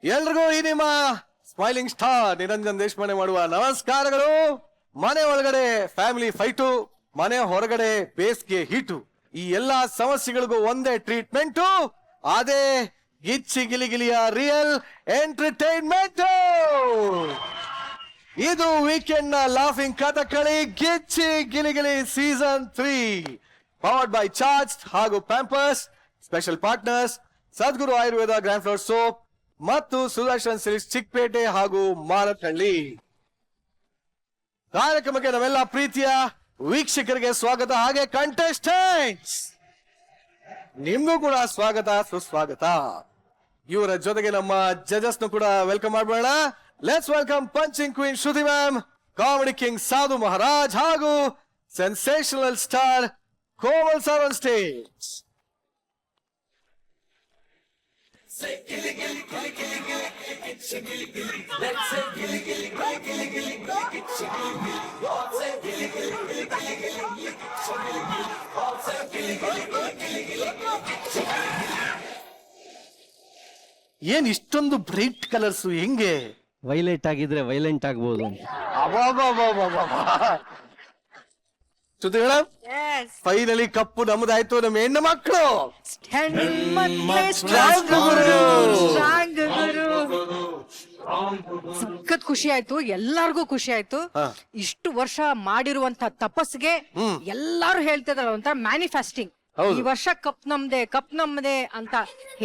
ಎಲ್ರಿಗೂ ಈ ನಿಮ್ಮ ಸ್ಮೈಲಿಂಗ್ ಸ್ಟಾರ್ ನಿರಂಜನ್ ದೇಶಪಾಂಡೆ ಮಾಡುವ ನಮಸ್ಕಾರಗಳು. ಮನೆ ಒಳಗಡೆ ಫ್ಯಾಮಿಲಿ ಫೈಟು, ಮನೆ ಹೊರಗಡೆ ಬೇಸ್ಗೆ ಹೀಟು, ಈ ಎಲ್ಲಾ ಸಮಸ್ಯೆಗಳಿಗೂ ಒಂದೇ ಟ್ರೀಟ್ಮೆಂಟ್, ಅದೇ ಗಿಚ್ಚಿ ಗಿಲಿಗಿಲಿಯ ರಿಯಲ್ ಎಂಟರ್ಟೈನ್ಮೆಂಟ್. ಇದು ವೀಕೆಂಡ್ ನ laughing Kathakali Gicchi Giligili season 3, powered by charge ಹಾಗೂ Pampers. Special partners Sadguru Ayurveda grand floor soap ಮತ್ತು ಸುದರ್ಶನ್ ಸಿಲ್ಕ್ಸ್ ಚಿಕ್ಕಪೇಟೆ ಹಾಗೂ ಮಾರತಹಳ್ಳಿ. ಕಾರ್ಯಕ್ರಮಕ್ಕೆ ನಮ್ಮೆಲ್ಲ ಪ್ರೀತಿಯ ವೀಕ್ಷಕರಿಗೆ ಸ್ವಾಗತ, ಹಾಗೆ ಕಂಟೆಸ್ಟೆಂಟ್ಸ್ ನಿಮ್ಗೂ ಕೂಡ ಸ್ವಾಗತ ಸುಸ್ವಾಗತ. ಇವರ ಜೊತೆಗೆ ನಮ್ಮ ಜಜಸ್ ನು ಕೂಡ ವೆಲ್ಕಮ್ ಮಾಡಬೇಡ. Let's welcome punching queen Shruti ma'am, comedy king ಸಾಧು ಮಹಾರಾಜ್ ಹಾಗೂ sensational star Komal sir on stage. ಏನ್ ಇಷ್ಟೊಂದು ಬ್ರೈಟ್ ಕಲರ್ಸ್, ಹೆಂಗೆ? ವೈಲೆಂಟ್ ಆಗಿದ್ರೆ ವೈಲೆಂಟ್ ಆಗ್ಬೋದು. ಶ್ರುತಿ ಮೇಡಮ್, ಫೈನಲಿ ಕಪ್ಪು ನಮ್ದಾಯ್ತು. ನಮ್ಮ ಹೆಣ್ಣು ಮಕ್ಕಳು ಸಖತ್ ಖುಷಿ ಆಯ್ತು, ಎಲ್ಲಾರ್ಗು ಖುಷಿ ಆಯ್ತು. ಇಷ್ಟು ವರ್ಷ ಮಾಡಿರುವಂತ ತಪಸ್ಸಿಗೆ ಎಲ್ಲಾರು ಹೇಳ್ತಿದಾರ ಒಂಥರ ಮ್ಯಾನಿಫೆಸ್ಟಿಂಗ್. ಈ ವರ್ಷ ಕಪ್ ನಮ್ದೆ ಅಂತ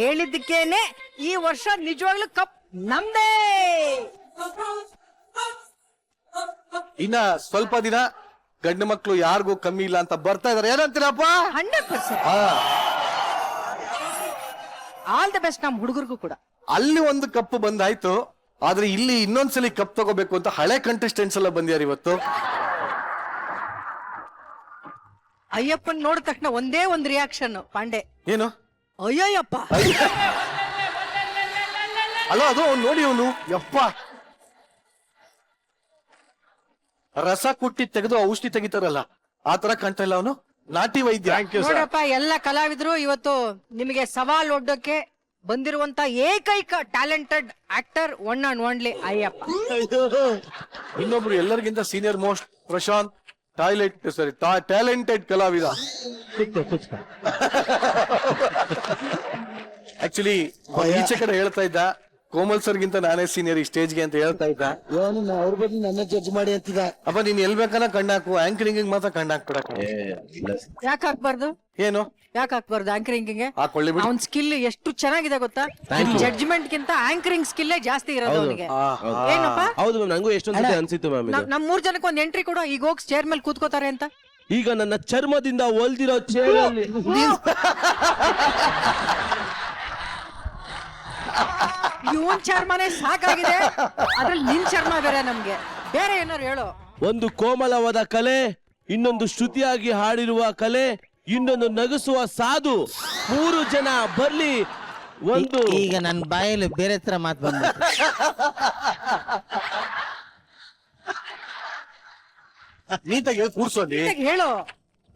ಹೇಳಿದ್ದಕ್ಕೇನೆ ಈ ವರ್ಷ ನಿಜವಾಗ್ಲೂ ಕಪ್ ನಮ್ದೇ. ಇನ್ನ ಸ್ವಲ್ಪ ದಿನ ಗಂಡು ಮಕ್ಕಳು ಯಾರಿಗೂ ಕಮ್ಮಿ ಇಲ್ಲ ಅಂತ ಬರ್ತಾ ಇದಾರೆ. ಏನಂತೀರಪ್ಪ? 100% ಆಲ್ ದ ಬೆಸ್ಟ್ ನಮ್ ಹುಡುಗರಿಗೂ ಕೂಡ. ಅಲ್ಲಿ ಒಂದು ಕಪ್ ಬಂದಾಯ್ತು, ಆದ್ರೆ ಇಲ್ಲಿ ಇನ್ನೊಂದ್ಸಲಿ ಕಪ್ ತಗೋಬೇಕು ಅಂತ ಹಳೆ ಕಂಟೆಸ್ಟೆಂಟ್ಸ್ ಎಲ್ಲ ಬಂದ್ಯಾರ ಇವತ್ತು. ಅಯ್ಯಪ್ಪನ್ ನೋಡಿದ ತಕ್ಷಣ ಒಂದೇ ಒಂದು ರಿಯಾಕ್ಷನ್ ಪಾಂಡೆ, ಏನು? ಅಯ್ಯಯ್ಯಪ್ಪ. ಅಲ್ಲ, ಅದು ಅವ್ನು ನೋಡಿ, ಅವನು ಯಪ್ಪ ರಸ ಕುಟ್ಟಿ ತೆಗೆದು ಔಷಧಿ ತೆಗಿತಾರಲ್ಲ, ಆ ತರ ಕಾಣ್ತಾ ಇಲ್ಲ ಅವನು. ನಾಟಿ ವೈದ್ಯ. ನೋಡಪ್ಪ, ಎಲ್ಲ ಕಲಾವಿದರು ಇವತ್ತು ನಿಮಗೆ ಸವಾಲ್ ಒಡ್ಡಕ್ಕೆ ಬಂದಿರುವಂತ ಏಕೈಕ talented actor one and only Ayyappa. ಇನ್ನೊಬ್ರು ಎಲ್ಲರಿಗಿಂತ ಸೀನಿಯರ್ ಮೋಸ್ಟ್ ಪ್ರಶಾಂತ್, ಟ್ಯಾಲೆಂಟೆಡ್ ಕಲಾವಿದ. ಆಕ್ಚುಲಿ ಈಚೆ ಕಡೆ ಹೇಳ್ತಾ ಇದ್ದ, ಕೋಮಲ್ ಸರ್ಗಿಂತ ನಾನೇ ಸೀನಿಯರ್ ಈ ಸ್ಟೇಜ್ಗೆ ಅಂತ ಹೇಳ್ತಾ ಇದ್ದ. ಅವ್ರ ಬಗ್ಗೆ ನನ್ನ ಜಡ್ಜ್ ಮಾಡಿ ಅಂತಿದ. ಅಪ್ಪ ನೀನ್ ಎಲ್ ಬೇಕನ್ನ ಕಣ್ಣಾಕು, ಆಂಕರಿಂಗ್ ಮಾತ್ರ ಕಣ್ಣಾಕ್ಬಿಡ. ಯಾಕೆ ಹಾಕ್ಬಾರ್ದು? ಏನು ಯಾಕೆ ಹಾಕ್ಬಾರ್ದು? ಆಂಕರಿಂಗ್ ಹಾಕೊಳ್ಳಿ ಬಿಡಿ. ಅವ್ನ ಸ್ಕಿಲ್ ಎಷ್ಟು ಚೆನ್ನಾಗಿದೆ ಗೊತ್ತಾ? ಜಡ್ಜ್ಮೆಂಟ್ ಗಿಂತ ಆಂಕರಿಂಗ್ ಸ್ಕಿಲ್ ಜಾಸ್ತಿ ಇರೋದು ಅವನಿಗೆ. ಏನಪ್ಪ? ಹೌದು ಮ್ಯಾಮ್, ನಂಗೂ ಎಷ್ಟೊಂದ್ಸತಿ ಅನ್ಸಿತ್ತು ಮ್ಯಾಮ್. ನಮ್ 3 ಜನಕ್ಕೆ ಒಂದ್ ಎಂಟ್ರಿ ಕೊಡು, ಈಗ ಹೋಗಿ ಚೇರ್ ಮೇಲೆ ಕೂತ್ಕೋತಾರೆ ಅಂತ. ಈಗ ನನ್ನ ಚರ್ಮದಿಂದ ಹೊಲ್ದಿರೋ ಚೇರ್ ಅಲ್ಲಿ ಇವನ್ ಚರ್ಮನೇ ಸಾಕಾಗಿದೆ, ಅದ್ರಲ್ಲಿ ನಿನ್ ಚರ್ಮ ಬೇರೆ. ನಮ್ಗೆ ಬೇರೆ ಏನಾರು ಹೇಳು. ಒಂದು ಕೋಮಲವಾದ ಕಲೆ, ಇನ್ನೊಂದು ಶ್ರುತಿಯಾಗಿ ಹಾಡಿರುವ ಕಲೆ, ಇನ್ನೊಂದು ನಗಿಸುವ ಸಾಧು. 3 ಜನ ಬರ್ಲಿ. ಒಂದು ಈಗ ನನ್ನ ಬಾಯಲ್ಲಿ ಬೇರೆ ತರ ಮಾತು ಬಂದ. ನೀಟಾಗಿ ಕೂರ್ಸೋದಿ ಹೇಳು.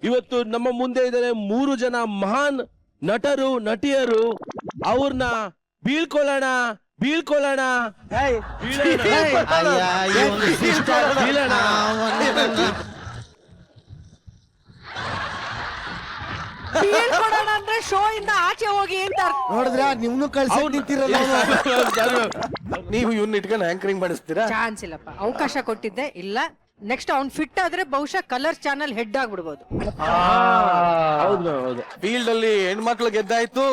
ಇವತ್ತು ನಮ್ಮ ಮುಂದೆ ಇದ್ದಾರೆ 3 ಜನ ಮಹಾನ್ ನಟರು ನಟಿಯರು. ಅವ್ರನ್ನ ಬೀಳ್ಕೊಳ್ಳೋಣ. ಬೀಳೋಣ. ಅಂದ್ರೆ ಶೋ ಇಂದ ಆಚೆ ಹೋಗಿ ಅಂತ ನೋಡಿದ್ರ ನಿಮ್ನು ಕಳ್ಸಿ ನಿಂತಿರಲ್ಲ. ನೀವು ಇವ್ನ ಇಟ್ಕೊಂಡು ಆಂಕರಿಂಗ್ ಮಾಡಿಸ್ತೀರಾ? ಚಾನ್ಸ್ ಇಲ್ಲಪ್ಪ, ಅವಕಾಶ ಕೊಟ್ಟಿದ್ದೆ ಇಲ್ಲ. ನೆಕ್ಸ್ಟ್ ಅವ್ನ್ ಫಿಟ್ ಆದ್ರೆ ಬಹುಶಃ ಕಲರ್ ಚಾನಲ್ ಹೆಡ್ ಆಗ್ಬಿಡ್ಬೋದು. ಫೀಲ್ಡ್ ಅಲ್ಲಿ ಹೆಣ್ಮಕ್ಳು ಗೆದ್ದಾಯ್ತು.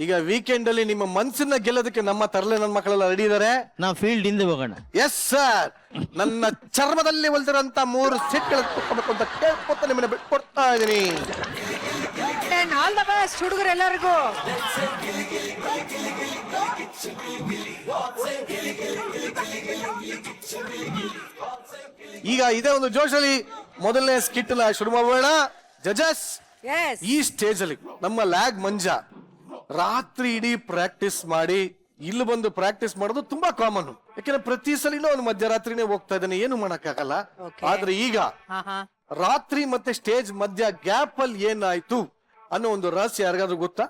ಈಗ ವೀಕೆಂಡ್ ಅಲ್ಲಿ ನಿಮ್ಮ ಮನ್ಸನ್ನ ಗೆಲ್ಲೋದಕ್ಕೆ ನಮ್ಮ ತರಲೆ ನನ್ನ ಮಕ್ಕಳೆಲ್ಲ ರೆಡಿ ಇದಾರೆ. ನಾವು ಫೀಲ್ಡ್ ಇಂದ ಹೋಗೋಣ. ಎಸ್ ಸರ್, ನನ್ನ ಚರ್ಮದಲ್ಲಿ ಹೊಲ್ದಿರಂತ 3 ಸೆಟ್ಗಳು ತಗೋಬೇಕು ಅಂತ ಕೇಳ್ಕೊತ ನಿಮ್ಮನ್ನ ಬಿಟ್ಕೊಡ್ತಾ ಇದೀನಿ. ಆಲ್ ದ ಬೆಸ್ಟ್ ಹುಡುಗರು ಎಲ್ಲರಿಗೂ. ಈಗ ಇದೇ ಒಂದು ಜೋಶಲ್ಲಿ ಮೊದಲನೇ ಸ್ಕಿಟ್ ನ ಶುರು ಮಾಡೋಣ. ಜಜಸ್, ಈ ಸ್ಟೇಜ್ ಅಲ್ಲಿ ನಮ್ಮ ಲ್ಯಾಗ್ ಮಂಜಾ ರಾತ್ರಿ ಇಡೀ ಪ್ರಾಕ್ಟೀಸ್ ಮಾಡಿ ಇಲ್ಲಿ ಬಂದು ಪ್ರಾಕ್ಟೀಸ್ ಮಾಡೋದು ತುಂಬಾ ಕಾಮನ್. ಯಾಕಂದ್ರೆ ಪ್ರತಿ ಸಲಿನೂ ಅವ್ನು ಮಧ್ಯರಾತ್ರಿನೇ ಹೋಗ್ತಾ ಇದ್ದಾನೆ, ಏನು ಮಾಡಕ್ಕಾಗಲ್ಲ. ಆದ್ರೆ ಈಗ ರಾತ್ರಿ ಮತ್ತೆ ಸ್ಟೇಜ್ ಮಧ್ಯ ಗ್ಯಾಪ್ ಅಲ್ಲಿ ಏನಾಯ್ತು ಅನ್ನೋ ಒಂದು ರಹಸ್ಯ ಯಾರಿಗಾದ್ರೂ ಗೊತ್ತಾ?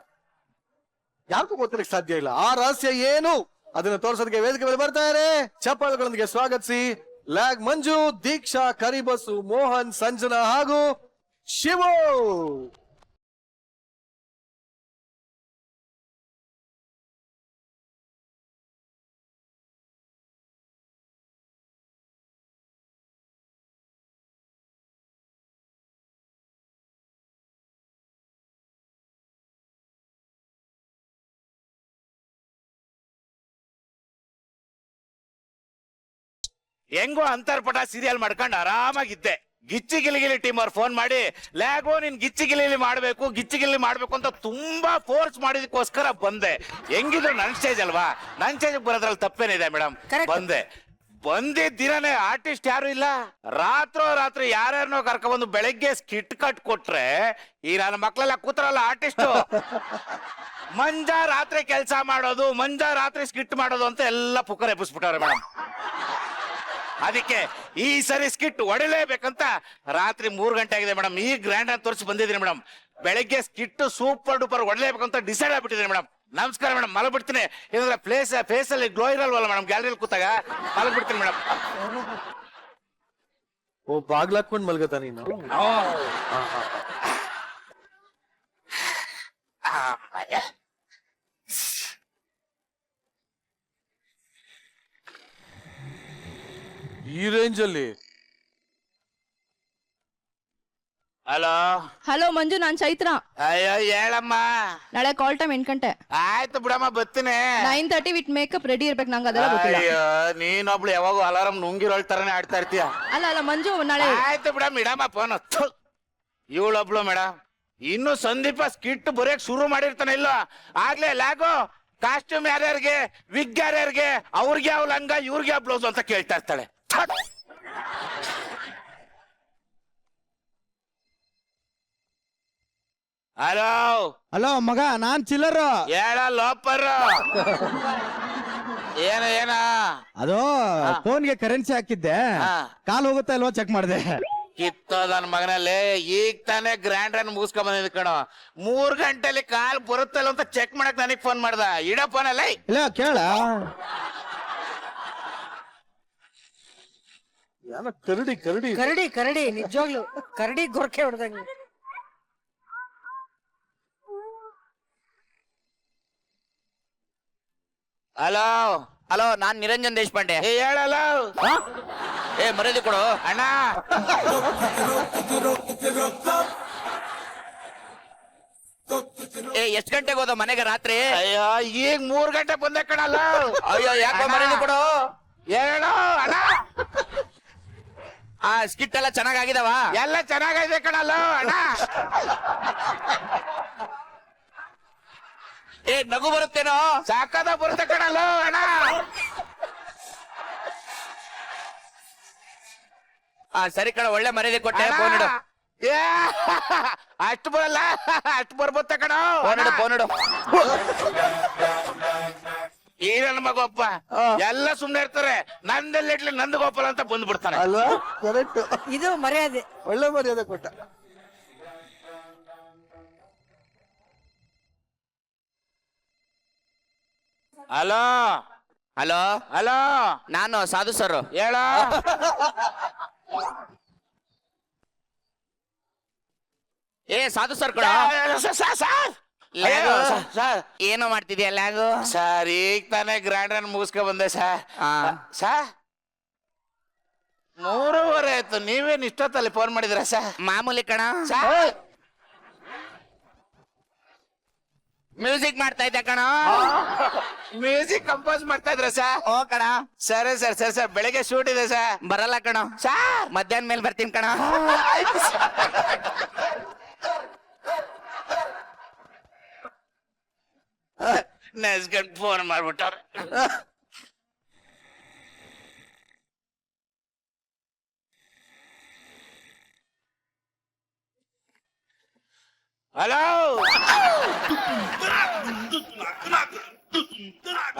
ಯಾರಿಗೂ ಗೊತ್ತಿರಕ್ಕೆ ಸಾಧ್ಯ ಇಲ್ಲ. ಆ ರಹಸ್ಯ ಏನು ಅದನ್ನ ತೋರ್ಸೋದಕ್ಕೆ ವೇದಿಕೆ ಮೇಲೆ ಬರ್ತಾರೆ. ಚಪ್ಪಾಳೆಗಳೊಂದಿಗೆ ಸ್ವಾಗತಿಸಿ ಲ್ಯಾಗ್ ಮಂಜು, ದೀಕ್ಷಾ, ಕರಿಬಸ್ಸು, ಮೋಹನ್, ಸಂಜನಾ ಹಾಗೂ ಶಿವು. ಹೆಂಗೋ ಅಂತರ್ಪಟ ಸೀರಿಯಲ್ ಮಾಡ್ಕೊಂಡು ಆರಾಮಾಗಿದ್ದೆ. ಗಿಚ್ಚಿ ಗಿಲಿಗಿಲಿ ಟೀಮ್ ಅವ್ರು ಫೋನ್ ಮಾಡಿ ಲ್ಯಾಗೋ ನೀನ್ ಗಿಚ್ಚಿ ಗಿಲಿಲಿ ಮಾಡ್ಬೇಕು ಅಂತ ತುಂಬಾ ಫೋರ್ಸ್ ಮಾಡಿದಕ್ಕೋಸ್ಕರ ಬಂದೆ. ಹೆಂಗಿದ್ರು ನನ್ ಸ್ಟೇಜ್ ಅಲ್ವಾ, ನನ್ ಸ್ಟೇಜ್ ಬರೋದ್ರಲ್ಲಿ ತಪ್ಪೇನಿದೆ ಮೇಡಮ್. ಬಂದಿದ್ದ ದಿನನೇ ಆರ್ಟಿಸ್ಟ್ ಯಾರು ಇಲ್ಲ. ರಾತ್ರಿ ಯಾರ್ಯಾರನೋ ಕರ್ಕೊಂಡ್ಬಂದು ಬೆಳಗ್ಗೆ ಸ್ಕಿಟ್ ಕಟ್ ಕೊಟ್ರೆ ಈ ನನ್ನ ಮಕ್ಳೆಲ್ಲ ಕೂತಾರಲ್ಲ ಆರ್ಟಿಸ್ಟ್ ಮಂಜಾ ರಾತ್ರಿ ಕೆಲಸ ಮಾಡೋದು, ಮಂಜಾ ರಾತ್ರಿ ಸ್ಕಿಟ್ ಮಾಡೋದು ಅಂತ ಎಲ್ಲ ಪುಕ್ಕರ್ ಎಬ್ಬಿಸ್ಬಿಟ್ಟವ್ರೆ ಮೇಡಮ್. ಅದಕ್ಕೆ ಈ ಸರಿ ಸ್ಕಿಟ್ ಹೊಡಿಲೇಬೇಕಂತ ರಾತ್ರಿ 3 ಗಂಟೆ ಆಗಿದೆ ಮೇಡಮ್. ಈ ಗ್ರ್ಯಾಂಡ್ ಅಂತ ತೋರಿಸಿ ಬಂದಿದ್ದೀನಿ ಮೇಡಮ್. ಬೆಳಗ್ಗೆ ಸ್ಕಿಟ್ ಸೂಪರ್ ಡೂಪರ್ ಹೊಡಿಲೇಬೇಕಂತ ಡಿಸೈಡ್ ಆಗ್ಬಿಟ್ಟಿದ್ದೀನಿ ಮೇಡಮ್. ನಮಸ್ಕಾರ ಮೇಡಮ್, ಮಲಗ್ಬಿಡ್ತೀನಿ. ಇದ್ರೆ ಫೇಸ್ ಅಲ್ಲಿ ಗ್ಲೋ ಇರಲ್ವಲ್ಲ ಮೇಡಮ್, ಗ್ಯಾಲರಿಯಲ್ಲಿ ಕೂತಾಗ ಮಲಗ್ಬಿಡ್ತೀನಿ ಮೇಡಮ್. ಓ, ಬಾಗ್ಲಾಕೊಂಡ್ ಮಲ್ಗತ ನೀನು. ಈ ರೇಂಜ್ ಅಲ್ಲಿ. ಹಲೋ ಹಲೋ ಮಂಜು, ನಾನ್ ಚೈತ್ರ. ಅಯ್ಯೋ ಹೇಳಮ್ಮ. ನಾಳೆ ಕಾಲ್ ಟೈಮ್ 8 ಗಂಟೆ. ಆಯ್ತು ಬಿಡಮ್ಮ, ಬರ್ತೀನಿ. 9:30 ವಿತ್ ಮೇಕಪ್ ರೆಡಿ ಇರ್ಬೇಕು. ನಂಗೆ ಅದೆಲ್ಲ ಗೊತ್ತಿಲ್ಲ. ಅಯ್ಯೋ ನೀನೊಬ್ಳು ಯಾವಾಗ ಅಲಾರಂ ನುಂಗಿರೋಳ್ ತರನೇ ಆಡ್ತಾ ಇರ್ತೀಯ. ಅಲ್ಲ ಮಂಜು, ನಾಳೆ. ಆಯ್ತು ಬಿಡಮ್, ಇಡಮ್ಮ ಫೋನ್. ಇವಳೊಬ್ಳು ಮೇಡಮ್, ಇನ್ನು ಸಂದೀಪ ಸ್ಕಿಟ್ ಬರೆಯಕ್ ಶುರು ಮಾಡಿರ್ತಾನೆ ಇಲ್ಲ ಆಗ್ಲೇ ಲ್ಯಾಗೋ ಕಾಸ್ಟ್ಯೂಮ್ ಯಾರ್ಯಾರಿಗೆ, ವಿಗ್ ಯಾರ್ಯಾರಿಗೆ, ಅವ್ರಿಗೆ ಯಾವ ಲಂಗ ಇವ್ರಿಗೆ ಯಾವ ಬ್ಲೌಸ್ ಅಂತ ಕೇಳ್ತಾ ಇರ್ತಾಳೆ. ಹಲೋ ಹಲೋ ಮಗ, ನಾನ್ ಚಿಲ್ಲರ್. ಹೇಳ ಲೋಪರ್. ಏನ ಅದು ಫೋನ್ಗೆ ಕರೆನ್ಸಿ ಹಾಕಿದ್ದೆ, ಕಾಲ್ ಹೋಗುತ್ತಾ ಇಲ್ವಾ ಚೆಕ್ ಮಾಡಿದೆ. ಕಿತ್ತೋದನ್ ಮಗನಲ್ಲಿ ಈಗ ತಾನೇ ಗ್ರ್ಯಾಂಡ್ ರನ್ ಮುಗಿಸ್ಕೊಂಡ್ ಬಂದಿದ್ ಕಣೋ. 3 ಗಂಟೆಲಿ ಕಾಲ್ ಬರುತ್ತಲ್ಲ ಅಂತ ಚೆಕ್ ಮಾಡಕ್ ನನಗ್ ಫೋನ್ ಮಾಡ್ದ. ಇಡ ಫೋನ್ ಅಲ್ಲ ಇಲ್ಲ ಕೇಳ. ಕರಡಿ ಕರಡಿ ಕರಡಿ ಕರಡಿ ನಿಜವಾಗ್ಲು ಕರಡಿ ಗೊರಕೆ ಹೊಡೆದಂಗೆ. ಹಲೋ ಹಲೋ, ನಾನ್ ನಿರಂಜನ್ ದೇಶಪಾಂಡೆ. ಹೇಳಲ್ಲ. ಮರ್ಯಾದೆ ಕೊಡು ಅಣ್ಣ. ಎಷ್ಟ್ ಗಂಟೆಗೆ ಹೋದ ಮನೆಗೆ ರಾತ್ರಿ? ಅಯ್ಯೋ ಈಗ 3 ಗಂಟೆ ಬಂದೆ ಕಣಲ್ಲ. ಅಯ್ಯೋ ಯಾಕೋ ಮರ್ಯಾದೆ ಕೊಡು. ಹೇಳೋ ಅಣ್ಣ. ಆ ಸ್ಕಿಟ್ ಎಲ್ಲ ಚೆನ್ನಾಗಿದಾವ? ಎಲ್ಲ ಚೆನ್ನಾಗಿದೆ ಕಣಲ್ಲ ಅಣ್ಣ. ನಗು ಬರುತ್ತೇನೋ? ಸಾಕದ ಬರುತ್ತೆ ಕಣಲ್ಲ ಅಣ್ಣ. ಸರಿ ಕಣ, ಒಳ್ಳೆ ಮರ್ಯಾದೆ ಕೊಟ್ಟೆ. ಫೋನ್ ಇಡು. ಅಷ್ಟು ಬರಲ್ಲ, ಅಷ್ಟು ಬರ್ಬೋತ್ತ ಕಣ. ಫೋನ್ ಇಡು. ಈ ನನ್ನ ಮಗಪ್ಪ ಎಲ್ಲ ಸುಮ್ನೆ ಇರ್ತಾರೆ. ನಂದೆಲ್ಲಿಡ್ಲಿ ನಂದು ಗೋಪಾಲ ಅಂತ ಬಂದ್ಬಿಡ್ತಾನೆ ಅಲ್ವಾ? ಕರೆಕ್ಟ್. ಇದು ಮರ್ಯಾದೆ, ಒಳ್ಳೆ ಮರ್ಯಾದೆ ಕೊಟ್ಟ. ಹಲೋ ಹಲೋ ಹಲೋ, ನಾನು ಸಾಧು ಸರ್. ಹೇಳ. ಸಾಧು ಸರ್ ಕಣ. ಏನೋ ಮಾಡ್ತಿದ್ಯಾ ಲ್ಯಾಗು? ಸರ್ ಈಗ ತಾನೇ ಗ್ರ್ಯಾಂಡ್ ರನ್ ಮುಗಿಸ್ಕೊ ಬಂದೆ ಸರ್. ಸರ್ 3:30 ಆಯ್ತು, ನೀವೇನ್ ಇಷ್ಟೊತ್ತಲ್ಲಿ ಫೋನ್ ಮಾಡಿದ್ರ ಸರ್? ಮಾಮೂಲಿ ಕಣ. ಮ್ಯೂಸಿಕ್ ಮಾಡ್ತಾ ಇದ್ದೆ ಕಣ. ಮ್ಯೂಸಿಕ್ ಕಂಪೋಸ್ ಮಾಡ್ತಾ ಇದ್ರ ಸರ್? ಓ ಕಣ. ಸರಿ ಸರ್, ಸರಿ ಸರ್. ಬೆಳಿಗ್ಗೆ ಶೂಟ್ ಇದೆ ಸರ್. ಬರಲ್ಲ ಕಣ. ಸರ್ ಮಧ್ಯಾಹ್ನ ಮೇಲೆ ಬರ್ತೀನಿ ಕಣ. ನೆಸ್ಗಂಡ್ ಫೋನ್ ಮಾಡ್ಬಿಟ್ಟವ್ರೆ. ಹಲೋ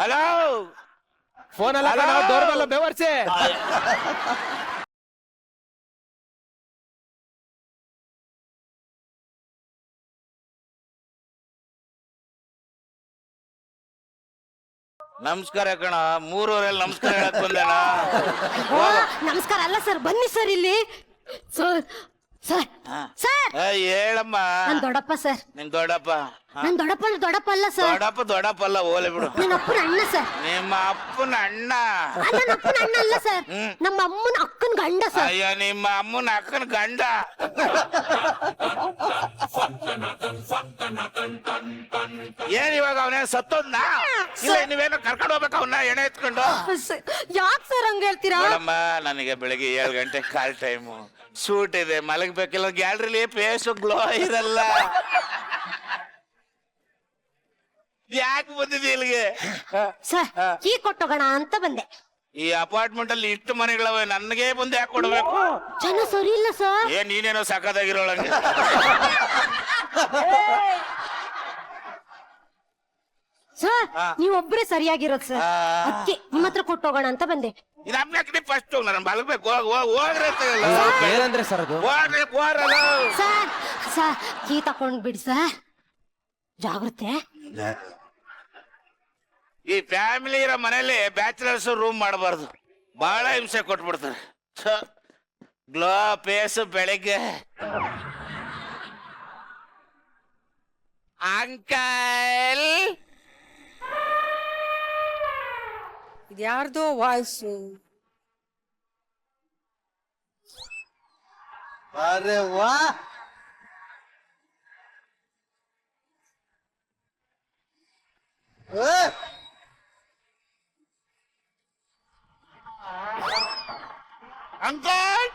ಹಲೋ, ಫೋನ್ ಅಲ್ಲ, ಡೋರ್ಬೆಲ್ ಬೆವರ್ಸಿ. ನಮಸ್ಕಾರ ಕಣ 3 ನಮಸ್ಕಾರ ಹೇಳಕ್ ಬಂದೇಣ ನಮಸ್ಕಾರ ಅಲ್ಲ ಸರ್, ಬನ್ನಿ ಸರ್ ಇಲ್ಲಿ. ಸರ್ ಸರ್ ಸರ್ ಹೇಳಮ್ಮ. ನನ್ ದೊಡ್ಡಪ್ಪ ಸರ್. ನಿಮ್ ದೊಡ್ಡಪ್ಪ? ನನ್ ದೊಡ್ಡಪ್ಪ ದೊಡ್ಡಪ್ಪ ಅಲ್ಲ ಸರ್, ದೊಡ್ಡಪ್ಪ ಅಲ್ಲ, ಓಲೆ ಬಿಡು. ನನ್ನ ಅಪ್ಪನ ಅಣ್ಣ ಸರ್. ನಿಮ್ಮ ಅಪ್ಪನ ಅಣ್ಣ? ನನ್ನ ಅಪ್ಪನ ಅಣ್ಣ ಅಲ್ಲ ಸರ್, ನಮ್ಮ ಅಮ್ಮನ ಅಕ್ಕನ ಗಂಡ ಸರ್. ಅಯ್ಯೋ, ನಿಮ್ಮ ಅಮ್ಮನ ಅಕ್ಕನ ಗಂಡ. ಏನ್ ಇವಾಗ ಅವನೇ ಸತ್ತೋದ್ನ? ಇಲ್ಲ ನೀವೇನೋ ಕರ್ಕೊಂಡು ಹೋಗ್ಬೇಕು ಅವನ್ನ ಎಣೆ ಎತ್ಕೊಂಡು? ಯಾಕೆ ಸರ್ ಹಂಗ ಹೇಳ್ತೀರಾ? ನೋಡಮ್ಮ, ನನಗೆ ಬೆಳಿಗ್ಗೆ 7 ಗಂಟೆ ಕಾಲ್ ಟೈಮು, ಶೂಟ್ ಇದೆ, ಮಲಗಬೇಕಿಲ್ಲ. ಗ್ಯಾಲರಿಲಿ ಫೇಸ್ ಗ್ಲೋ ಇರಲ್ಲ. ಯಾಕೆ ಬಂದಿದೆ ಇಲ್ಲಿಗೆ? ಸರ್ ಕೀ ಕೊಟ್ಟೋಗೋಣ ಅಂತ ಬಂದೆ. ಈ ಅಪಾರ್ಟ್ಮೆಂಟ್ ಅಲ್ಲಿ ಇಷ್ಟು ಮನೆಗಳವೆ, ನನಗೆ ಬಂದು ಯಾಕೆ ಕೊಡ್ಬೇಕು? ಜನ ಸರಿ ಇಲ್ಲ ಸರ್. ನೀನೇನೋ ಸಖತ್ತಾಗಿರೋಳಂಗೆ. ಸರ್ ನೀವೊಬ್ರೇ ಸರಿಯಾಗಿರೋದು ಸರ್, ಅದಕ್ಕೆ ನಿಮ್ಮ ಹತ್ರ ಕೊಟ್ಟೋಗೋಣ ಅಂತ ಬಂದೆ. ಇದು ಫಸ್ಟ್ ನಾನು ಮಲಗಬೇಕು. ಹೋಗ್ರಿ ಏನಂದ್ರೆ ಸರ್ ಅದು? ಸರ್ ಸರ್ ಕೀ ತಕೊಂಡ್ ಬಿಡಿ ಸರ್, ಜಾಗ್ರತೆ. ಈ ಫ್ಯಾಮಿಲಿ ಇರೋ ಮನೇಲಿ ಬ್ಯಾಚುಲರ್ಸ್ ರೂಮ್ ಮಾಡಬಾರ್ದು, ಬಹಳ ಹಿಂಸೆ ಕೊಟ್ಬಿಡ್ತಾರೆ. ಗ್ಲೋ ಫೇಸ್ ಬೆಳಿಗ್ಗೆ. ಅಂಕಲ್, ಇದ್ಯಾರ್ದೋ ವಾಯ್ಸು. ಅರೆ ವಾ, ಅಂಕಲ್.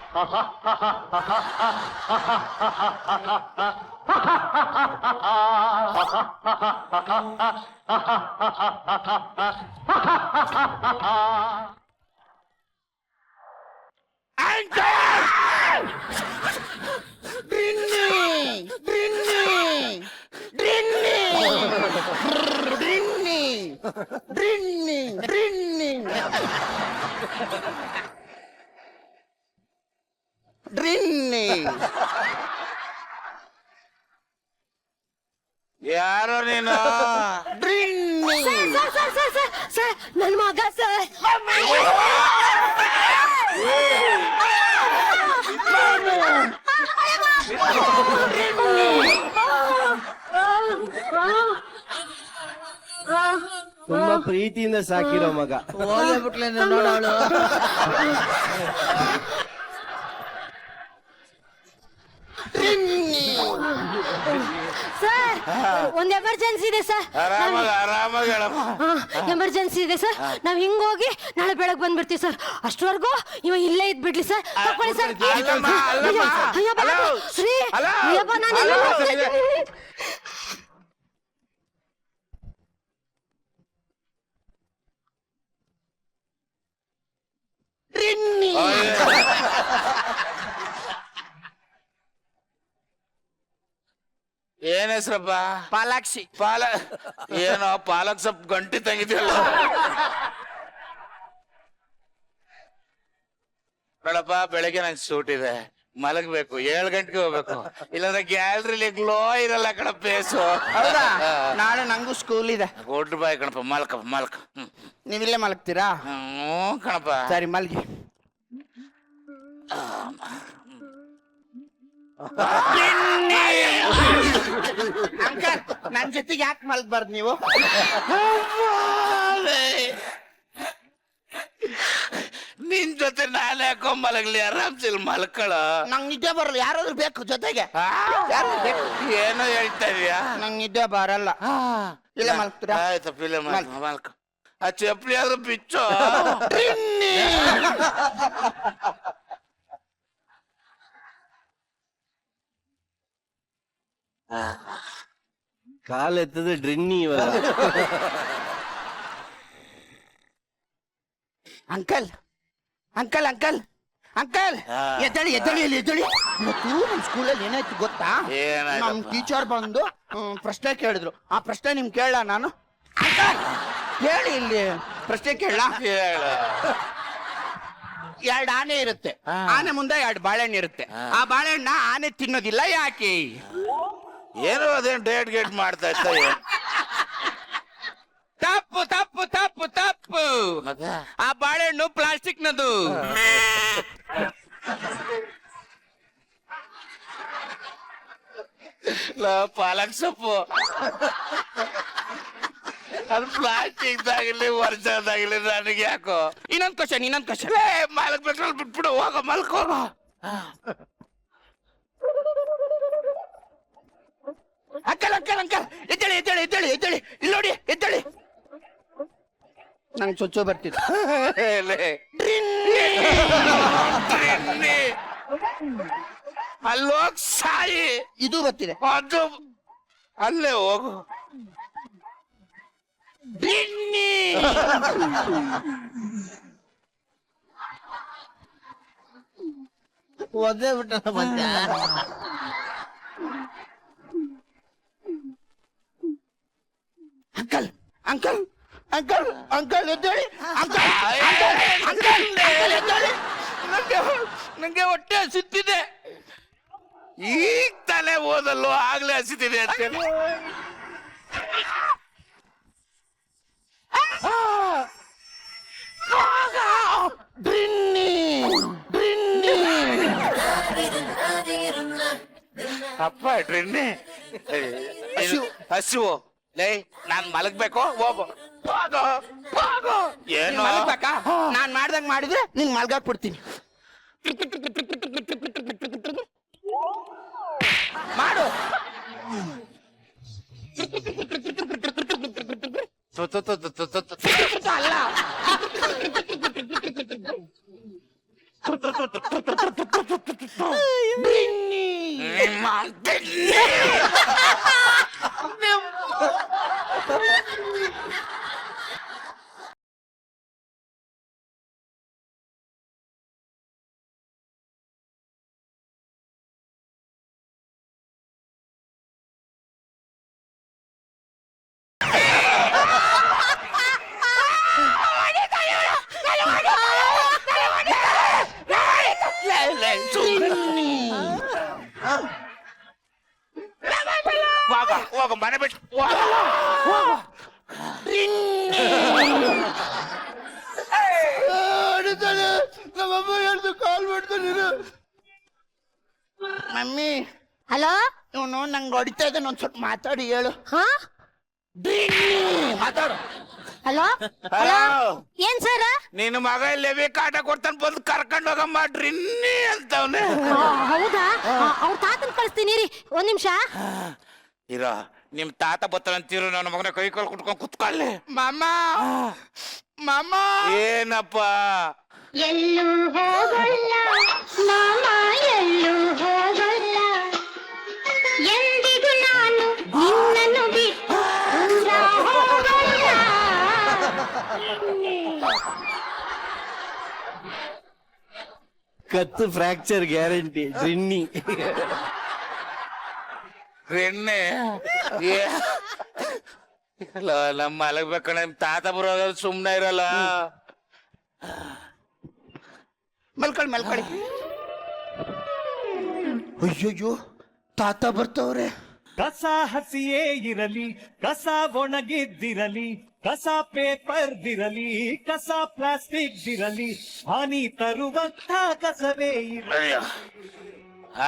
ಯಾರೋ ನೀನು? Sir sir sir sir sir ನನ್ನ ಮಗ ಸರ್. ತುಂಬಾ ಪ್ರೀತಿಯಿಂದ ಸಾಕಿರೋ ಮಗ. ನೋಡೋಳು. ಸರ್ ಒಂದ್ ಎಮರ್ಜೆನ್ಸಿ ಇದೆ ಸರ್. ಆರಾಮಾಗಿ ಹೇಳಮ್ಮ. ಎಮರ್ಜೆನ್ಸಿ ಇದೆ ಸರ್, ನಾವ್ ಹಿಂಗ್ ಹೋಗಿ ನಾಳೆ ಬೆಳಗ್ಗೆ ಬಂದ್ಬಿಡ್ತೀವಿ ಸರ್. ಅಷ್ಟವರೆಗೂ ಇವ ಇಲ್ಲೇ ಇದ್ಬಿಡ್ಲಿ ಸರ್. ತಕೊಳ್ಳಿ ಸರ್. ಅಲ್ಲಮ್ಮ, ಅಲ್ಲಮ್ಮ. ಅಯ್ಯಪ್ಪ, ಹಲೋ. ಶ್ರೀ ಹಲೋ. ಅಯ್ಯಪ್ಪ, ನಾನು ಹಲೋ. ಹೋಗ್ತಾ ಇದ್ದೀನಿ. ಏನ್ ಹೆಸ್ರಪ್ಪ? ಪಾಲಾಕ್ಷಿ. ಏನೋ ಪಾಲಕ್ ಸೊಪ್ಪು ಗಂಟಿ ತಂಗಿದ್ಯಲ್ಲ. ನೋಡಪ್ಪ, ಬೆಳಗ್ಗೆ ನಂಗೆ ಸೂಟ್ ಇದೆ, ಮಲಗಬೇಕು, 7 ಗಂಟೆಗೆ ಹೋಗ್ಬೇಕು. ಇಲ್ಲಾಂದ್ರೆ ಗ್ಯಾಲರಿಲಿ ಗ್ಲೋ ಇರಲ್ಲ ಕಣ ಫೇಸು. ಹೌದಾ? ನಾಳೆ ನಂಗೂ ಸ್ಕೂಲ್ ಇದೆ. ಗುಡ್ ಬಾಯ್ ಕಣಪ್ಪ, ಮಲ್ಕ. ನೀವಿಲ್ಲೇ ಮಲಗ್ತೀರಾ? ಕಣಪ್ಪ. ಸರಿ ಮಲ್ಗಿ. ಅಂಕಲ್, ನನ್ ಜೊತೆಗೆ ಯಾಕೆ ಮಲ್ಗಬಾರ್ದು ನೀವು? ನಿನ್ ಜೊತೆ ನಾಳೆ ಯಾಕೋ ಮಲಗ್ಲಿ, ಆರಾಮ್ಸಿಲ್ ಮಲ್ಕಳ. ನಂಗ್ ನಿದ್ದೆ ಬರಲ್ಲ, ಯಾರಾದ್ರೂ ಬೇಕು ಜೊತೆಗೆ. ಯಾರಾದ್ರೂ ಬೇಕು. ಏನೋ ಹೇಳ್ತಾ ಇದೀಯಾ? ನಂಗ್ ನಿದ್ದೆ ಬರಲ್ಲ. ಇಲ್ಲ ಮಲ್ಗ್ತೀರಾ? ಆಯ್ತಪ್ಪ, ಇಲ್ಲ ಮಲ್ಕ. ಆ ಚಪ್ಪಲಿ ಆದ್ರೂ ಬಿಚ್ಚು. ಕಾಲೆತ್ತದ ಡ್ರಿನ್ನಿ ಇವಾಗ. ಅಂಕಲ್ ಅಂಕಲ್ ಅಂಕಲ್ ಅಂಕಲ್, ಎದ್ದಳಿ ಎದ್ದಳಿ ಇಲ್ಲಿ ಎದ್ದಳಿ. ಇವತ್ತು ನಮ್ ಸ್ಕೂಲಲ್ಲಿ ಏನಾಯ್ತು ಗೊತ್ತಾ? ಏನಾಯ್ತಪ್ಪ? ನಮ್ ಟೀಚರ್ ಬಂದು ಪ್ರಶ್ನೆ ಕೇಳಿದ್ರು. ಆ ಪ್ರಶ್ನೆ ನಿಮ್ ಕೇಳ ನಾನು? ಅಂಕಲ್ ಹೇಳಿ, ಇಲ್ಲಿ ಪ್ರಶ್ನೆ ಕೇಳ. 2 ಆನೆ ಇರುತ್ತೆ, ಆನೆ ಮುಂದೆ 2 ಬಾಳೆಹಣ್ಣು ಇರುತ್ತೆ. ಆ ಬಾಳೆಹಣ್ಣ ಆನೆ ತಿನ್ನೋದಿಲ್ಲ, ಯಾಕೆ? ಏನೋ ಅದೇನ್ ಡೇಟ್ ಗೇಟ್ ಮಾಡ್ತಾ ಇತ್ತ. ತಪ್ಪು ತಪ್ಪು ತಪ್ಪು ತಪ್ಪು. ಆ ಬಾಳೆಹಣ್ಣು ಪ್ಲಾಸ್ಟಿಕ್ ನದು. ಪಾಲಕ್ ಸೊಪ್ಪು ಅದು ಪ್ಲಾಸ್ಟಿಕ್ ದಾಗಿರ್ಲಿ ವರ್ಷದಾಗಿರ್ಲಿ ನನಗೆ ಯಾಕೋ. ಇನ್ನೊಂದ್ ಕ್ವಶನ್ ಮಲಗ್ಬೇಕಲ್ಲಿ ಬಿಟ್ಬಿಡು, ಹೋಗ ಮಲ್ಕೋಗ. ಅಂಕಲ್ ಎದ್ದೇಳಿ ಇಲ್ಲಿ ನೋಡಿ, ಎದ್ದೇಳಿ. ನಂಗೆ ಚೊಚ್ಚು ಬರ್ತಿತ್ತು. ಅಲ್ಲೋಗ್ ಸಾಯಿ. ಇದು ಬರ್ತಿದೆ. ಅದು ಅಲ್ಲೇ ಹೋಗು. ಡಿನ್ನಿ ಒದ್ದೆ ಬಿಟ್ಟ ಮತ್ತೆ. ಅಂಕಲ್ ಎದ್ದೇಳಿ. ನಂಗೆ ಹೊಟ್ಟೆ ಹಸಿತಿದೆ. ಈಗ ತಲೆ ಓದಲ್ಲೋ ಆಗ್ಲೇ ಹಸಿತಿದೆ ಅಂತೇಳಿ. ಅಪ್ಪ ಡ್ರಿನ್ನಿ ಹಸಿವು. ಲೇ ನಾನ್ ಮಲಗ್ಬೇಕು, ಹೋಗು. ಏನು ಮಲಗ್ಬೇಕಾ? ನಾನ್ ಮಾಡ್ದಂಗ್ ಮಾಡಿದ್ರೆ ನಿಂಗ್ ಮಲ್ಗಾಕ್ ಬಿಡ್ತೀನಿ. ಮಾಡು. ಅಲ್ಲ, ಹೋಗ ಮನೆ ಬಿಟ್ಟು ನಮ್ಮಮ್ಮ ಹೇಳ್ದು ಕಾಲ್ ಮಾಡ್ತಾನೆ. ಮಮ್ಮಿ ಹಲೋ, ಇವನು ನಂಗೆ ಹೊಡಿತಾ ಇದ್ದಾನೆ, ಒಂದ್ ಸ್ವಲ್ಪ ಮಾತಾಡಿ ಹೇಳು. ಹಾ, ಮಾತಾಡು. ಹಲೋ ಏನ್ ಸರ್? ನಿನ್ನ ಮಗ ಇಲ್ಲೇ ಕಾಟ ಕೊಡ್ತಾನೆ, ಬಂದು ಕರ್ಕೊಂಡು ಹೋಗಮ್ಮ ಡ್ರಿನ್ನಿ ಅಂತವ್ನೆ. ಹೌದಾ? ಅವ್ರ ತಾತನ್ ಕಳಿಸ್ತೀನಿ ರೀ, ಒಂದ್ ನಿಮಿಷ. ಇರೋ ನಿಮ್ ತಾತ ಬತ್ತಾನಂತೀರು, ನನ್ನ ಮಗನ ಕೈ ಕಾಲು ಕುಟ್ಕೊಂಡು ಕುತ್ಕೊಳ್ಳಿ. ಮಾಮ ಏನಪ್ಪ? ಎಲ್ಲೂ ಹೋಗಲ್ಲ ಮಾಮ, ಎಲ್ಲೂ ಹೋಗಲ್ಲ, ಎಂದಿಗೂ ನಾನು ನಿನ್ನನ್ನು ಬಿಟ್ಟು ದೂರ ಹೋಗಲ್ಲ. ಕತ್ತು ಫ್ರಾಕ್ಚರ್ ಗ್ಯಾರಂಟಿ ಡ್ರಿನ್ನಿ. ಡ್ರಿನ್ನಿ ನಮ್ಮ ಮಲಗ್ಬೇಕಣ್ಣ, ನಿಮ್ ತಾತ ಬರೋದ ಸುಮ್ನೆ ಇರಲ್ಲ. ಮಲ್ಕೊಳ್ಳಿ. ಅಯ್ಯಯ್ಯೋ, ತಾತ ಬರ್ತವ್ರೆ. ಕಸ ಹಸಿಯೇ ಇರಲಿ, ಕಸ ಒಣಗಿದ್ದಿರಲಿ, ಕಸ ಪೇಪರ್ದಿರಲಿ, ಕಸ ಪ್ಲಾಸ್ಟಿಕ್ ದಿರಲಿ, ಹಾನಿ ತರುವಂತ ಕಸವೇ ಇರಲಿ. ಅಯ್ಯೋ,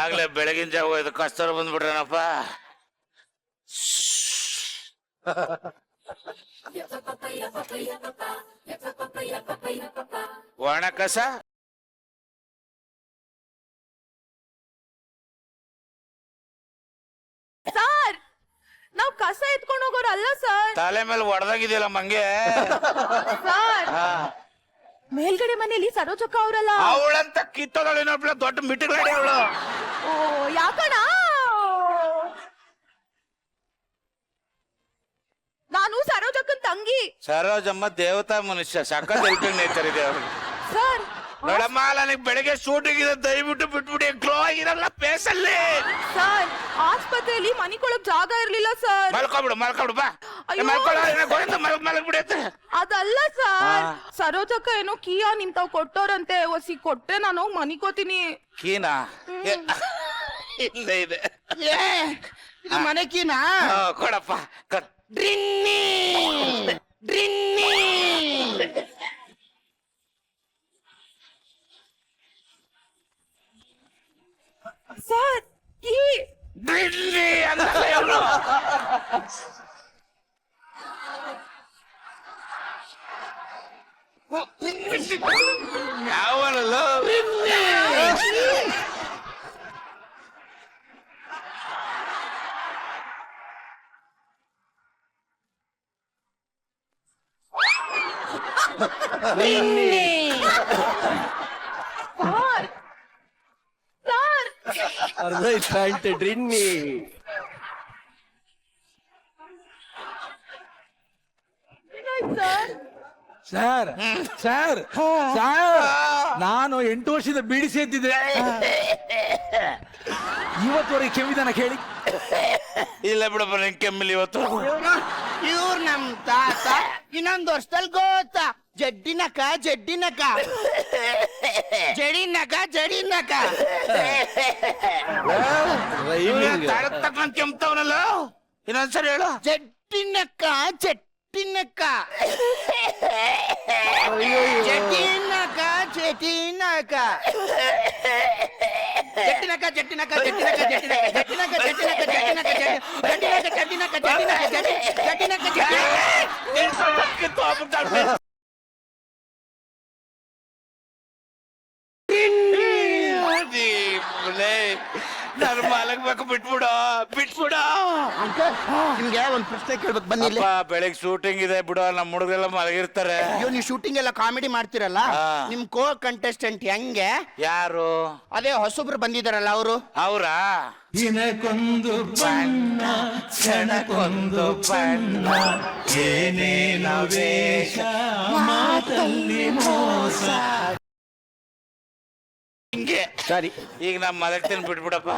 ಆಗ್ಲೇ ಬೆಳಗಿನ ಜಾವ ಇದು ಕಸ್ತೂರು ಬಂದ್ಬಿಟ್ರನಪ್ಪ. ಒಣ ಕಸ ಸರ್, ನಾವ್ ಕಸ ಎತ್ಕೊಂಡು ಹೋಗೋರು ಅಲ್ಲ ಸರ್. ತಲೆ ಮೇಲೆ ಹೊಡೆದಾಗಿದೆಯಲ್ಲ ಮಂಗೆ. ಸರ್, ಮೇಲ್ಗಡೆ ಮನೆಯಲ್ಲಿ ಸರೋಜಕ್ಕ ಅವರಲ್ಲ. ಅವಳಂತ ಕಿತ್ತೋದಳು ಇನ್ನೊಬ್ಳ ದೊಡ್ಡ ಮಿಟ್ಟಿಗಳಾಡಿ ಅವಳು. ಓ, ಯಾಕಣ? ನಾನು ಸರೋಜಕ್ಕನ್ ತಂಗಿ. ಸರೋಜಮ್ಮ ದೇವತಾ ಮನುಷ್ಯ, ಸಖತ್ ಹೆಲ್ಪಿಂಗ್ ನೇಚರ್ ಇದೆ ಅವ್ರಿಗೆ. ಸರ್, ನೋಡಮ್ಮ, ನನಗೆ ಬೆಳಗ್ಗೆ ಶೂಟಿಂಗ್ ಇದೆ, ದಯವಿಟ್ಟು ಬಿಟ್ಬಿಡಿ. ಗ್ಲೋ ಆಗಿರಲ್ಲ ಫೇಸ್ ಅಲ್ಲಿ. ಸರ್, ಆಸ್ಪತ್ರೆಯಲ್ಲಿ ಮನಿಕೊಳಕ್ ಜಾಗ ಇರ್ಲಿಲ್ಲ ಸರ್. ಮಲ್ಕೊಬಿಡು ಬಾ. ಅಯ್ಯೋ. ಮಲಗ್ಬಿಡಿ. ಅದಲ್ಲ ಸರ್, ಸರೋಜಕ್ಕ ಏನೋ ಕಿಯಾ ನಿಂತಾವ್ ಕೊಟ್ಟೋರಂತೆ, ಒಸಿ ಕೊಟ್ರೆ ನಾನು ಹೋಗಿ ಮನಿಕೋತೀನಿ. ಕೀನಾ ಇಲ್ಲೇ ಇದೆ. ಇದು ಮನೆ ಕೀನಾ? ಕೊಡಪ್ಪ. ಡ್ರಿನ್ನಿ ಯಾವನಲ್ಲ ಅರ್ಧೈತೆ ಡ್ರಿನ್ನಿ. ಸರ್ ಸರ್ ಸರ್ ನಾನು 8 ವರ್ಷದ ಬೀಡಿ ಸೇತಿದ್ದೆ ಇವತ್ತುವರೆಗೆ ಕೆಮ್ಮಿದಾನ ಕೇಳಿ. ಇಲ್ಲ ಬಿಡಪ್ಪ ನಂಗೆ ಕೆಮ್ಮಿಲ್ಲ ಇವತ್ತು. ಇವ್ರು ನಮ್ ತಾತ ಇನ್ನೊಂದು ವರ್ಷದಲ್ಲಿ ಗೊತ್ತಾ ಜಡ್ಡಿನಕ ಜಡ್ಡಿನಕ ಜಡಿನಕ ಜಡಿನಕ ತಕೊಂಡ್ ಕೆಮ್ತವನಲ್ಲ, ಇನ್ನೊಂದ್ಸರಿ ಹೇಳು. ಜಡ್ಡಿನಕ ಜಟ್ಟಿನಕ ಜಟ್ಟಿನಕ ಜಟಿನಕ ಜಟ್ಟಿನಕ ಜಟ್ಟಿನಕ ಜಟ್ಟಿನಕ ಜಟ್ಟಿನಕ ಜಟ್ಟಿನಕ ಜಟ್ಟಿನಕ ಜಟ್ಟಿನಕ ಜಟ್ಟಿನಕ ಜಟ್ಟಿನಕ ಜಟ್ಟಿನಕ ಜಟ್ಟಿನಕ ನಾನು ಮಲಗ್ಬೇಕು, ಬಿಟ್ಬಿಡು ಬಿಟ್ಬಿಡು. ನಿಮ್ಗೆ ಒಂದ್ ಪ್ರಶ್ನೆ ಕೇಳ್ಬೇಕು ಬನ್ನಿ ಇಲ್ಲಿ. ಬೆಳಿಗ್ಗೆ ಶೂಟಿಂಗ್ ಇದೆ ಬಿಡು, ನಮ್ಮ ಹುಡುಗರೆಲ್ಲ ಮಲಗಿರ್ತಾರೆ. ಅಯ್ಯೋ ನೀವು ಶೂಟಿಂಗ್ ಎಲ್ಲ ಕಾಮಿಡಿ ಮಾಡ್ತಿರಲ್ಲ, ನಿಮ್ ಕೋ ಕಂಟೆಸ್ಟೆಂಟ್ ಹೆಂಗೆ? ಯಾರು? ಅದೇ ಹೊಸಬ್ರು ಬಂದಿದಾರಲ್ಲ ಅವರು. ಅವ್ರಾ? ದಿನಕ್ಕೊಂದು ಬಣ್ಣ ಕ್ಷಣಕ್ಕೊಂದು ಬಣ್ಣ ಏನೇನ ವೇಷ ಮಾತಲ್ಲಿ ಮೋಸ. ಹಿಂಗೆ ಸರಿ ಈಗ ನಾ ಮಲಗ್ತೀನಿ, ಬಿಟ್ಬಿಡಪ್ಪ.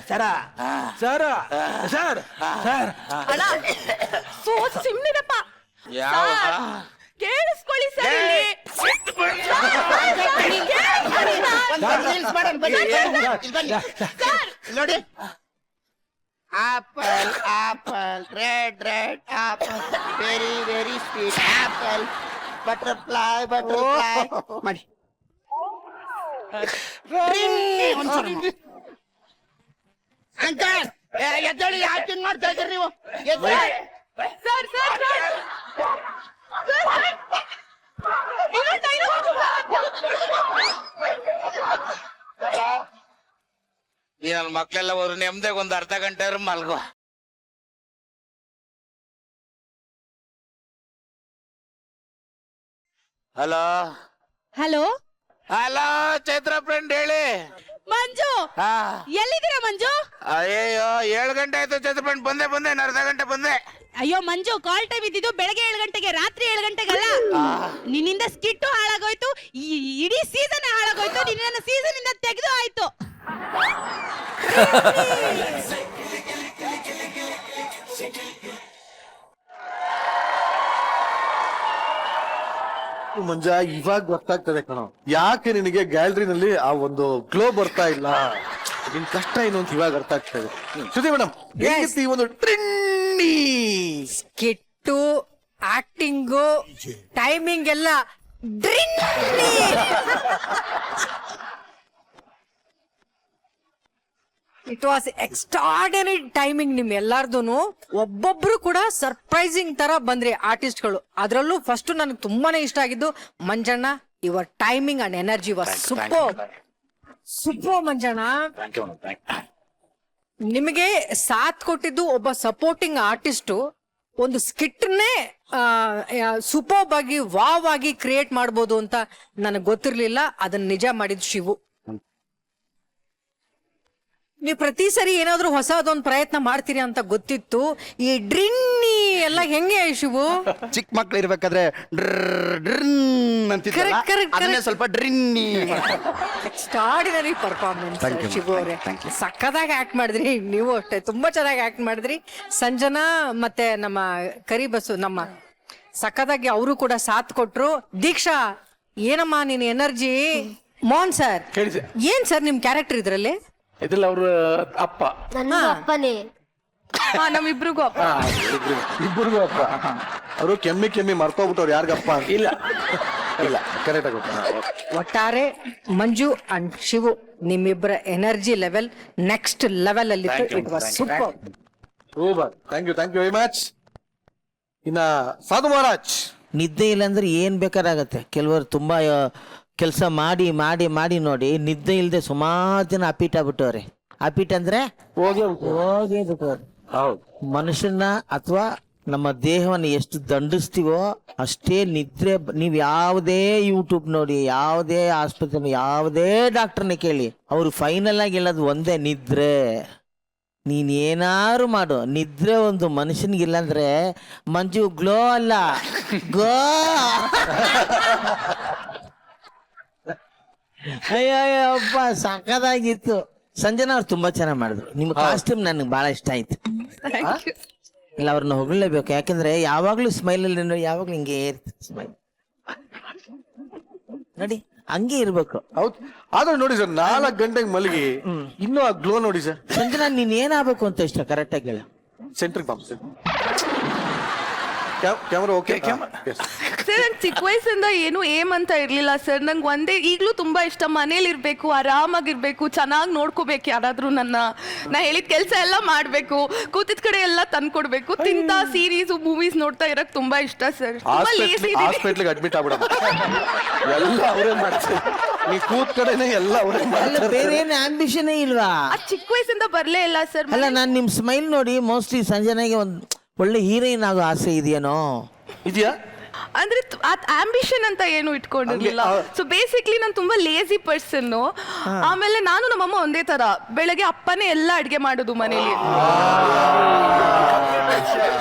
ಸರ ಸರ ಸರ್ ಸರ್ ಅಣ್ಣ ಸುಮ್ನಿರಪ್ಪ. ಯಾವ ಕೇಳಿಸ್ಕೊಳ್ಳಿ ಸರ್ ಇಲ್ಲಿ. ರೀಲ್ಸ್ ಮಾಡೋಣ ಬನ್ನಿ. ಇಲ್ಲಿ ಬನ್ನಿ. ಇಲ್ಲಿ ನೋಡಿ, apple apple red red apple very very sweet apple butterfly butterfly ಮಾಡಿ. ಅಂಕಲ್ ಎದ್ದೇಳಿ, ಯಾಕೆ ಹಿಂಗ್ ಮಾಡ್ತಾ ಇದ್ದೀರಿ ನೀವು? ಸರ್ ಸರ್ ಸರ್ ಈ ನನ್ನ ಮಕ್ಳೆಲ್ಲ ಹೋದ್ರು, ನೆಮ್ಮದಿಗೆ ಒಂದು ಅರ್ಧ ಗಂಟೆ ಮಲ್ಗೋ. Hello hello hello Chaitra friend ಹೇಳಿ. ಮಂಜು, ಹಾ ಎಲ್ಲಿದ್ದೀರಾ ಮಂಜು? ಅಯ್ಯೋ 7 ಗಂಟೆ ಆಯ್ತು ಚೈತ್ರ ಫ್ರೆಂಡ್. ಬಂದೆ ಇನ್ನು ಅರ್ಧ ಗಂಟೆ ಬಂದೆ. ಅಯ್ಯೋ ಮಂಜು, ಕಾಲ್ ಟೈಮ್ ಇದ್ದಿದ್ದು ಬೆಳಗ್ಗೆ 7 ಗಂಟೆಗೆ, ರಾತ್ರಿ 7 ಗಂಟೆಗಲ್ಲ. ನಿನ್ನಿಂದ ಸ್ಕಿಟ್ ಹಾಳಾಗೋಯ್ತು, ಇಡೀ ಸೀಸನ್ ಹಾಳಾಗೋಯ್ತು. ನಿನ್ನ ಸೀಸನ್ ಇಂದ ತೆಗೆದು ಆಯ್ತು. ಮಂಜ, ಇವಾಗ ಗೊತ್ತಾಗ್ತದೆ ಕಣೋ, ಯಾಕೆ ನಿನಗೆ ಗ್ಯಾಲರಿನಲ್ಲಿ ಆ ಒಂದು ಗ್ಲೋ ಬರ್ತಾ ಇಲ್ಲ, ನಿನ್ ಕಷ್ಟ ಏನು ಅಂತ ಇವಾಗ ಅರ್ಥ ಆಗ್ತದೆ. ಶ್ರುತಿ ಮೇಡಮ್, ಹೇಗಿತ್ತು ಈ ಒಂದು ಟ್ರೆಂಡಿ ಸ್ಕಿಟ್ಟು, ಆಕ್ಟಿಂಗು, ಟೈಮಿಂಗ್ ಎಲ್ಲ ಇಟ್ ವಾಸ್ ಎಕ್ಸ್ಟ್ರಾರ್ಡಿನರಿ ಟೈಮಿಂಗ್ ನಿಮ್ ಎಲ್ಲಾರ್ದುನು. ಒಬ್ಬೊಬ್ರು ಕೂಡ ಸರ್ಪ್ರೈಸಿಂಗ್ ತರ ಬಂದ್ರಿ ಆರ್ಟಿಸ್ಟ್ಗಳು. ಅದ್ರಲ್ಲೂ ಫಸ್ಟ್ ನನಗೆ ತುಂಬಾನೇ ಇಷ್ಟ ಆಗಿದ್ದು Manjanna. Your timing and energy was super Manjanna. ನಿಮಗೆ ಸಾಥ್ ಕೊಟ್ಟಿದ್ದು ಒಬ್ಬ ಸಪೋರ್ಟಿಂಗ್ ಆರ್ಟಿಸ್ಟು. ಒಂದು ಸ್ಕಿಟ್ನೇ ಸೂಪರ್ ಆಗಿ ವಾವ್ ಆಗಿ ಕ್ರಿಯೇಟ್ ಮಾಡ್ಬೋದು ಅಂತ ನನಗೆ ಗೊತ್ತಿರ್ಲಿಲ್ಲ. ಅದನ್ನ ನಿಜ ಮಾಡಿದ್ ಶಿವು. ನೀವು ಪ್ರತಿ ಸರಿ ಏನಾದ್ರೂ ಹೊಸದೊಂದು ಪ್ರಯತ್ನ ಮಾಡ್ತೀರಿ ಅಂತ ಗೊತ್ತಿತ್ತು. ಈ ಡ್ರಿನ್ನಿ ಎಲ್ಲ ಹೆಂಗೆ ಶಿವು? ಚಿಕ್ಕ ಮಕ್ಳು ಇರ್ಬೇಕಾದ್ರೆ ಅಂತಿದ್ರಲ್ಲ, ಸ್ವಲ್ಪ ಡ್ರಿನ್ನಿ. ಎಕ್ಸ್ಟ್ರಾರ್ಡಿನರಿ ಪರ್ಫಾರ್ಮೆನ್ಸ್ ಶಿವು ಅವರೇ. ಸಕ್ಕದಾಗಿ ಆಕ್ಟ್ ಮಾಡಿದ್ರಿ. ನೀವು ಅಷ್ಟೇ ತುಂಬಾ ಚೆನ್ನಾಗಿ ಆಕ್ಟ್ ಮಾಡಿದ್ರಿ. ಸಂಜನಾ ಮತ್ತೆ ನಮ್ಮ ಕರಿಬಸ್ಸು ನಮ್ಮ ಸಕ್ಕದಾಗಿ ಅವರು ಕೂಡ ಸಾಥ್ ಕೊಟ್ರು. ದೀಕ್ಷಾ, ಏನಮ್ಮ ನಿನ್ ಎನರ್ಜಿ? ಮೋಹನ್ ಸರ್, ಏನ್ ಸರ್ ನಿಮ್ ಕ್ಯಾರೆಕ್ಟರ್ ಇದ್ರಲ್ಲಿ? ಇದ್ರಲ್ಲಿ ಅವ್ರ ಅಪ್ಪ, ನನ್ನ ಅಪ್ಪನೇ. ನಮ್ಮಿಬ್ರಿಗೂ ಅಪ್ಪ. ಇಬ್ಬರಿಗೂ ಅಪ್ಪ. ಅವರು ಕೆಮ್ಮಿ ಮರ್ತೋಗ್ಬಿಟ್ಟವ್ರು ಯಾರಿಗಪ್ಪ ಅಂತ. ಇಲ್ಲ ಕರೆಕ್ಟ್ ಆಗುತ್ತೆ. ಒಟ್ಟಾರೆ ಮಂಜು ಅಂಡ್ ಶಿವು ನಿಮ್ಮಿಬ್ಬರ ಎನರ್ಜಿ ಲೆವೆಲ್ ನೆಕ್ಸ್ಟ್ ಲೆವೆಲ್ ಅಲ್ಲಿ it was super. Thank you very much. ಇನ್ನ ಸಾಧು ಮಹಾರಾಜ್, ನಿದ್ದೆ ಇಲ್ಲ ಅಂದ್ರೆ ಏನ್ ಬೇಕಾರಾಗತ್ತೆ. ಕೆಲವರು ತುಂಬಾ ಕೆಲಸ ಮಾಡಿ ಮಾಡಿ ಮಾಡಿ ನೋಡಿ ನಿದ್ದೆ ಇಲ್ಲದೆ ಸುಮಾರು ಜನ ಅಪೀಟ್ ಆಗ್ಬಿಟ್ಟವ್ರೆ. ಅಪೀಟ್ ಅಂದ್ರೆ ಹೋಗಿ ಬಿಟ್ಟವ್ರೆ. ಮನುಷ್ಯನ ಅಥವಾ ನಮ್ಮ ದೇಹವನ್ನು ಎಷ್ಟು ದಂಡಿಸ್ತೀವೋ ಅಷ್ಟೇ ನಿದ್ರೆ. ನೀವು ಯಾವುದೇ ಯೂಟ್ಯೂಬ್ ನೋಡಿ, ಯಾವುದೇ ಆಸ್ಪತ್ರೆ, ಯಾವುದೇ ಡಾಕ್ಟರ್ನ ಕೇಳಿ, ಅವ್ರು ಫೈನಲ್ ಆಗಿ ಹೇಳೋದು ಒಂದೇ, ನಿದ್ರೆ. ನೀನ್ ಏನಾರು ಮಾಡು, ನಿದ್ರೆ ಒಂದು ಮನುಷ್ಯನಿಗಿಲ್ಲ ಅಂದ್ರೆ ಮಂಜು ಗ್ಲೋ ಅಲ್ಲ, ಗೋ. ಅಯ್ಯಪ್ಪ ಸಕ್ಕದಾಗಿತ್ತು. ಸಂಜನಾ ಅವ್ರು ತುಂಬಾ ಚೆನ್ನಾಗಿ ಮಾಡಿದ್ರು. ನಿಮ್ಮ ಕಾಸ್ಟ್ಯೂಮ್ ನನಗೆ ಬಹಳ ಇಷ್ಟ ಆಯ್ತು. ಇಲ್ಲ, ಅವ್ರನ್ನ ಹೊಗಳಲೇಬೇಕು. ಯಾಕಂದ್ರೆ ಯಾವಾಗ್ಲೂ ಸ್ಮೈಲ್ ಅಲ್ಲಿ ಯಾವಾಗ್ಲೂ ಹಿಂಗೆ ಇರ್ತದೆ ಸ್ಮೈಲ್. ನೋಡಿ ಹಂಗೆ ಇರ್ಬೇಕು. ಹೌದು. ಆದ್ರೆ ನೋಡಿ ಸರ್, 4 ಗಂಟೆಗೆ ಮಲಗಿ ಇನ್ನೂ ಆ ಗ್ಲೋ ನೋಡಿ ಸರ್. ಸಂಜನಾ ನೀನ್ ಏನಾಗಬೇಕು ಅಂತ ಇಷ್ಟ ಕರೆಕ್ಟ್ ಆಗಿ ಹೇಳ. ಸೆಂಟ್ರಿಗೆ ಬಾಂಬ್ ಕ್ಯಾಮ್ರಾ ಓಕೆ. ಸರ್ ನಂಗೆ ಚಿಕ್ಕ ವಯಸ್ಸಿಂದ ಏನು ಏಮ್ ಅಂತ ಇರ್ಲಿಲ್ಲ ಸರ್. ನಂಗೆ ಒಂದೇ ಈಗಲೂ ತುಂಬಾ ಇಷ್ಟ, ಮನೇಲಿ ಇರ್ಬೇಕು, ಆರಾಮಾಗಿರ್ಬೇಕು, ಚೆನ್ನಾಗಿ ನೋಡ್ಕೋಬೇಕು ಯಾರಾದ್ರೂ ನಾ ಹೇಳಿದ ಕೆಲಸ ಎಲ್ಲ ಮಾಡ್ಬೇಕು, ಕೂತಿದ ಕಡೆ ಎಲ್ಲ ತಂದ್ಕೊಡ್ಬೇಕು, ತಿಂತ ಸೀರೀಸ್ ಮೂವೀಸ್ ನೋಡ್ತಾ ಇರಕ್ ತುಂಬಾ ಇಷ್ಟ ಸರ್. ಹಾಸ್ಪಿಟ್ಲಿಗೆ ಅಡ್ಮಿಟ್ ಆಗ್ಬಿಡ, ಎಲ್ಲ ಅವರೇ ಮಾಡ್ತಾರೆ. ನೀ ಕೂತ್ ಕಡೆನೆ ಎಲ್ಲ ಅವರೇ ಮಾಡ್ತಾರೆ. ಬೇರೆ ಏನು ಆಂಬಿಷನ್ ಇಲ್ವಾ? ಚಿಕ್ಕ ವಯಸ್ಸಿಂದ ಬರ್ಲೇ ಇಲ್ಲ ಸರ್. ಅಲ್ಲ, ನಾನ್ ನಿಮ್ ಸ್ಮೈಲ್ ನೋಡಿ ಮೋಸ್ಟ್ಲಿ ಸಂಜನಾಗೆ ಒಂದ್ ಒಳ್ಳೆ ಹೀರೋಯಿನ್ ಆಗೋ ಆಸೆ ಇದೆಯೇನೋ. ಇದೆಯಾ? ಅಂದ್ರೆ ಆಂಬಿಷನ್ ಅಂತ ಏನು ಇಟ್ಕೊಂಡಿರ್ಲಿಲ್ಲ. ಸೊ ಬೇಸಿಕ್ಲಿ ನಾನು ತುಂಬಾ ಲೇಜಿ ಪರ್ಸನ್. ಆಮೇಲೆ ನಾನು ನಮ್ಮಮ್ಮ ಒಂದೇ ತರ, ಬೆಳಗ್ಗೆ ಅಪ್ಪನೇ ಎಲ್ಲ ಅಡ್ಗೆ ಮಾಡೋದು ಮನೇಲಿ.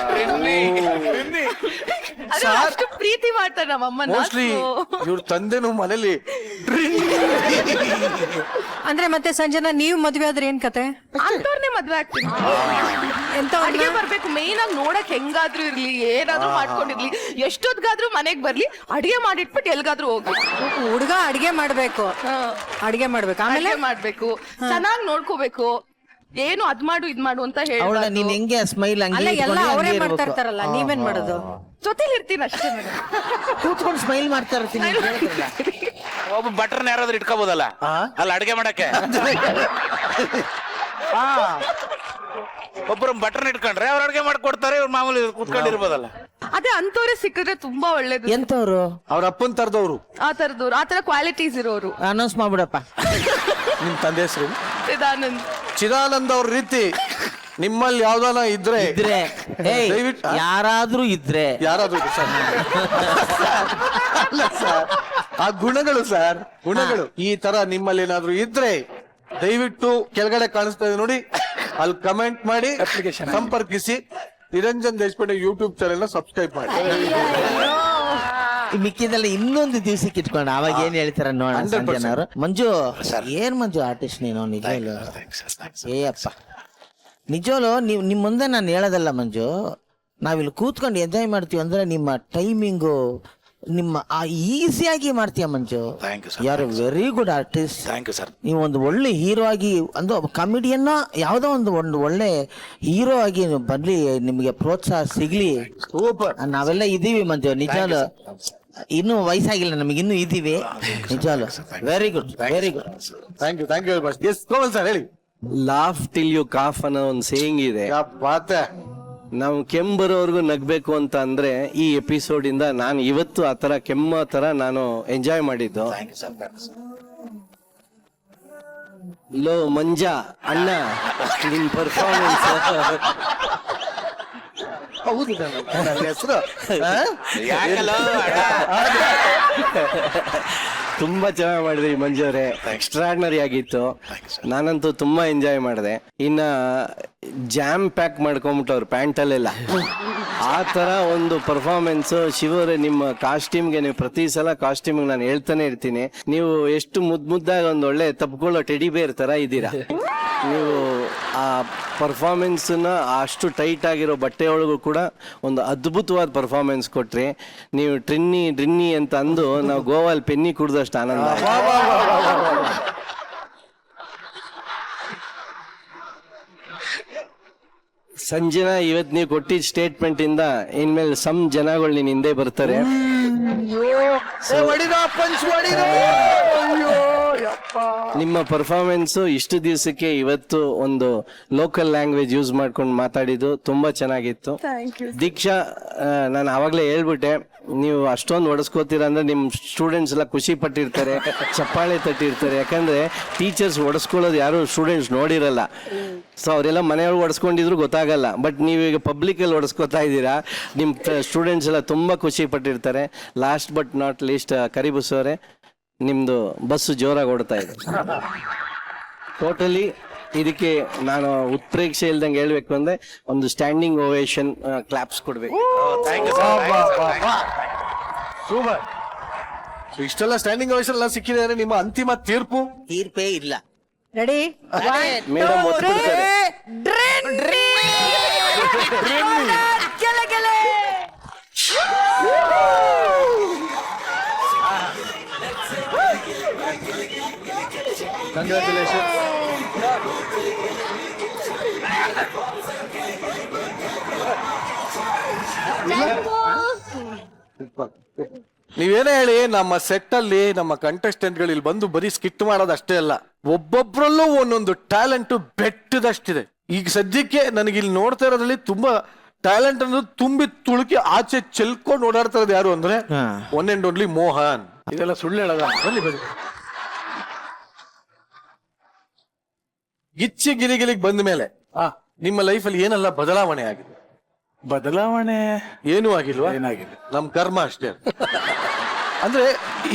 ಅಷ್ಟು ಪ್ರೀತಿ ಮಾಡ್ತಾರೆ ನಮ್ಮಮ್ಮ. ಮೋಸ್ಟ್ಲಿ ಇವ್ರ ತಂದೆನು ಮನೇಲಿ. ಅಂದ್ರೆ ಮತ್ತೆ ಸಂಜನಾ, ನೀವು ಮದ್ವೆ ಆದ್ರೆ ಏನ್ ಕತೆ? ಅಂತವ್ರನ್ನೇ ಮದ್ವೆ ಆಗ್ತೀನಿ. ಎಂತ ಅಡ್ಗೆ ಬರ್ಬೇಕು, ಮೇನ್ ಆಗಿ ನೋಡಕ್ ಹೆಂಗಾದ್ರೂ ಇರ್ಲಿ, ಏನಾದ್ರೂ ಮಾಡ್ಕೊಂಡಿರ್ಲಿ, ಎಷ್ಟೊತ್ಗಾದ್ರೂ ಮನೆಗ್ ಬರ್ಲಿ, ಅಡ್ಗೆ ಮಾಡಿಟ್ಬಿಟ್ಟು ಎಲ್ಗಾದ್ರೂ ಹೋಗಿ. ಹುಡುಗ ಅಡ್ಗೆ ಮಾಡ್ಬೇಕು, ಅಡ್ಗೆ ಮಾಡ್ಬೇಕು, ಆಮೇಲೆ ಮಾಡ್ಬೇಕು, ಚೆನ್ನಾಗಿ ನೋಡ್ಕೋಬೇಕು. ಏನು ಅದ್ ಮಾಡು ಇದ್ ಮಾಡು ಅಂತ ಹೇಳಿ ಅವಳ ನೀನ್ ಹೆಂಗೆ ಸ್ಮೈಲ್ ಹಂಗೆ ಅಲ್ಲ, ಎಲ್ಲ ಇಟ್ಕೊಂಡು ಅವರೇ ಹಂಗೆ ಮಾಡ್ತಾ ಇರ್ಬೇಕು. ಇರ್ತಾರಲ್ಲ, ನೀವೇನ್ ಮಾಡೋದು? ಜೊತೆಲಿ ಇರ್ತೀನಿ ಅಷ್ಟೇ ಮೇಡಮ್. ಕೂತ್ಕೊಂಡು ಸ್ಮೈಲ್ ಮಾಡ್ತಾ ಇರ್ತೀನಿ. ಒಬ್ಬ ಬಟರ್ನ ಯಾರಾದ್ರೂ ಇಟ್ಕೋಬೋದಲ್ಲ ಅಲ್ಲ ಅಡ್ಗೆ ಮಾಡಕ್ಕೆ. ಒಬ್ಬರು ಬಟರ್ನ್ ಇಟ್ಕೊಂಡ್ರೆ ಅವ್ರು ಅಡ್ಗೆ ಮಾಡ್ಕೊಡ್ತಾರೆ, ಇವ್ರು ಮಾಮೂಲಿ ಕೂತ್ಕೊಂಡಿರ್ಬೋದಲ್ಲ. ಅದೇ ಅಂತವ್ರೆ ಸಿಕ್ಕಿದ್ರೆ ತುಂಬಾ ಒಳ್ಳೇದು. ಎಂತವ್ರು? ಅವ್ರ ಅಪ್ಪನ್ ತರದವ್ರು, ಆ ತರದವ್ರು, ಆ ತರ ಕ್ವಾಲಿಟೀಸ್ ಇರೋರು. ಅನೌನ್ಸ್ ಮಾಡ್ಬಿಡಪ್ಪ. ನಿಮ್ ತಂದೆ ಹೆಸರು ಚಿದಾನಂದ್. ಚಿದಾನಂದ್ ಅವ್ರ ರೀತಿ ನಿಮ್ಮಲ್ಲಿ ಯಾವ್ದಾನ ಇದ್ರೆ ದಯವಿಟ್ಟು ಯಾರಾದ್ರೂ ಇದ್ರೆ, ಯಾರಾದ್ರೂ ಸರ್. ಅಲ್ಲ ಸರ್, ಆ ಗುಣಗಳು ಸರ್, ಗುಣಗಳು ಈ ತರ ನಿಮ್ಮಲ್ಲಿ ಏನಾದ್ರೂ ಇದ್ರೆ ದಯವಿಟ್ಟು ಕೆಳಗಡೆ ಕಾಣಿಸ್ತಾ ಇದೆ ನೋಡಿ, ಅಲ್ಲಿ ಕಮೆಂಟ್ ಮಾಡಿ, ಅಪ್ಲಿಕೇಶನ್ ಸಂಪರ್ಕಿಸಿ. ನಿರಂಜನ್ ದೇಶಪಾಂಡೆ ಯೂಟ್ಯೂಬ್ ಚಾನೆಲ್ ನ ಸಬ್ಸ್ಕ್ರೈಬ್ ಮಾಡಿ. ಮಿಕ್ಕಿದೆಲ್ಲ ಇನ್ನೊಂದು ದಿವಸಕ್ಕೆ ಇಟ್ಕೊಂಡು ಅವಾಗ ಏನ್ ಹೇಳ್ತಾರ ನೋಡೋಣ. 100%. ಮಂಜು ಏನ್ ಮಂಜು ಆರ್ಟಿಸ್ಟ್ ನೀನು, ನಿಜವಲ್ಲ. ಏ ಅಪ್ಪ, ನಿಜವಲ್ಲ. ನಿಮ್ ಮುಂದೆ ನಾನು ಹೇಳೋದಲ್ಲ ಮಂಜು, ನಾವಿಲ್ಲಿ ಕೂತ್ಕೊಂಡು ಎಂಜಾಯ್ ಮಾಡ್ತೀವಿ ಅಂದ್ರೆ ನಿಮ್ಮ ಟೈಮಿಂಗು, ನಿಮ್ಮ ಈಸಿಯಾಗಿ ಮಾಡ್ತೀಯ Manju. You are a very good artist. Thank you sir. ನೀವು ಒಂದು ಒಳ್ಳೆ ಹೀರೋ ಆಗಿ, ಒಂದು ಕಾಮಿಡಿಯನ್ನ ಯಾವುದೋ ಒಂದು ಒಳ್ಳೆ ಹೀರೋ ಆಗಿ ಬರ್ಲಿ, ನಿಮಗೆ ಪ್ರೋತ್ಸಾಹ ಸಿಗ್ಲಿ. ಸೂಪರ್. ನಾವೆಲ್ಲ ಇದೀವಿ ಮಂಜು, ನಿಜಾಲು. ಇನ್ನು ವಯಸ್ಸಾಗಿಲ್ಲ ನಮಗೆ, ಇನ್ನೂ ಇದೀವಿ ನಿಜಾಲು. Very good, very good. Thank you, thank you very much. Yes Komal sir ಹೇಳಿ. ಲಾಫ್ ಟಿಲ್ ಯು ಕಾಫ್ ಅನ್ನೋ ಒಂದು ಸೇಯಿಂಗ್ ಇದೆ. ಯಾ ಬಾತ್ ಹೈ. ನಾವು ಕೆಮ್ಮರೋರ್ಗು ನಗ್ಬೇಕು ಅಂತ ಅಂದ್ರೆ ಈ ಎಪಿಸೋಡ್ ಇಂದ ನಾನು ಇವತ್ತು ಆ ತರ ಕೆಮ್ಮೋ ತರ ನಾನು ಎಂಜಾಯ್ ಮಾಡಿದ್ದು. ಲೋ ಮಂಜ ಅಣ್ಣ, ನಿನ್ ಪರ್ಫಾರ್ಮೆನ್ಸ್ ಹೌದು ನನ್ನ ಹೆಸರು ತುಂಬಾ ಚೆನ್ನಾಗಿ ಮಾಡಿದ್ರಿ ಮಂಜು ಅವರೇ, ಎಕ್ಸ್ಟ್ರಾರ್ಡಿನರಿ ಆಗಿತ್ತು. ನಾನಂತೂ ತುಂಬಾ ಎಂಜಾಯ್ ಮಾಡಿದೆ. ಇನ್ನ ಜಾಮ್ ಪ್ಯಾಕ್ ಮಾಡ್ಕೊಂಬಿಟ್ಟವ್ರು ಪ್ಯಾಂಟಲ್ಲೆಲ್ಲ, ಆ ತರ ಒಂದು ಪರ್ಫಾರ್ಮೆನ್ಸ್. ಶಿವರೇ, ನಿಮ್ಮ ಕಾಸ್ಟ್ಯೂಮ್ಗೆ, ನೀವು ಪ್ರತಿ ಸಲ ಕಾಸ್ಟ್ಯೂಮ್ಗೆ ನಾನು ಹೇಳ್ತಾನೆ ಇರ್ತೀನಿ, ನೀವು ಎಷ್ಟು ಮುದ್ದಾಗಿ ಒಂದು ಒಳ್ಳೆ ತಪ್ಕೊಳ್ಳೋ ಟೆಡಿ ಬೇರ್ ತರ ಇದ್ದೀರಾ ನೀವು. ಆ ಪರ್ಫಾರ್ಮೆನ್ಸ್ ನ ಅಷ್ಟು ಟೈಟ್ ಆಗಿರೋ ಬಟ್ಟೆ ಒಳಗೂ ಕೂಡ ಒಂದು ಅದ್ಭುತವಾದ ಪರ್ಫಾರ್ಮೆನ್ಸ್ ಕೊಟ್ರಿ ನೀವು. ಡ್ರಿನ್ನಿ ಅಂತ ಅಂದು ನಾವು ಗೋವಾಲ್ ಪೆನ್ನಿ ಕುಡ್ದಷ್ಟು ಆನಂದ. ಸಂಜನಾ, ಇವತ್ತು ನೀವು ಕೊಟ್ಟಿದ್ದ ಸ್ಟೇಟ್ಮೆಂಟ್ ಇಂದ ಇನ್ಮೇಲೆ ಸಮ್ ಜನಗಳು ನಿನ್ ಹಿಂದೆ ಬರ್ತಾರೆ. ನಿಮ್ಮ ಪರ್ಫಾರ್ಮೆನ್ಸ್ ಇಷ್ಟು ದಿವಸಕ್ಕೆ ಇವತ್ತು ಒಂದು ಲೋಕಲ್ ಲ್ಯಾಂಗ್ವೇಜ್ ಯೂಸ್ ಮಾಡ್ಕೊಂಡು ಮಾತಾಡಿದ್ದು ತುಂಬಾ ಚೆನ್ನಾಗಿತ್ತು. ದೀಕ್ಷಾ, ನಾನು ಆವಾಗಲೇ ಹೇಳ್ಬಿಟ್ಟೆ, ನೀವು ಅಷ್ಟೊಂದು ಹೊಡೆಸ್ಕೋತೀರ ಅಂದ್ರೆ ನಿಮ್ ಸ್ಟೂಡೆಂಟ್ಸ್ ಎಲ್ಲ ಖುಷಿ ಪಟ್ಟಿರ್ತಾರೆ, ಚಪ್ಪಾಳೆ ತಟ್ಟಿರ್ತಾರೆ. ಯಾಕಂದ್ರೆ ಟೀಚರ್ಸ್ ಹೊಡೆಸ್ಕೊಳ್ಳೋದು ಯಾರು ಸ್ಟೂಡೆಂಟ್ಸ್ ನೋಡಿರಲ್ಲ. ಸೊ ಅವರೆಲ್ಲ ಮನೆಯೊಳಗೆ ಹೊಡೆಸ್ಕೊಂಡಿದ್ರು ಗೊತ್ತಾಗಲ್ಲ. ಬಟ್ ನೀವೀಗ ಪಬ್ಲಿಕ್ ಅಲ್ಲಿ ಹೊಡೆಸ್ಕೊತಾ ಇದ್ದೀರಾ, ನಿಮ್ ಸ್ಟೂಡೆಂಟ್ಸ್ ಎಲ್ಲ ತುಂಬಾ ಖುಷಿ ಪಟ್ಟಿರ್ತಾರೆ. ಲಾಸ್ಟ್ ಬಟ್ ನಾಟ್ ಲೀಸ್ಟ್ ಕರಿಬುಸ್ ಅವರೇ, ನಿಮ್ದು ಬಸ್ಸು ಜೋರಾಗಿ ಓಡ್ತಾ ಇದೆ. ಟೋಟಲಿ ಇದಕ್ಕೆ ನಾನು ಉತ್ಪ್ರೇಕ್ಷೆ ಇಲ್ದಂಗೆ ಹೇಳ್ಬೇಕು ಅಂದ್ರೆ ಒಂದು ಸ್ಟ್ಯಾಂಡಿಂಗ್ ಓವೇಷನ್, ಕ್ಲಾಪ್ಸ್ ಕೊಡ್ಬೇಕು. ಸೂಪರ್. ಇಷ್ಟೆಲ್ಲ ಸ್ಟ್ಯಾಂಡಿಂಗ್ ಓವೇಷನ್ ಎಲ್ಲ ಸಿಕ್ಕಿದೆ ಅಂದ್ರೆ ನಿಮ್ಮ ಅಂತಿಮ ತೀರ್ಪು? ತೀರ್ಪೇ ಇಲ್ಲ. ರೆಡಿ? ಮೇಡಮ್ ಒತ್ಬಿಡ್ತಾರೆ. ಕಂಗ್ರ್ಯಾಚುಲೇಷನ್. ನೀವೇನೇ ಹೇಳಿ, ನಮ್ಮ ಸೆಟ್ ಅಲ್ಲಿ ನಮ್ಮ ಕಂಟೆಸ್ಟೆಂಟ್ ಗಳು ಇಲ್ಲಿ ಬಂದು ಬರೀ ಸ್ಕಿಟ್ ಮಾಡೋದು ಅಷ್ಟೇ ಅಲ್ಲ, ಒಬ್ಬೊಬ್ರಲ್ಲೂ ಒಂದೊಂದು ಟ್ಯಾಲೆಂಟ್ ಬೆಟ್ಟದಷ್ಟಿದೆ. ಈಗ ಸದ್ಯಕ್ಕೆ ನನಗೆ ಇಲ್ಲಿ ನೋಡ್ತಾ ಇರೋದ್ರಲ್ಲಿ ತುಂಬಾ ಟ್ಯಾಲೆಂಟ್ ಅನ್ನೋದು ತುಂಬಿ ತುಳುಕಿ ಆಚೆ ಚೆಲ್ಕೊಂಡು ಓಡಾಡ್ತಾ ಇರೋದು ಯಾರು ಅಂದ್ರೆ ಒನ್ ಅಂಡ್ ಓನ್ಲಿ ಮೋಹನ್. ಇದೆಲ್ಲ ಸುಳ್ಳು ಹೇಳೋದ? ಬನ್ನಿ ಬನ್ನಿ. ಗಿಚ್ಚಿ ಗಿಲಿಗಿಲಿಗೆ ಬಂದ ಮೇಲೆ ನಿಮ್ಮ ಲೈಫಲ್ಲಿ ಏನೆಲ್ಲ ಬದಲಾವಣೆ ಆಗಿದೆ? ಬದಲಾವಣೆ ಏನೂ ಆಗಿಲ್ವಾ? ಏನಾಗಿದೆ? ನಮ್ ಕರ್ಮ ಅಷ್ಟೇ. ಅಂದ್ರೆ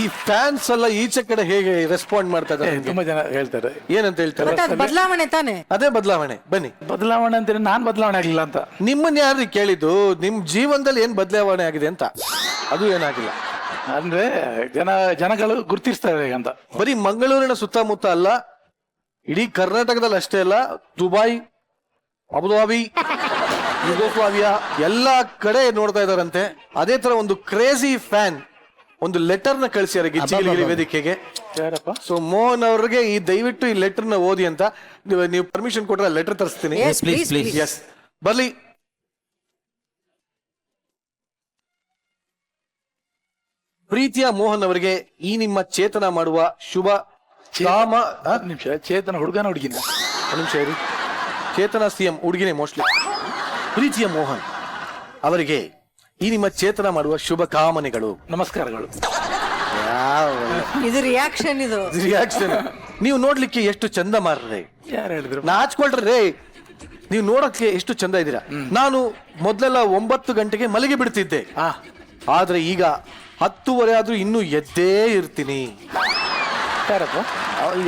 ಈ ಫ್ಯಾನ್ಸ್ ಎಲ್ಲ ಈಚೆ ಕಡೆ ಹೇಗೆ ರೆಸ್ಪಾಂಡ್ ಮಾಡ್ತಾ ಇದ್ದಾರೆ? ತುಂಬಾ ಜನ ಹೇಳ್ತಾರೆ. ಏನಂತ ಹೇಳ್ತಾರೆ? ಬದಲಾವಣೆ ತಾನೆ. ಅದೇ ಬದಲಾವಣೆ. ಬನ್ನಿ. ಬದಲಾವಣೆ ಅಂತಾರೆ, ನಾನ್ ಬದಲಾವಣೆ ಆಗ್ಲಿಲ್ಲ ಅಂತ. ನಿಮ್ಮನ್ನ ಯಾರು ಕೇಳಿದ್ದು ನಿಮ್ ಜೀವನದಲ್ಲಿ ಏನ್ ಬದಲಾವಣೆ ಆಗಿದೆ ಅಂತ? ಅದು ಏನಾಗಿಲ್ಲ. ಅಂದ್ರೆ ಜನಗಳು ಗುರ್ತಿಸ್ತಾರೆ ಅಂತ. ಬರೀ ಮಂಗಳೂರಿನ ಸುತ್ತಮುತ್ತ ಅಲ್ಲ, ಇಡೀ ಕರ್ನಾಟಕದಲ್ಲಿ ಅಷ್ಟೇ ಅಲ್ಲ, ದುಬೈ, ಅಬುಧಾಬಿ, ಯುಗೋಸ್ಲಾವಿಯಾ ಎಲ್ಲ ಕಡೆ ನೋಡ್ತಾ ಇದಾರಂತೆ. ಅದೇ ತರ ಒಂದು ಕ್ರೇಜಿ ಫ್ಯಾನ್ ಒಂದು ಲೆಟರ್ ನ ಕಳಿಸಿದ್ದಾರೆ ಗಿಚ್ಚಿ ವೇದಿಕೆಗೆ. ಸೊ ಮೋಹನ್ ಅವ್ರಿಗೆ ಈ ದಯವಿಟ್ಟು ಈ ಲೆಟರ್ ನ ಓದಿ ಅಂತ ನೀವು ಪರ್ಮಿಷನ್ ಕೊಟ್ರೆ ಲೆಟರ್ ತರಿಸ್ತೀನಿ. ಎಸ್, ಬರ್ಲಿ. ಪ್ರೀತಿಯ ಮೋಹನ್ ಅವರಿಗೆ ಈ ನಿಮ್ಮ ಚೇತನ ಮಾಡುವ ಶುಭ ಕಾಮ. ನಿಮಿಷ, ಚೇತನ ಹುಡುಗನ ಹುಡುಗಿನ? ನಿಮಿಷ ಇರಿ. ಚೇತನ ಸಿಎಂ ಹುಡುಗಿನೇ ಮೋಸ್ಟ್ಲಿ. ಪ್ರೀತಿಯ ಮೋಹನ್ ಅವರಿಗೆ ಈ ನಿಮ್ಮ ಚೇತನ ಮಾಡುವ ಶುಭ ಕಾಮನೆಗಳು. ನಮಸ್ಕಾರಗಳು. ಇದು ರಿಯಾಕ್ಷನ್. ಇದು ರಿಯಾಕ್ಷನ್. ನೀವು ನೋಡ್ಲಿಕ್ಕೆ ಎಷ್ಟು ಚಂದ ಮಾರ್ರೆ. ಯಾರು ಹೇಳಿದ್ರು? ನಾಚ್ಕೊಳ್ರಿ. ನೀವು ನೋಡಕ್ಕೆ ಎಷ್ಟು ಚಂದ ಇದ್ದೀರಾ. ನಾನು ಮೊದ್ಲೆಲ್ಲ 9 ಗಂಟೆಗೆ ಮಲಗಿ ಬಿಡ್ತಿದ್ದೆ, ಆದ್ರೆ ಈಗ 10:30 ಆದ್ರೂ ಇನ್ನೂ ಎದ್ದೇ ಇರ್ತೀನಿ.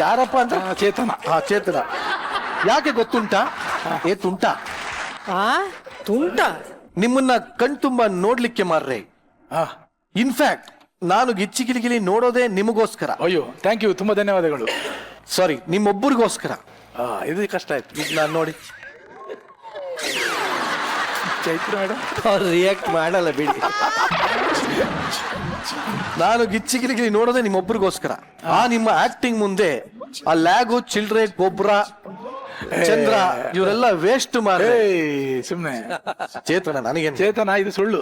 ಯಾರಪ್ಪ ಅಂತ? ಚೇತನ. ಚೇತನ. ಯಾಕೆ ಗೊತ್ತುಂಟಾ? ತುಂಟ ತುಂಟ. ನಿಮ್ಮನ್ನ ಕಣ್ತುಂಬ ನೋಡ್ಲಿಕ್ಕೆ ಮಾರ್ರೆ. ಇನ್ಫ್ಯಾಕ್ಟ್ ನಾನು ಗಿಚ್ಚಿ ಗಿಲಿಗಿಲಿ ನೋಡೋದೇ ನಿಮಗೋಸ್ಕರ. ಅಯ್ಯೋ, ಥ್ಯಾಂಕ್ ಯು, ತುಂಬಾ ಧನ್ಯವಾದಗಳು. ಸಾರಿ, ನಿಮ್ಮೊಬ್ಬರಿಗೋಸ್ಕರ. ಇದು ಕಷ್ಟ ಆಯ್ತು. ಈಗ ನಾನು ನೋಡಿ ಚೈತ್ರ ಮೇಡಮ್ ಅವ್ರು ರಿಯಾಕ್ಟ್ ಮಾಡಲ್ಲ ಬಿಡಿ. ನಾನು ಗಿಚ್ಚಿ ಗಿಲಿಗಿಲಿ ನೋಡೋದೇ ನಿಮ್ಮೊಬ್ಬರಿಗೋಸ್ಕರ. ಆ ನಿಮ್ಮ ಆಕ್ಟಿಂಗ್ ಮುಂದೆ ಆ ಲ್ಯಾಗು, ಚಿಲ್ಡ್ರೆ, ಗೊಬ್ಬರ, ಚಂದ್ರ ಇವರೆಲ್ಲ ವೇಸ್ಟ್ ಮಾರ್ರೆ. ಸುಮ್ನೆ. ಚೇತನ ನನಗೇನು? ಚೇತನ, ಇದು ಸುಳ್ಳು.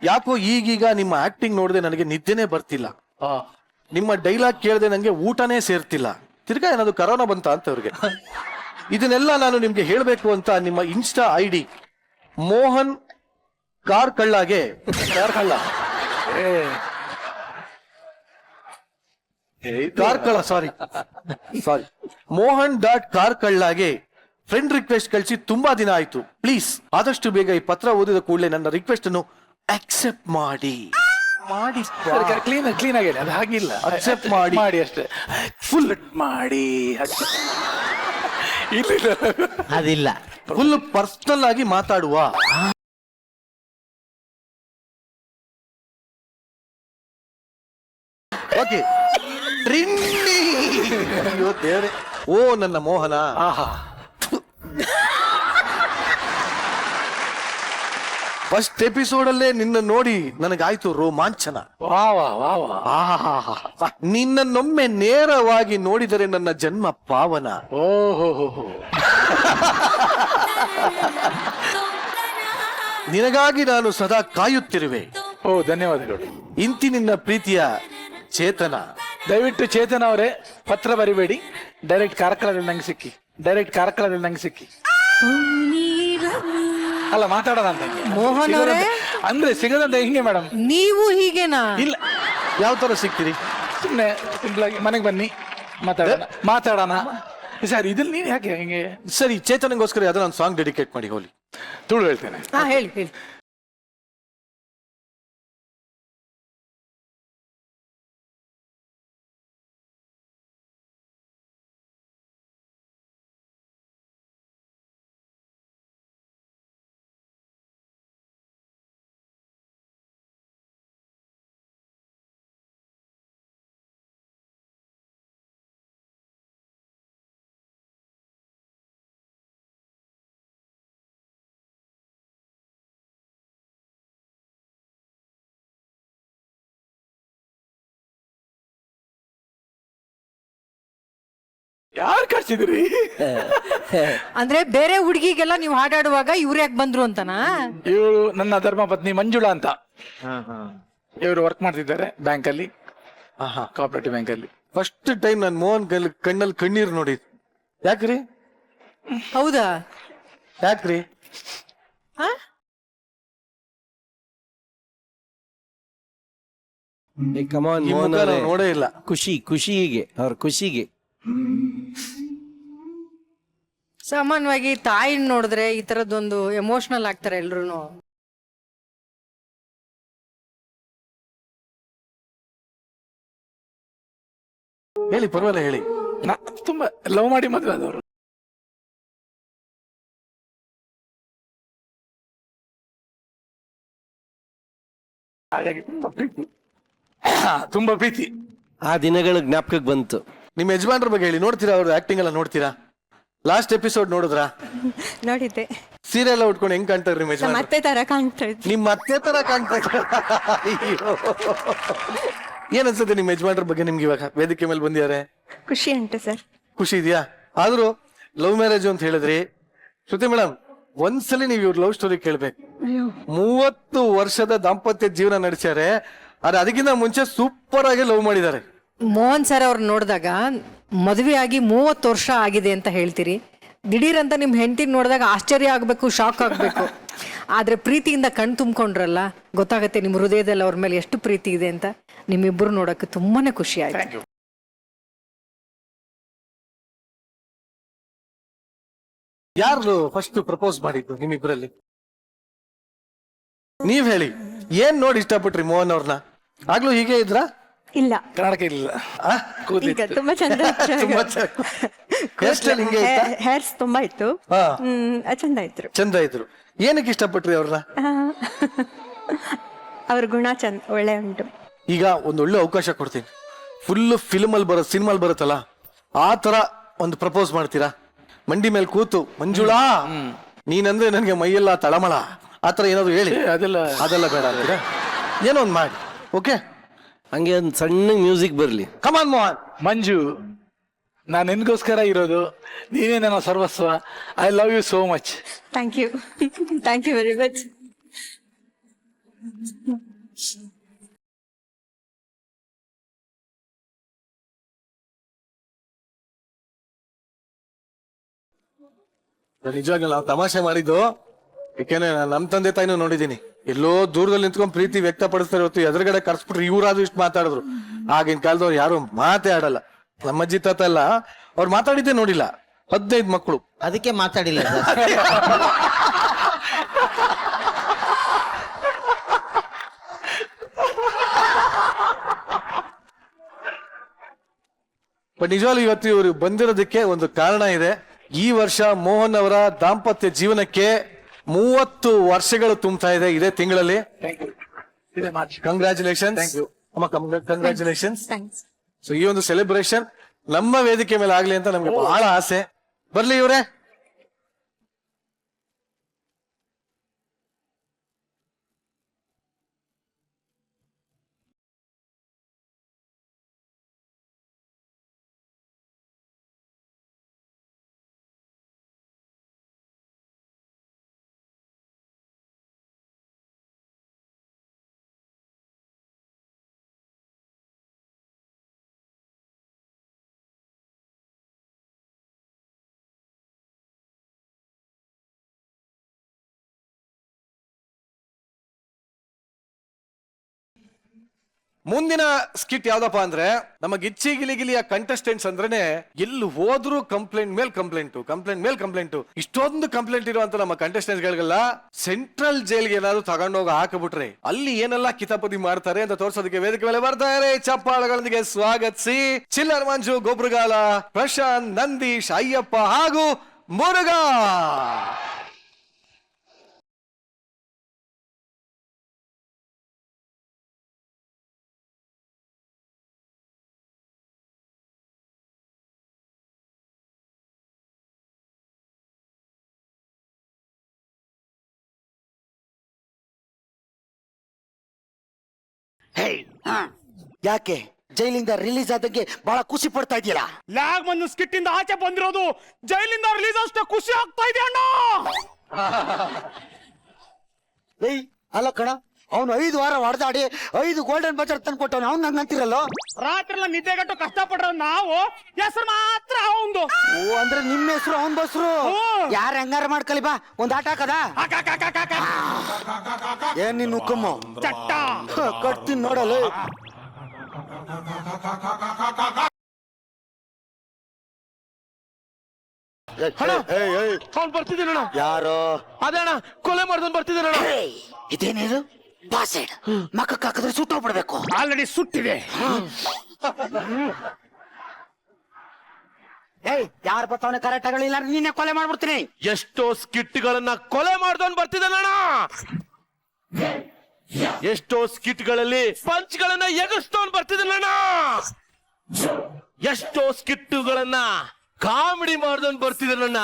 ಯಾಕೋ ಈಗೀಗ ನಿಮ್ಮ ಆಕ್ಟಿಂಗ್ ನೋಡದೆ ನನಗೆ ನಿದ್ದೆನೆ ಬರ್ತಿಲ್ಲ. ನಿಮ್ಮ ಡೈಲಾಗ್ ಕೇಳದೆ ನನಗೆ ಊಟನೇ ಸೇರ್ತಿಲ್ಲ. ತಿರ್ಗಾ ಏನಾದ್ರು ಕರೋನಾ ಬಂತ ಅಂತ ಅವ್ರಿಗೆ. ಇದನ್ನೆಲ್ಲ ನಾನು ನಿಮ್ಗೆ ಹೇಳ್ಬೇಕು ಅಂತ ನಿಮ್ಮ ಇನ್ಸ್ಟಾ ID ಮೋಹನ್ ಕಾರ್ ಕಳ್ಳಾಗೆ ಸಾರಿ ಮೋಹನ್ .ಕಾರ್ಕಳ್ಳಾಗೆ ಫ್ರೆಂಡ್ ರಿಕ್ವೆಸ್ಟ್ ಕಳಿಸಿ ತುಂಬಾ ದಿನ ಆಯ್ತು. ಪ್ಲೀಸ್ ಆದಷ್ಟು ಬೇಗ ಈ ಪತ್ರ ಓದಿದ ಕೂಡಲೇ ನನ್ನ ರಿಕ್ವೆಸ್ಟ್ ಅನ್ನು ಅಕ್ಸೆಪ್ಟ್ ಮಾಡಿ. ಕ್ಲೀನ್ ಆಗಿ ಅದು ಹಾಗಿಲ್ಲ. ಅಕ್ಸೆಪ್ಟ್ ಮಾಡಿ ಅಷ್ಟೇ. ಫುಲ್ ಮಾಡಿ ಅದಿಲ್ಲ. ಫುಲ್ ಪರ್ಸನಲ್ ಆಗಿ ಮಾತಾಡುವ. ಓಕೆ. ಓ ನನ್ನ ಮೋಹನ. ಫಸ್ಟ್ ಎಪಿಸೋಡ್ ಅಲ್ಲೇ ನಿನ್ನ ನೋಡಿ ನನಗಾಯ್ತು ರೋಮಾಂಚನ. ನಿನ್ನನ್ನೊಮ್ಮೆ ನೇರವಾಗಿ ನೋಡಿದರೆ ನನ್ನ ಜನ್ಮ ಪಾವನ. ಓಹೋ. ನಿನಗಾಗಿ ನಾನು ಸದಾ ಕಾಯುತ್ತಿರುವೆ. ಓ ಧನ್ಯವಾದಗಳು. ಇಂತಿ ನಿನ್ನ ಪ್ರೀತಿಯ ಚೇತನ. ದಯವಿಟ್ಟು ಚೇತನ್ ಅವರೇ ಪತ್ರ ಬರಿಬೇಡಿ, ಡೈರೆಕ್ಟ್ ಕಾರ್ಕಳದಲ್ಲಿ ನಂಗೆ ಸಿಕ್ಕಿ, ಡೈರೆಕ್ಟ್ ಕಾರ್ಕಳದಲ್ಲಿ ನಂಗೆ ಸಿಕ್ಕಿ. ಅಲ್ಲ ಮಾತಾಡೋಣ ಅಂತ ಮೋಹನ್ ಅವರೇ, ಅಂದ್ರೆ ಸಿಗದಂತ ಹಿಂಗೆ ಮೇಡಮ್. ನೀವು ಹೀಗೇನಾ? ಇಲ್ಲ, ಯಾವ ತರ ಸಿಗ್ತೀರಿ? ಸುಮ್ಮನೆ ಸಿಂಪಲ್ ಆಗಿ ಮನೆಗೆ ಬನ್ನಿ, ಮಾತಾಡೋಣ. ಸರ್ ಇದ್ರಲ್ಲಿ ನೀನು ಯಾಕೆ ಹಿಂಗೆ? ಸರಿ, ಚೇತನಗೋಸ್ಕರ ಯಾವ್ದಾರ ಒಂದು ಸಾಂಗ್ ಡೆಡಿಕೇಟ್ ಮಾಡಿ ಹೋಗ್ಲಿ. ತುಳು ಹೇಳ್ತೇನೆ. ಹಾ, ಹೇಳಿ ಹೇಳಿ. ಯಾರು ಕಳ್ಸಿದ್ರಿ? ಅಂದ್ರೆ ಬೇರೆ ಹುಡುಗಿಗೆಲ್ಲ ನೀವು ಹಾಡಾಡುವಾಗ ಇವ್ರು ಯಾಕೆ ಬಂದ್ರು ಅಂತನಾ? ಇವರು ನನ್ನ ಧರ್ಮ ಪತ್ನಿ ಮಂಜುಳಾ ಅಂತ. ಇವರು ವರ್ಕ್ ಮಾಡ್ತಿದ್ದಾರೆ ಬ್ಯಾಂಕ್ ಅಲ್ಲಿ, ಕೋಆಪರೇಟಿವ್ ಬ್ಯಾಂಕ್ ಅಲ್ಲಿ. ಫಸ್ಟ್ ಟೈಮ್ ನಾನು ಮೋಹನ್ ಕಣ್ಣಲ್ಲಿ ಕಣ್ಣೀರ್ ನೋಡಿ. ಯಾಕ್ರಿ? ಹೌದಾ? ಯಾಕ್ರಿ? ಹಾ? ಕಮಾನ್ ಈ ಮುಖ ನಾನ್ ನೋಡೇ ಇಲ್ಲ. ಖುಷಿಗೆ ಅವ್ರ ಖುಷಿಗೆ. ಸಾಮಾನ್ಯವಾಗಿ ತಾಯಿನ ನೋಡಿದ್ರೆ ಈ ತರದೊಂದು ಎಮೋಷನಲ್ ಆಗ್ತಾರೆ ಎಲ್ರು. ಹೇಳಿ, ಪರವಾಗಿಲ್ಲ ಹೇಳಿ. ತುಂಬಾ ಲವ್ ಮಾಡಿ ಮದುವೆ ಆದವರು. ಹಾಗಾಗಿ ತುಂಬಾ ಪ್ರೀತಿ. ಆ ದಿನಗಳ ಜ್ಞಾಪಕಕ್ಕೆ ಬಂತು. ನಿಮ್ಮ ಯಜಮಾನ್ರ ಬಗ್ಗೆ ಹೇಳಿ. ನೋಡ್ತೀರಾ ಅವ್ರ ಆಕ್ಟಿಂಗ್ ಎಲ್ಲ? ನೋಡ್ತೀರಾ? ಲಾಸ್ಟ್ ಎಪಿಸೋಡ್ ನೋಡಿದ್ರಾ? ನೋಡಿದ್ದೆ. ಸೀರೆ ಎಲ್ಲ ಉಟ್ಕೊಂಡು ಹೆಂಗ್ ಕಾಣ್ತಾರೆ ನಿಮ್ಮ ಯಜಮಾನ್? ಮತ್ತೆ ತರ ಕಾಣ್ತಾ ಇದ್ರು. ನಿಮ್ಮ ಅತ್ತೆ ತರ ಕಾಣ್ತಾ ಏನ್ ಅನ್ಸುತ್ತೆ ನಿಮ್ಮ ಯಜಮಾನ್ರ ಬಗ್ಗೆ ನಿಮ್ಗೆ ಇವಾಗ ವೇದಿಕೆ ಮೇಲೆ ಬಂದಿದ್ದಾರೆ? ಖುಷಿ ಉಂಟು ಸರ್. ಖುಷಿ ಇದೆಯಾ? ಆದ್ರೂ ಲವ್ ಮ್ಯಾರೇಜ್ ಅಂತ ಹೇಳಿದ್ರಿ. ಶ್ರುತಿ ಮೇಡಮ್, ಒಂದ್ಸಲಿ ನೀವು ಇವ್ರ ಲವ್ ಸ್ಟೋರಿ ಕೇಳ್ಬೇಕು. 30 ವರ್ಷದ ದಾಂಪತ್ಯ ಜೀವನ ನಡೆಸ್ಯಾರೆ. ಆದ್ರೆ ಅದಕ್ಕಿಂತ ಮುಂಚೆ ಸೂಪರ್ ಆಗಿ ಲವ್ ಮಾಡಿದ್ದಾರೆ. ಮೋಹನ್ ಸರ್ ಅವ್ರು ನೋಡಿದಾಗ ಮದುವೆ ಆಗಿ 30 ವರ್ಷ ಆಗಿದೆ ಅಂತ ಹೇಳ್ತೀರಿ. ದಿಢೀರ್ ಅಂತ ನಿಮ್ ಹೆಂಡತಿ ನೋಡಿದಾಗ ಆಶ್ಚರ್ಯ ಆಗ್ಬೇಕು, ಶಾಕ್ ಆಗ್ಬೇಕು. ಆದ್ರೆ ಪ್ರೀತಿಯಿಂದ ಕಣ್ ತುಂಬ್ಕೊಂಡ್ರಲ್ಲ, ಗೊತ್ತಾಗತ್ತೆ ನಿಮ್ ಹೃದಯದಲ್ಲಿ ಅವ್ರ ಮೇಲೆ ಎಷ್ಟು ಪ್ರೀತಿ ಇದೆ ಅಂತ. ನಿಮ್ಮಿಬ್ರು ನೋಡಕ್ಕೆ ತುಂಬಾನೇ ಖುಷಿ ಆಯ್ತು. ಯಾರು ಫಸ್ಟ್ ಪ್ರಪೋಸ್ ಮಾಡಿದ್ದು ನಿಮ್ಮಿಬ್ರಲ್ಲಿ? ನೀವ್ ಹೇಳಿ. ಏನ್ ನೋಡಿ ಇಷ್ಟಪಟ್ರಿ ಮೋಹನ್ ಅವ್ರನ್ನ? ಆಗ್ಲೂ ಹೀಗೆ ಇದ್ರಾ? ಇಲ್ಲ, ಕನ್ನಡಕ ಇಲ್ಲ, ಈಗ ತುಂಬಾ ಚಂದ ಹಿಂಗೆ ಇತ್ತಾ? ಹೇರ್ಸ್ ತುಂಬಾ ಇತ್ತು. ಹಾ, ಚಂದ ಇದ್ರು. ಚಂದ ಇದ್ರು. ಏನಕ್ಕೆ ಇಷ್ಟಪಟ್ರಿ ಅವ್ರನ್ನ? ಅವ್ರ ಗುಣ ಚಂದ, ಒಳ್ಳೆ ಉಂಟು. ಈಗ ಒಂದ್ ಒಳ್ಳೆ ಅವಕಾಶ ಕೊಡ್ತೀನಿ. ಫುಲ್ ಫಿಲ್ಮ್ ಅಲ್ಲಿ ಬರೋ ಸಿನಿಮಾಲ್ ಬರುತ್ತಲ್ಲ, ಆ ತರ ಒಂದು ಪ್ರಪೋಸ್ ಮಾಡ್ತೀರಾ? ಮಂಡಿ ಮೇಲೆ ಕೂತು, ಮಂಜುಳಾ ನೀನಂದ್ರೆ ನನ್ಗೆ ಮೈಯೆಲ್ಲ ತಳಮಳ, ಆತರ ಏನಾದ್ರು ಹೇಳಿ. ಅದೆಲ್ಲ ಬೇಡ ಅಂತೀರಾ? ಏನೋ ಒಂದ್ ಮಾಡಿ. ಓಕೆ, ಹಂಗೆ ಒಂದು ಸಣ್ಣ ಮ್ಯೂಸಿಕ್ ಬರ್ಲಿ. ಕಮಾನ್ ಮೋಹನ್. ಮಂಜು, ನಾನು ನಿನ್ಗೋಸ್ಕರ ಇರೋದು, ನೀನೇ ನನ್ನ ಸರ್ವಸ್ವ. I love you so much. Thank you, thank you very much. ನಿಜವಾಗ್ಲೂ ನಾವು ತಮಾಷೆ ಮಾಡಿದ್ದು. ಯಾಕೆಂದ್ರೆ ನಾನು ನಮ್ಮ ತಂದೆ ತಾಯಿನೂ ನೋಡಿದೀನಿ. ಎಲ್ಲೋ ದೂರದಲ್ಲಿ ನಿಂತ್ಕೊಂಡು ಪ್ರೀತಿ ವ್ಯಕ್ತಪಡಿಸ್ತಾರೆ ಹೊತ್ತು ಎದುರುಗಡೆ ಕರ್ಸ್ಬಿಟ್ರೆ ಇವರಾದ್ರೂ ಇಷ್ಟು ಮಾತಾಡಿದ್ರು. ಆಗಿನ ಕಾಲದವ್ರು ಯಾರು ಮಾತೇ ಆಡಲ್ಲ. ನಮ್ಮ ಅಜ್ಜಿ ತಾತ ಎಲ್ಲ ಅವ್ರು ಮಾತಾಡಿದ್ದೇ ನೋಡಿಲ್ಲ. 15 ಮಕ್ಕಳು. ಅದಕ್ಕೆ ಮಾತಾಡಿಲ್ಲ ಸರ್. ಬಟ್ ನಿಜವಾಗ್ಲೂ ಇವತ್ತು ಇವರು ಬಂದಿರೋದಕ್ಕೆ ಒಂದು ಕಾರಣ ಇದೆ. ಈ ವರ್ಷ ಮೋಹನ್ ಅವರ ದಾಂಪತ್ಯ ಜೀವನಕ್ಕೆ 30 ವರ್ಷಗಳು ತುಂಬ್ತಾ ಇದೆ ಇದೇ ತಿಂಗಳಲ್ಲಿ. ಕಂಗ್ರ್ಯಾಚುಲೇಷನ್ ಅಮ್ಮ, ಕಂಗ್ರ್ಯಾಚುಲೇಷನ್ಸ್. ಸೊ ಈ ಒಂದು ಸೆಲೆಬ್ರೇಷನ್ ನಮ್ಮ ವೇದಿಕೆ ಮೇಲೆ ಆಗ್ಲಿ ಅಂತ ನಮ್ಗೆ ಬಹಳ ಆಸೆ. ಬರ್ಲಿ ಇವ್ರೆ. ಮುಂದಿನ ಸ್ಕಿಟ್ ಯಾವ್ದಪ್ಪ ಅಂದ್ರೆ ನಮ್ಮ ಗಿಚ್ಚಿ ಗಿಲಿಗಿಲಿಯ ಕಂಟೆಸ್ಟೆಂಟ್ಸ್ ಅಂದ್ರೇನೆ ಎಲ್ಲಿ ಹೋದ್ರು ಕಂಪ್ಲೇಂಟ್ ಮೇಲ್ ಕಂಪ್ಲೇಂಟ್ ಇಷ್ಟೊಂದು ಕಂಪ್ಲೇಂಟ್ ಇರುವಂತ ನಮ್ಮ ಕಂಟೆಸ್ಟೆಂಟ್ಸ್ ಗಳಿಗೆಲ್ಲ ಸೆಂಟ್ರಲ್ ಜೈಲ್ಗೆ ಏನಾದ್ರು ತಗೊಂಡೋಗಿ ಹಾಕಬಿಟ್ರೆ ಅಲ್ಲಿ ಏನೆಲ್ಲ ಕಿತಾಪತಿ ಮಾಡ್ತಾರೆ ಅಂತ ತೋರ್ಸೋದಕ್ಕೆ ವೇದಿಕೆ ಮೇಲೆ ಬರ್ತಾರೆ. ಚಪ್ಪಾಳಗಳೊಂದಿಗೆ ಸ್ವಾಗತಿಸಿ ಚಿಲ್ಲರ್ ಮಂಜು, ಗೊಬ್ರಗಾಲ, ಪ್ರಶಾಂತ್, ನಂದೀಶ್, ಅಯ್ಯಪ್ಪ ಹಾಗೂ ಮುರುಘಾ. ಯಾಕೆ ಜೈಲಿಂದ ರಿಲೀಸ್ ಆದಂಗೆ ಬಹಳ ಖುಷಿ ಪಡ್ತಾ ಇದೆಯಲ್ಲ? ಲ್ಯಾಗ್ ಮಂಜು ಸ್ಕಿಟ್ ಇಂದ ಆಚೆ ಬಂದಿರೋದು ಜೈಲಿಂದ ರಿಲೀಸ್ ಅಷ್ಟೇ ಖುಷಿ ಆಗ್ತಾ ಇದೆ ಅಣ್ಣ. ಏಯ್ ಅಲ್ಲ ಕಣ, ಅವನು 5 ವಾರ ಹೊಡೆದಾಡಿ 5 ಗೋಲ್ಡನ್ ಬಜಾರ್ ತಂದ್ಕೊಟ್ಟವನು. ಅವ್ನು ನಂಗೆ ಅಂತಿರಲ್ಲ, ರಾತ್ರಿ ನಿದ್ದೆಗಟ್ಟು ಕಷ್ಟಪಡ್ರ ನಾವು, ಹೆಸರು ಮಾತ್ರ ಅವಂದು. ಓ ಅಂದ್ರೆ ನಿಮ್ಮ ಹೆಸರು ಅವನ್ ಬಸ್ರು. ಯಾರ ಹೆಂಗಾರ ಮಾಡ್ಕಲಿ ಬಾ, ಒಂದ್ ಆಟ ಹಾಕದ. ಏನ್ ನಿನ್ ಹುಕ್ಕಮ್ಮ ಚಟ್ಟ ಕಟ್ತೀನಿ ನೋಡಲ್ಲ. ಬರ್ತಿದ್ದೀನಣ್ಣ. ಯಾರೋ ಅದೇ ಅಣ್ಣ, ಕೊಲೆ ಮಾಡ್ದವ್ನು ಬರ್ತಿದ್ದೀನಣ್ಣ. ಇದೇನೇನು ಬಾಸೈಡ್ ಮಕ್ಕಕ್ಕೆ ಹಾಕಿದ್ರೆ ಸುಟ್ಟೋಗ್ಬಿಡ್ಬೇಕು. ಆಲ್ರೆಡಿ ಸುಟ್ಟಿದೆ. ಏಯ್ ಯಾರು ಬರ್ತಾವನೆ ಕರೆಕ್ಟ್ ಆಗಲಿಲ್ಲ, ನೀನೆ ಕೊಲೆ ಮಾಡ್ಬಿಡ್ತೀನಿ. ಎಷ್ಟೋ ಸ್ಕಿಟ್ಗಳನ್ನ ಕೊಲೆ ಮಾಡ್ದವನ್ ಬರ್ತಿದ್ದಾನಣ್ಣ. ಎಷ್ಟೋ ಸ್ಕಿಟ್ಗಳಲ್ಲಿ ಪಂಚ್ಗಳನ್ನ ಎಗಸ್ತವನ್ ಬರ್ತಿದ್ದಾನಣ್ಣ. ಎಷ್ಟೋ ಸ್ಕಿಟ್ಟುಗಳನ್ನ ಕಾಮಿಡಿ ಮಾಡ್ದವನ್ ಬರ್ತಿದ್ದಾನಣ್ಣ.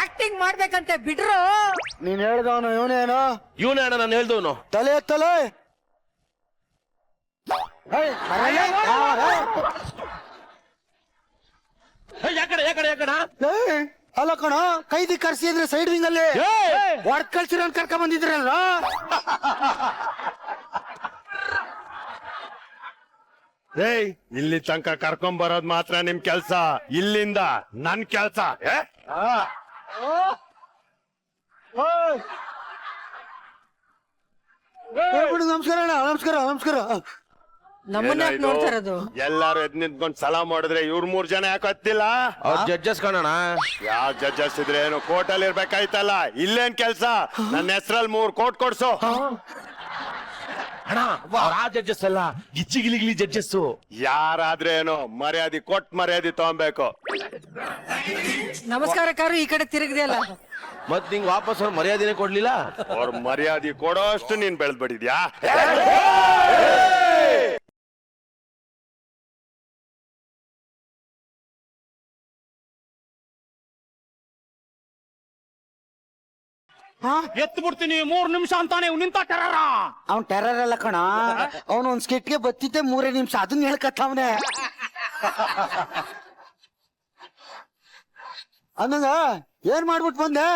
ಆಕ್ಟಿಂಗ್ ಮಾಡ್ಬೇಕಂತೆ ಬಿಡ್ರು. ನೀನ್ ಹೇಳ್ದವನು ಇವನೇನು? ಇವನೇ ಅಣ್ಣ ನಾನು ಹೇಳ್ದವನು. ತಲೆ ಎತ್ತಲೆ. ಅಲ್ಲ ಕಣ, ಕೈದಿ ಕರ್ಸಿದ್ರೆ ಸೈಡ್ ವಿಂಗ್ ಅಲ್ಲಿ ಹೊಡ್ ಕಳ್ಸಿರೋ ಕರ್ಕ ಬಂದಿದ್ರಲ್ಲ. ಏಯ್ ಇಲ್ಲಿ ತನಕ ಕರ್ಕೊಂಡ್ ಬರೋದ್ ಮಾತ್ರ ನಿಮ್ ಕೆಲ್ಸ, ಇಲ್ಲಿಂದ ನನ್ ಕೆಲ್ಸ. ನಮಸ್ಕಾರ ಅಣ್ಣ, ನಮಸ್ಕಾರ ನಮಸ್ಕಾರ. ನಮ್ಮನ್ನ ಯಾಕ್ ನೋಡ್ತಾ ಇರೋದು? ಎಲ್ಲಾರು ಎದ್ ನಿಂತ್ಕೊಂಡ್ ಸಲಾ ಮಾಡಿದ್ರೆ ಇವ್ರ 3 ಜನ ಯಾಕೆ ಹತ್ತಿಲ್ಲ? ಅವ್ರ ಜಡ್ಜಸ್ ಕಾಣೋಣ. ಯಾವ ಜಡ್ಜಸ್ ಇದ್ರೆ ಏನು ಕೋರ್ಟಲ್ಲಿ ಇರ್ಬೇಕಾಯ್ತಲ್ಲ, ಇಲ್ಲೇನ್ ಕೆಲ್ಸ? ನನ್ನ ಹೆಸರಲ್ಲಿ 3 ಕೋರ್ಟ್ ಕೊಡ್ಸು. ಅಣ್ಣ ಆ ಜಡ್ಜಸ್ ಅಲ್ಲ, ಗಿಚ್ಚಿ ಗಿಲಿಗಿಲಿ ಜಡ್ಜಸ್. ಯಾರಾದ್ರೆ ಏನು ಮರ್ಯಾದೆ ಕೊಟ್ ಮರ್ಯಾದೆ ತಗೊಬೇಕು. ನಮಸ್ಕಾರಕ್ಕಾರು ಈ ಕಡೆ ತಿರುಗಿದೆ ಅಲ್ಲ. ಮತ್ ನಿಂಗ್ ವಾಪಸ್ ಅವ್ರ ಮರ್ಯಾದೆನೆ ಕೊಡ್ಲಿಲ್ಲ. ಅವ್ರ ಮರ್ಯಾದೆ ಕೊಡೋ ಅಷ್ಟು ನೀನ್ ಬೆಳೆದ್ಬಿಟ್ಟಿದ್ಯಾ? ಎತ್ತು ಬಿಡ್ತೀನಿ 3 ನಿಮಿಷ ಅಂತಾನೆ ನಿಂತ ಟೆರರ. ಅವ್ನ್ ಟೆರರ್ ಅಲ್ಲ ಕಣ, ಅವನು ಒಂದ್ ಸ್ಕಿಟ್ಗೆ ಬತ್ತಿದ್ದೆ 3 ನಿಮಿಷ, ಅದನ್ನ ಹೇಳ್ಕತ್ತವನೆ. ಅನ್ನಂಗ ಏನ್ ಮಾಡ್ಬಿಟ್ ಬಂದೆ?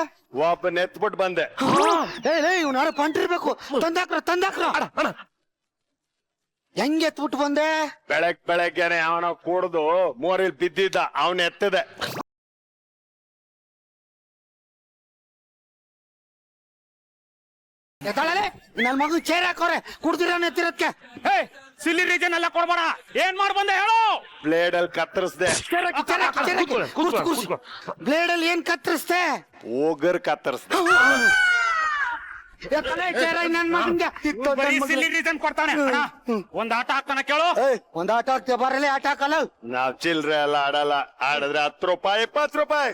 ಒಬ್ಬನ ಎತ್ಬಿಟ್ಟು ಬಂದೆ. ಇವ್ನ ಯಾರು ಪಂಟಿರ್ಬೇಕು. ತಂದಾಕ್ರ ಹೆಂಗ್ ಎತ್ಬಿಟ್ಟು ಬಂದೆ? ಬೆಳಗ್ಗೆನೆ ಅವನ ಕುಡ್ದು ಮೋರಿಲ್ ಬಿದ್ದಿದ್ದ, ಅವನ್ ಎತ್ತದೆ. ನನ್ ಮಗನ್ ಚೇರ್ ಹಾಕೋರೆ ಕುಡ್ದಿರ ಎತ್ತಿರತ್ಕೆ. ಸಿಲ್ಲಿ ರೀಜನ್ ಎಲ್ಲ ಕೊಡ್ಬೇಡ. ಏನ್ ಮಾಡ್ ಬಂದೆ ಹೇಳು? ಬ್ಲೇಡ್ ಅಲ್ಲಿ ಕತ್ತರಿಸ್ದೆ. ಬ್ಲೇಡ್ ಅಲ್ಲಿ ಏನ್ ಕತ್ತರಿಸ್ದೆ? ಹೋಗರ್ ಕತ್ತರಿಸ್ದೆ. ನನ್ ಮಗನ್ಗೆ ಸಿಲ್ಲಿ ರೀಸನ್ ಕೊಡ್ತಾನೆ. ಒಂದ್ ಆಟ ಹಾಕ್ತಾನೆ ಕೇಳು. ಒಂದ್ ಆಟ ಹಾಕ್ತೇವೆ ಬರಲಿ, ಆಟ ಹಾಕಲ್ಲ. ನಾವ್ ಚಿಲ್ರೆ ಎಲ್ಲ ಆಡಲ್ಲ, ಆಡಿದ್ರೆ 10 ರೂಪಾಯಿ 20 ರೂಪಾಯಿ.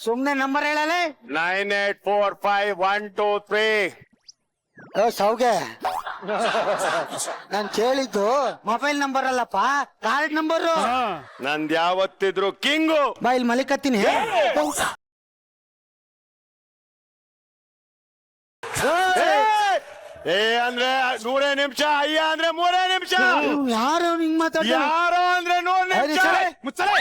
ಸುಮ್ನೆ ನಂಬರ್ ಹೇಳಲೆ. 984512 ಸೌಗೆ, ನಾನ್ ಕೇಳಿದ್ದು ಮೊಬೈಲ್ ನಂಬರ್ ಅಲ್ಲಪ್ಪ, ಕಾರ್ಡ್ ನಂಬರು. ನಂದ್ ಯಾವತ್ತಿದ್ರು ಕಿಂಗು. ಬಾಯಿಲ್ ಮಲಿಕತ್ತೀನಿ. ಏ ಅಂದ್ರೆ 100 ನಿಮಿಷ, ಅಯ್ಯ ಅಂದ್ರೆ 3 ನಿಮಿಷ. ಯಾರು ಹಿಂಗ್ ಮಾತಾಡ? ಯಾರೋ ಅಂದ್ರೆ 100 ನಿಮಿಷ. ಮುಚ್ಚಲೆ.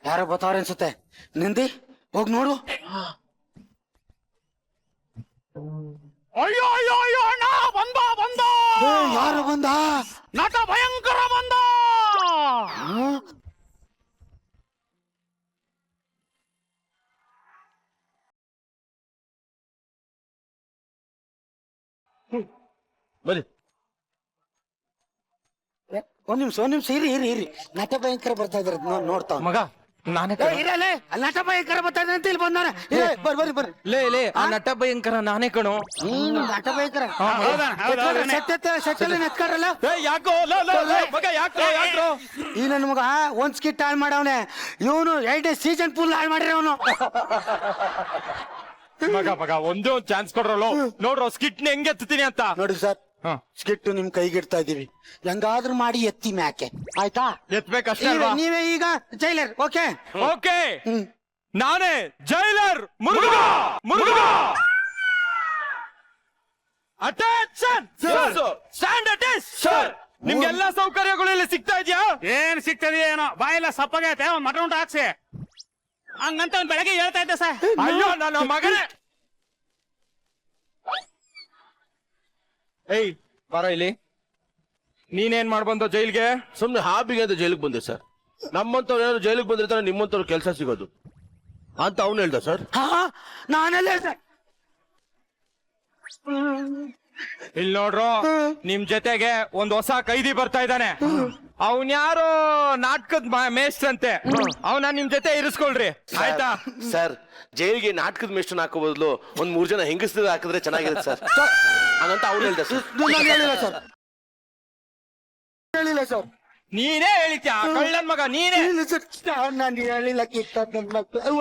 ಯಾರೋ ಬರ್ತಾವ್ರೆ ಅನ್ಸುತ್ತೆ. ನಿಂದಿ ಹೋಗ್ ನೋಡು. ಅಯ್ಯೋ ಅಯ್ಯೋ ಅಯ್ಯೋ ಅಣ್ಣ ಬಂದ ಬಂದ ಯಾರು ಬಂದ? ನಟ ಭಯಂಕರ ಬಂದ. ಬನ್ನಿ. ಒಂದ್ ನಿಮಿಷ ಇರಿ ನಟ ಭಯಂಕರ ಬರ್ತಾ ಇದಾರೆ ನೋಡ್ತಾ ಮಗ ನಾನೇ ಇರಲೇ ನಟ ಭಯಂಕರ ಬರ್ತಾ ಇದ್ದಾರೆ ಅಂತ ಇಲ್ಲಿ ಬಂದಾನೆ. ಬರ್ರಿ ಲೇ ಆ ನಟ ಭಯಂಕರ ನಾನೇ ಕಣೋ. ನಟ ಭಯಂಕರ ಸತ್ಯಲ್ಲಿ ನೆತ್ಕಾರಲ್ಲ ಯಾಕೋ ಮಗ ಯಾಕೋ ಈ ನನ್ನ ಮಗ ಒಂದ್ ಸ್ಕಿಟ್ ಹಾಳು ಮಾಡವನೆ. ಇವನು 2 ಸೀಸನ್ ಫುಲ್ ಹಾಳು ಮಾಡಿರ ಅವನು. ಮಗ ಒಂದೇ ಒಂದ್ ಚಾನ್ಸ್ ಕೊಡ್ರಲ್ಲ ನೋಡ್ರೋ ಸ್ಕಿಟ್ ಹೆಂಗ್ ಎತ್ತೀನಿ ಅಂತ. ನೋಡಿ ಸರ್, ಸ್ಕಿಟ್ ನಿಮ್ ಕೈಗಿಡ್ತಾ ಇದೀವಿ, ಹೆಂಗಾದ್ರೂ ಮಾಡಿ ಎತ್ತಿ ಮ್ಯಾಕೆ, ಆಯ್ತಾ? ಎತ್ಬೇಕಷ್ಟೇ. ನೀವೇ ಈಗ ಜೈಲರ್. ಓಕೆ ಓಕೆ, ನಾನೇ jailer Murugha. Attention, stand attention. ನಿಮ್ಗೆಲ್ಲಾ ಸೌಕರ್ಯಗಳು ಇಲ್ಲಿ ಸಿಗ್ತಾ ಇದೆಯಾ? ಏನ್ ಸಿಗ್ತದೆ ಏನೋ, ಬಾಯೆಲ್ಲ ಸಪ್ಪಗೈತೆ, ಒಂದ್ ಮಟನ್ ಊಟ ಹಾಕ್ಸಿ ಹಂಗಂತ ಒಂದ್ ಬೆಳಗ್ಗೆ ಹೇಳ್ತಾ ಇದ್ದೆ ಸರ್. ಅಯ್ಯೋ ನನ್ನ ಮಗನೇ. ಏಯ್ ಬಾರ ಇಲ್ಲಿ. ನೀನೇನ್ ಮಾಡ್ಬಂದು ಜೈಲ್ಗೆ? ಸುಮ್ನೆ ಹಾಬಿಗೆ ಅಂತ ಜೈಲಿಗೆ ಬಂದೆ ಸರ್. ನಮ್ಮಂತವ್ರು ಏನಾದ್ರು ಜೈಲಿಗೆ ಬಂದಿರ್ತಾರೆ, ನಿಮ್ಮಂತವ್ರು ಕೆಲಸ ಸಿಗೋದು ಅಂತ ಅವ್ನು ಹೇಳ್ದ ಸರ್. ನಾನೆಲ್ಲ ಹೇಳ್ದೆ. ಇಲ್ಲಿ ನೋಡ್ರು, ನಿಮ್ ಜೊತೆಗೆ ಒಂದ್ ಹೊಸ ಕೈದಿ ಬರ್ತಾ ಇದ್ದಾನೆ. ಅವನ್ ಯಾರೋ ನಾಟಕದ ಮೇಷ್ಟ್ರಂತೆ. ಅವನ ನಿಮ್ ಜೊತೆ ಇರಿಸ್ಕೊಳ್ರಿ, ಆಯ್ತಾ? ಸರ್, ಜೈಲಿಗೆ ನಾಟಕದ ಮೇಷ್ಟ್ರನ್ನ ಹಾಕೋ ಬದಲು ಒಂದ್ 3 ಜನ ಹೆಂಗಸ್ರ ಹಾಕಿದ್ರೆ ಚೆನ್ನಾಗಿರುತ್ತೆ ಸರ್. ಹಂಗಂತ ಅವ್ನು ಹೇಳ್ದ ಸರ್. ನಾನು ಹೇಳಿಲ್ಲ ಸರ್, ಹೇಳಿಲ್ಲ ಸರ್. ನೀನೇ ಹೇಳಿದ್ಯಾ ಕಳ್ಳನ್ ಮಗ, ನೀನೇ. ನಾನು ಹೇಳಿಲ್ಲ ಕಿತ್ತ ನನ್ನ ಮಕ್ಕಳು.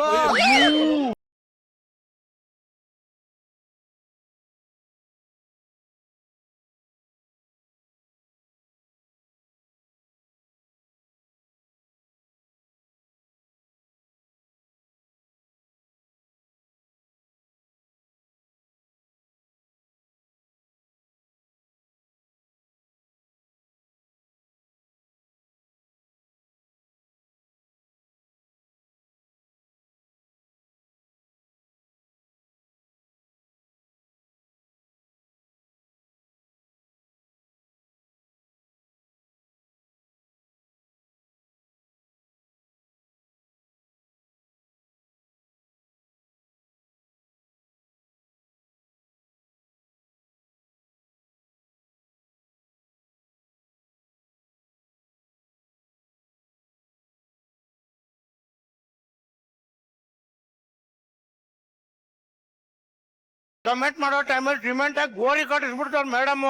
ಕಮೆಂಟ್ ಮಾಡೋ ಟೈಮಲ್ಲಿ ಡಿಮೆಂಟ್ ಆಗಿ ಗೋರಿ ಕಟ್ಟಿಸ್ಬಿಡ್ತಾರ ಮೇಡಮ್.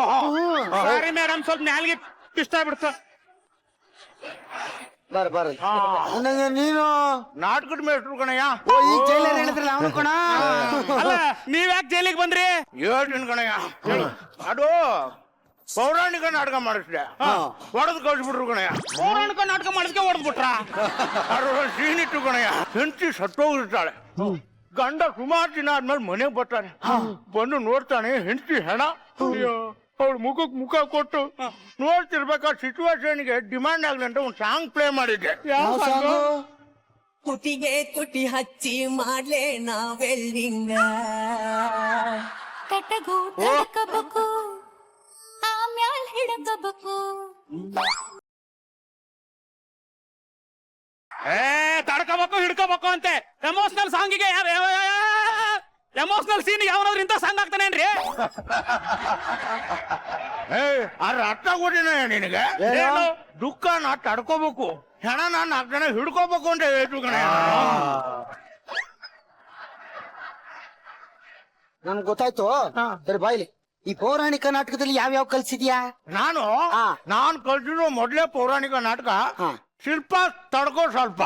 ಸಾರಿ ಮೇಡಮ್, ಸ್ವಲ್ಪ ನಾಲ್ಗೆ ಇಷ್ಟ ಆಗ್ಬಿಡ್ತ. ನೀನು ನಾಟಕದ ಮೇಷ್ಟ್ರು ಕಣಯ್ಯ. ಈ ಜೈಲರ್ ಹೇಳಿದ್ರಲ್ಲ ಅವನು ಕಣ. ಅಲ್ಲ, ನೀವ್ಯಾಕೆ ಜೈಲಿಗೆ ಬಂದ್ರಿ? ಹೇಳ್ತೀನಿ ಕಣಯ್ಯ. ಅದು ಪೌರಾಣಿಕ ನಾಟಕ ಮಾಡಿಸ್ದೆ, ಹೊಡೆದು ಕಳ್ಸಿಬಿಟ್ರು ಕಣಯ್ಯ. ಪೌರಾಣಿಕ ನಾಟಕ ಮಾಡಿಸ್ಕೆ ಹೊಡೆದ್ಬಿಟ್ರ. ಅದ್ರ ಸೀನ್ ಇಟ್ಟು ಕಣಯ್ಯ, ಹೆಂಡತಿ ಸತ್ತೋಗಿರ್ತಾಳೆ. ಗಂಡ ಸುಮಾರು ದಿನ ಆದ್ಮೇಲೆ ಮನೆಗೆ ಬರ್ತಾನೆ. ಬಂದು ನೋಡ್ತಾನೆ ಹೆಂಡತಿ ಹೆಣ. ಅವ್ಳ ಮುಖಕ್ ಮುಖ ಕೊಟ್ಟು ನೋಡ್ತಿರ್ಬೇಕಾದ ಸಿಚುವೇಶನ್ಗೆ ಡಿಮ್ಯಾಂಡ್ ಆಗ್ಲಿ ಅಂತ ಒಂದು ಸಾಂಗ್ ಪ್ಲೇ ಮಾಡಿದ್ದೆ. ಕುಟಿಗೆ ಕುಟಿ ಹಚ್ಚಿ ಮಾಡ್ಲೇ ನಾವೆಲ್ಲಿಂಗ ತಟಗು ತಡಕಬೇಕು ಆಮ್ಯಾಲ್ ಹಿಡಕಬೇಕು. ತಡ್ಕೋಬೇಕು ಹಿಡ್ಕೋಬೇಕು ಅಂತೆ. ಎಮೋಷನಲ್ ಸಾಂಗಿಗೆ ಎಮೋಷನಲ್ ಸೀನ್ ಯಾವನಾದ್ರೂ ಇಂಥ ಸಾಂಗ್ ಆಗ್ತಾನೇನ್ರಿ? ಅರ್ಥ ಕೊಟ್ಟಿನ ನಿನಗೆ. ದುಃಖನ ತಡ್ಕೋಬೇಕು, ಹೆಣನ 4 ಜನ ಹಿಡ್ಕೋಬೇಕು ಅಂತ ಹೇಳ್ತು ಕಣ. ನನ್ಗೆ ಗೊತ್ತಾಯ್ತು. ಸರಿ ಬಾಯ್ಲಿ, ಈ ಪೌರಾಣಿಕ ನಾಟಕದಲ್ಲಿ ಯಾವ್ಯಾವ ಕಲ್ಸಿದ್ಯಾ? ನಾನು ಕಲ್ಸಿರೋ ಮೊದ್ಲೇ ಪೌರಾಣಿಕ ನಾಟಕ ಶಿಲ್ಪ ತಡ್ಕೋ ಸ್ವಲ್ಪ.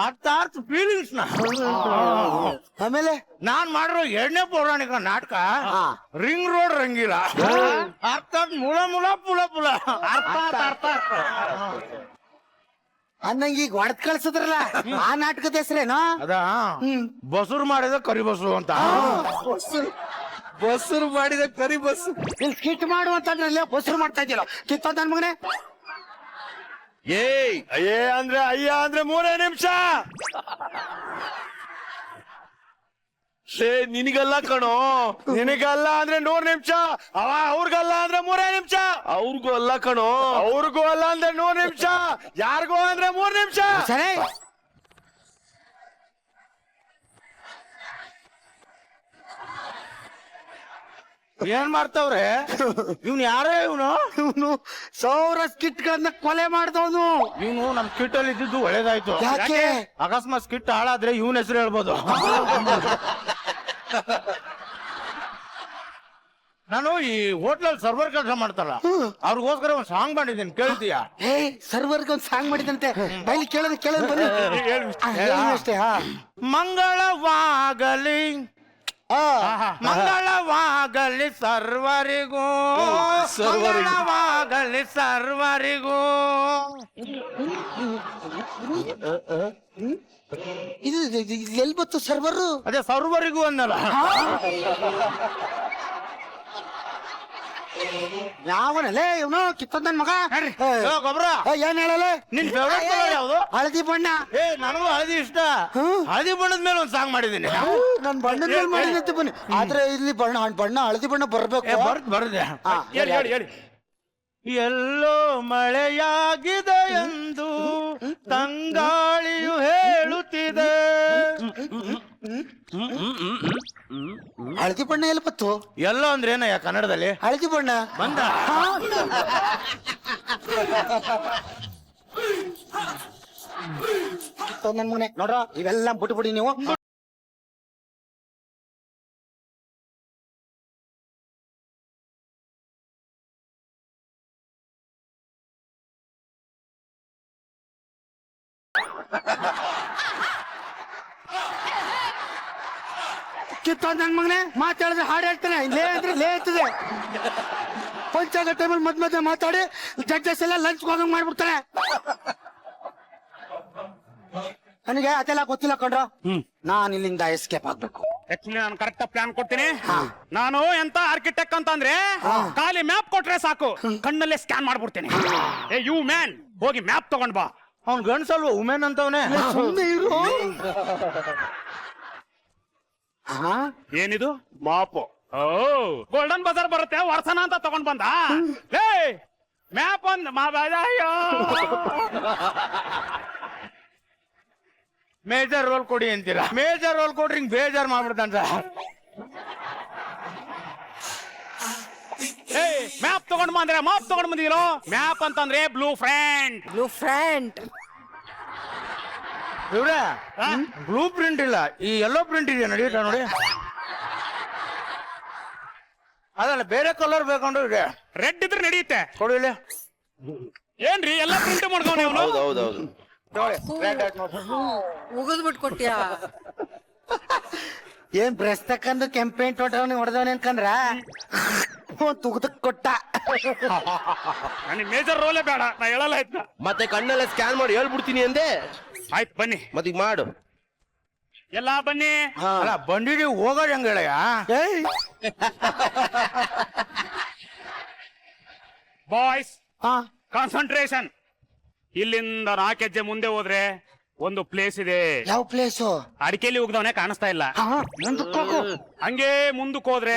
ಅರ್ಥ ಫೀಲಿಂಗ್ಸ್ ನ. ಆಮೇಲೆ ನಾನ್ ಮಾಡಿರೋ 2ನೇ ಪೌರಾಣಿಕ ನಾಟಕ ರಿಂಗ್ ರೋಡ್ ರಂಗಿಲ್ಲ. ಅರ್ಥಾತ್ ಮುಳ ಮುಳ ಪುಲ ಪುಲ. ಅರ್ಥ ಅನ್ನಂಗ ಈಗ ಹೊಡೆದ್ ಕಳ್ಸದ್ರಲ್ಲ, ಆ ನಾಟಕದ ಹೆಸರೇನು? ಅದ ಬಸರು ಮಾಡಿದ ಕರಿ ಬಸ್ರು ಅಂತ. ಬಸ್ರು ಮಾಡಿದ ಕರಿ ಬಸ್. ಇಲ್ಲಿ ಸ್ಕಿಟ್ ಮಾಡುವಂತಂದ್ರಲ್ಲ, ಬಸ್ರು ಮಾಡ್ತಾ ಇದ್ದಿಲ್ಲ ಕಿತ್ತ ನನ್ ಮಗನೇ. ಅಯ್ಯ ಅಂದ್ರೆ 3 ನಿಮಿಷ. ನಿನಗಲ್ಲ ಕಣೋ. ನಿನಗಲ್ಲ ಅಂದ್ರೆ 100 ನಿಮಿಷ, ಅವ್ರಿಗಲ್ಲ ಅಂದ್ರೆ 3 ನಿಮಿಷ, ಅವ್ರಿಗೂ ಅಲ್ಲ ಕಣೋ. ಅವ್ರಿಗೂ ಅಲ್ಲ ಅಂದ್ರೆ 100 ನಿಮಿಷ, ಯಾರಿಗೂ ಅಂದ್ರೆ 3 ನಿಮಿಷ. ಸರಿ ಏನ್ ಮಾಡ್ತಾವ್ರೆ ಇವ್ನು? ಯಾರೇ ಇವನು? ಇವನು 1000 ಸ್ಕಿಟ್ಗಳನ್ನ ಕೊಲೆ ಮಾಡ್ದವನು. ಇವನು ನಮ್ ಸ್ಕಿಟ್ ಅಲ್ಲಿ ಇದ್ದಿದ್ದು ಒಳ್ಳೇದಾಯ್ತು. ಯಾಕೆ? ಅಕಸ್ಮಾತ್ ಸ್ಕಿಟ್ ಹಾಳಾದ್ರೆ ಇವನ್ ಹೆಸರು ಹೇಳ್ಬೋದು. ನಾನು ಈ ಹೋಟ್ಲಲ್ಲಿ ಸರ್ವರ್ ಕೆಲಸ ಮಾಡ್ತಾರಲ್ಲ, ಅವ್ರಿಗೋಸ್ಕರ ಒಂದ್ ಸಾಂಗ್ ಮಾಡಿದ್ದೀನಿ, ಕೇಳ್ತೀಯಾ? ಸರ್ವರ್ಗೆ ಒಂದು ಸಾಂಗ್ ಮಾಡಿದಂತೆ. ಬೈಲಿ ಕೇಳೋದು ಬನ್ನಿ. ಅಷ್ಟೇ. ಮಂಗಳವಾಗಲಿ ಮಂಗಳವಾಗಲಿ ಸರ್ವರಿಗೂ, ಮಂಗಳವಾಗಲಿ ಸರ್ವರಿಗೂ. ಇದು ಎಲ್ಲಿ ಬಂತು ಸರ್ವರು? ಅದೇ ಸರ್ವರಿಗೂ ಅನ್ನಲ್ಲ. ಯಾವನಲ್ಲೇ ಇವನು ಕಿತ್ತೊಂದ್ ನನ್ ಮಗ? ಗೊಬ್ಬರ ಏನ್ ಹೇಳಲ್ಲ? ನಿನ್ ಫೇವ್ರೇಟ್ ಕಲರ್ ಯಾವ್ದು? ಹಳದಿ ಬಣ್ಣ. ನನಗೂ ಹಳದಿ ಇಷ್ಟ. ಹಳದಿ ಬಣ್ಣದ ಮೇಲೆ ಒಂದ್ ಸಾಂಗ್ ಮಾಡಿದ್ದೀನಿ. ನನ್ ಬಣ್ಣದ ಮೇಲೆ ಮಾಡಿದಂತೆ ಬನ್ನಿ. ಆದ್ರೆ ಇಲ್ಲಿ ಬಣ್ಣ ಹಳದಿ ಬಣ್ಣ ಬರ್ಬೇಕು. ಬರ್ದೆ. ಹೇಳಿ. ಎಲ್ಲೋ ಮಳೆಯಾಗಿದೆ ಎಂದು ತಂಗಾಳಿಯು ಹೇಳುತ್ತಿದೆ. ಹಳದಿ ಬಣ್ಣ ಎಲ್ಲಿ ಬತ್ತು? ಎಲ್ಲೋ ಅಂದ್ರೆ ಏನಯ್ಯ ಕನ್ನಡದಲ್ಲಿ? ಹಳದಿ ಬಣ್ಣ ಬಂದ. ನನ್ ಮನೆ ನೋಡ್ರ, ಇವೆಲ್ಲ ಬಿಟ್ಬಿಡಿ ನೀವು. ಕಿತ್ತೊಂದ್ ನನ್ ಮಗನೆ ಮಾತಾಡಿದ್ರೆ ಹಾಡು ಹೇಳ್ತಾನೆ. ಲೇ ಅಂದ್ರೆ ಲೇ ಇರ್ತದೆ. ಪಂಚಾಗ ಟೈಮಲ್ಲಿ ಮಧ್ಯ ಮಾತಾಡಿ ಜಡ್ಜಸ್ ಎಲ್ಲ ಲಂಚ್ ಹೋಗಂಗ್ ಮಾಡ್ಬಿಡ್ತಾನೆ. ನನಗೆ ಅದೆಲ್ಲ ಗೊತ್ತಿಲ್ಲ ಕಣ್ರ. ನಾನ್ ಇಲ್ಲಿಂದ ಎಸ್ಕೇಪ್ ಆಗ್ಬೇಕು. ಆಕ್ಚುಲಿ ನಾನು ಕರೆಕ್ಟ್ ಪ್ಲಾನ್ ಕೊಡ್ತೀನಿ. ನಾನು ಎಂತ ಆರ್ಕಿಟೆಕ್ಟ್ ಅಂತ ಅಂದ್ರೆ ಖಾಲಿ ಮ್ಯಾಪ್ ಕೊಟ್ರೆ ಸಾಕು, ಕಣ್ಣಲ್ಲೇ ಸ್ಕ್ಯಾನ್ ಮಾಡ್ಬಿಡ್ತೀನಿ. ಏ ಯು ಮ್ಯಾನ್, ಹೋಗಿ ಮ್ಯಾಪ್ ತಗೊಂಡ್ ಬಾ. ಅವ್ನ್ ಗಂಡ್ಸಲ್ವ ಉಮೇನ್ ಅಂತವನೇ? ಸುಮ್ಮನೆ ಇರು. ಏನಿದು? ಮಾಪು. ಓ, ಗೋಲ್ಡನ್ ಬಜಾರ್ ಬರುತ್ತೆ, ವರ್ಷನ ಅಂತ ತಗೊಂಡ್ ಬಂದ. ಏ ಮ್ಯಾಪ್ ಒಂದ್ ಮೇಜರ್ ರೋಲ್ ಕೊಡಿ ಅಂತೀರಾ? ಮೇಜರ್ ರೋಲ್ ಕೊಡ್ರಿ ಹಿಂಗ್ ಬೇಜಾರ್ ಮಾಡ್ಬಿಡ್ತಾನ. ಏ ಮ್ಯಾಪ್ ತಗೊಂಡ್ ಬಂದ್ರೆ ಮಾಪ್ ತಗೊಂಡ್ ಬಂದಿರೋ. ಮ್ಯಾಪ್ ಅಂತಂದ್ರೆ ಬ್ಲೂ ಫ್ರಂಟ್. Blue front. ಇವ್ರೆ ಬ್ಲೂ ಪ್ರಿಂಟ್ ಇಲ್ಲ, ಈ ಯೆಲ್ಲೋ ಪ್ರಿಂಟ್ ಇದೆಯಾ? ನಡೆಯುತ್ತಾ ನೋಡಿ. ಅದಲ್ಲ, ಬೇರೆ ಕಲರ್ ಬೇಕಂಡು ಇದೆ. ರೆಡ್ ಇದ್ರೆ ನಡೆಯುತ್ತೆ. ಕೊಡಿ ಇಲ್ಲಿ. ಏನ್ರಿ ಎಲ್ಲ ಪ್ರಿಂಟ್ ಮಾಡ್ಕೊಂಡೆ ಅವನು? ಹೌದೌದು. ಉಗಿದ್ ಬಿಟ್ಟು ಕೊಟ್ಟಿಯಾ? ಏನ್ ಬ್ರಷ್ ತಕ್ಕಂದು ಕೆಂಪೇಂಟ್ ಹೊಟ್ಟವನಿ ಹೊಡೆದವನಿ ಅನ್ಕಂದ್ರ ತುಗದಕ್ ಕೊಟ್ಟ. ನನಗೆ ಮೇಜರ್ ರೋಲೇ ಬೇಡ, ನಾ ಹೇಳಲ್ಲ ಆಯ್ತಾ. ಮತ್ತೆ ಕಣ್ಣೆಲ್ಲ ಸ್ಕ್ಯಾನ್ ಮಾಡಿ ಹೇಳ್ಬಿಡ್ತೀನಿ ಅಂದೆ. ಆಯ್ತು ಬನ್ನಿ, ಮತ್ತೀಗ ಮಾಡು. ಎಲ್ಲ ಬನ್ನಿ. ಅಲ್ಲ ಬಂದಿದ್ದೀವಿ, ಹೋಗೋದು ಹೆಂಗ ಹೇಳಯ್ಯ? Boys concentration. ಇಲ್ಲಿಂದ 4 ಹೆಜ್ಜೆ ಮುಂದೆ ಹೋದ್ರೆ ಒಂದು ಪ್ಲೇಸ್ ಇದೆ. ಯಾವ ಪ್ಲೇಸು? ಅಡಿಕೆಲಿ ಹೋಗ್ದವನೇ ಕಾಣಿಸ್ತಾ ಇಲ್ಲ. ಹಂಗೆ ಮುಂದಕ್ಕೆ ಹೋದ್ರೆ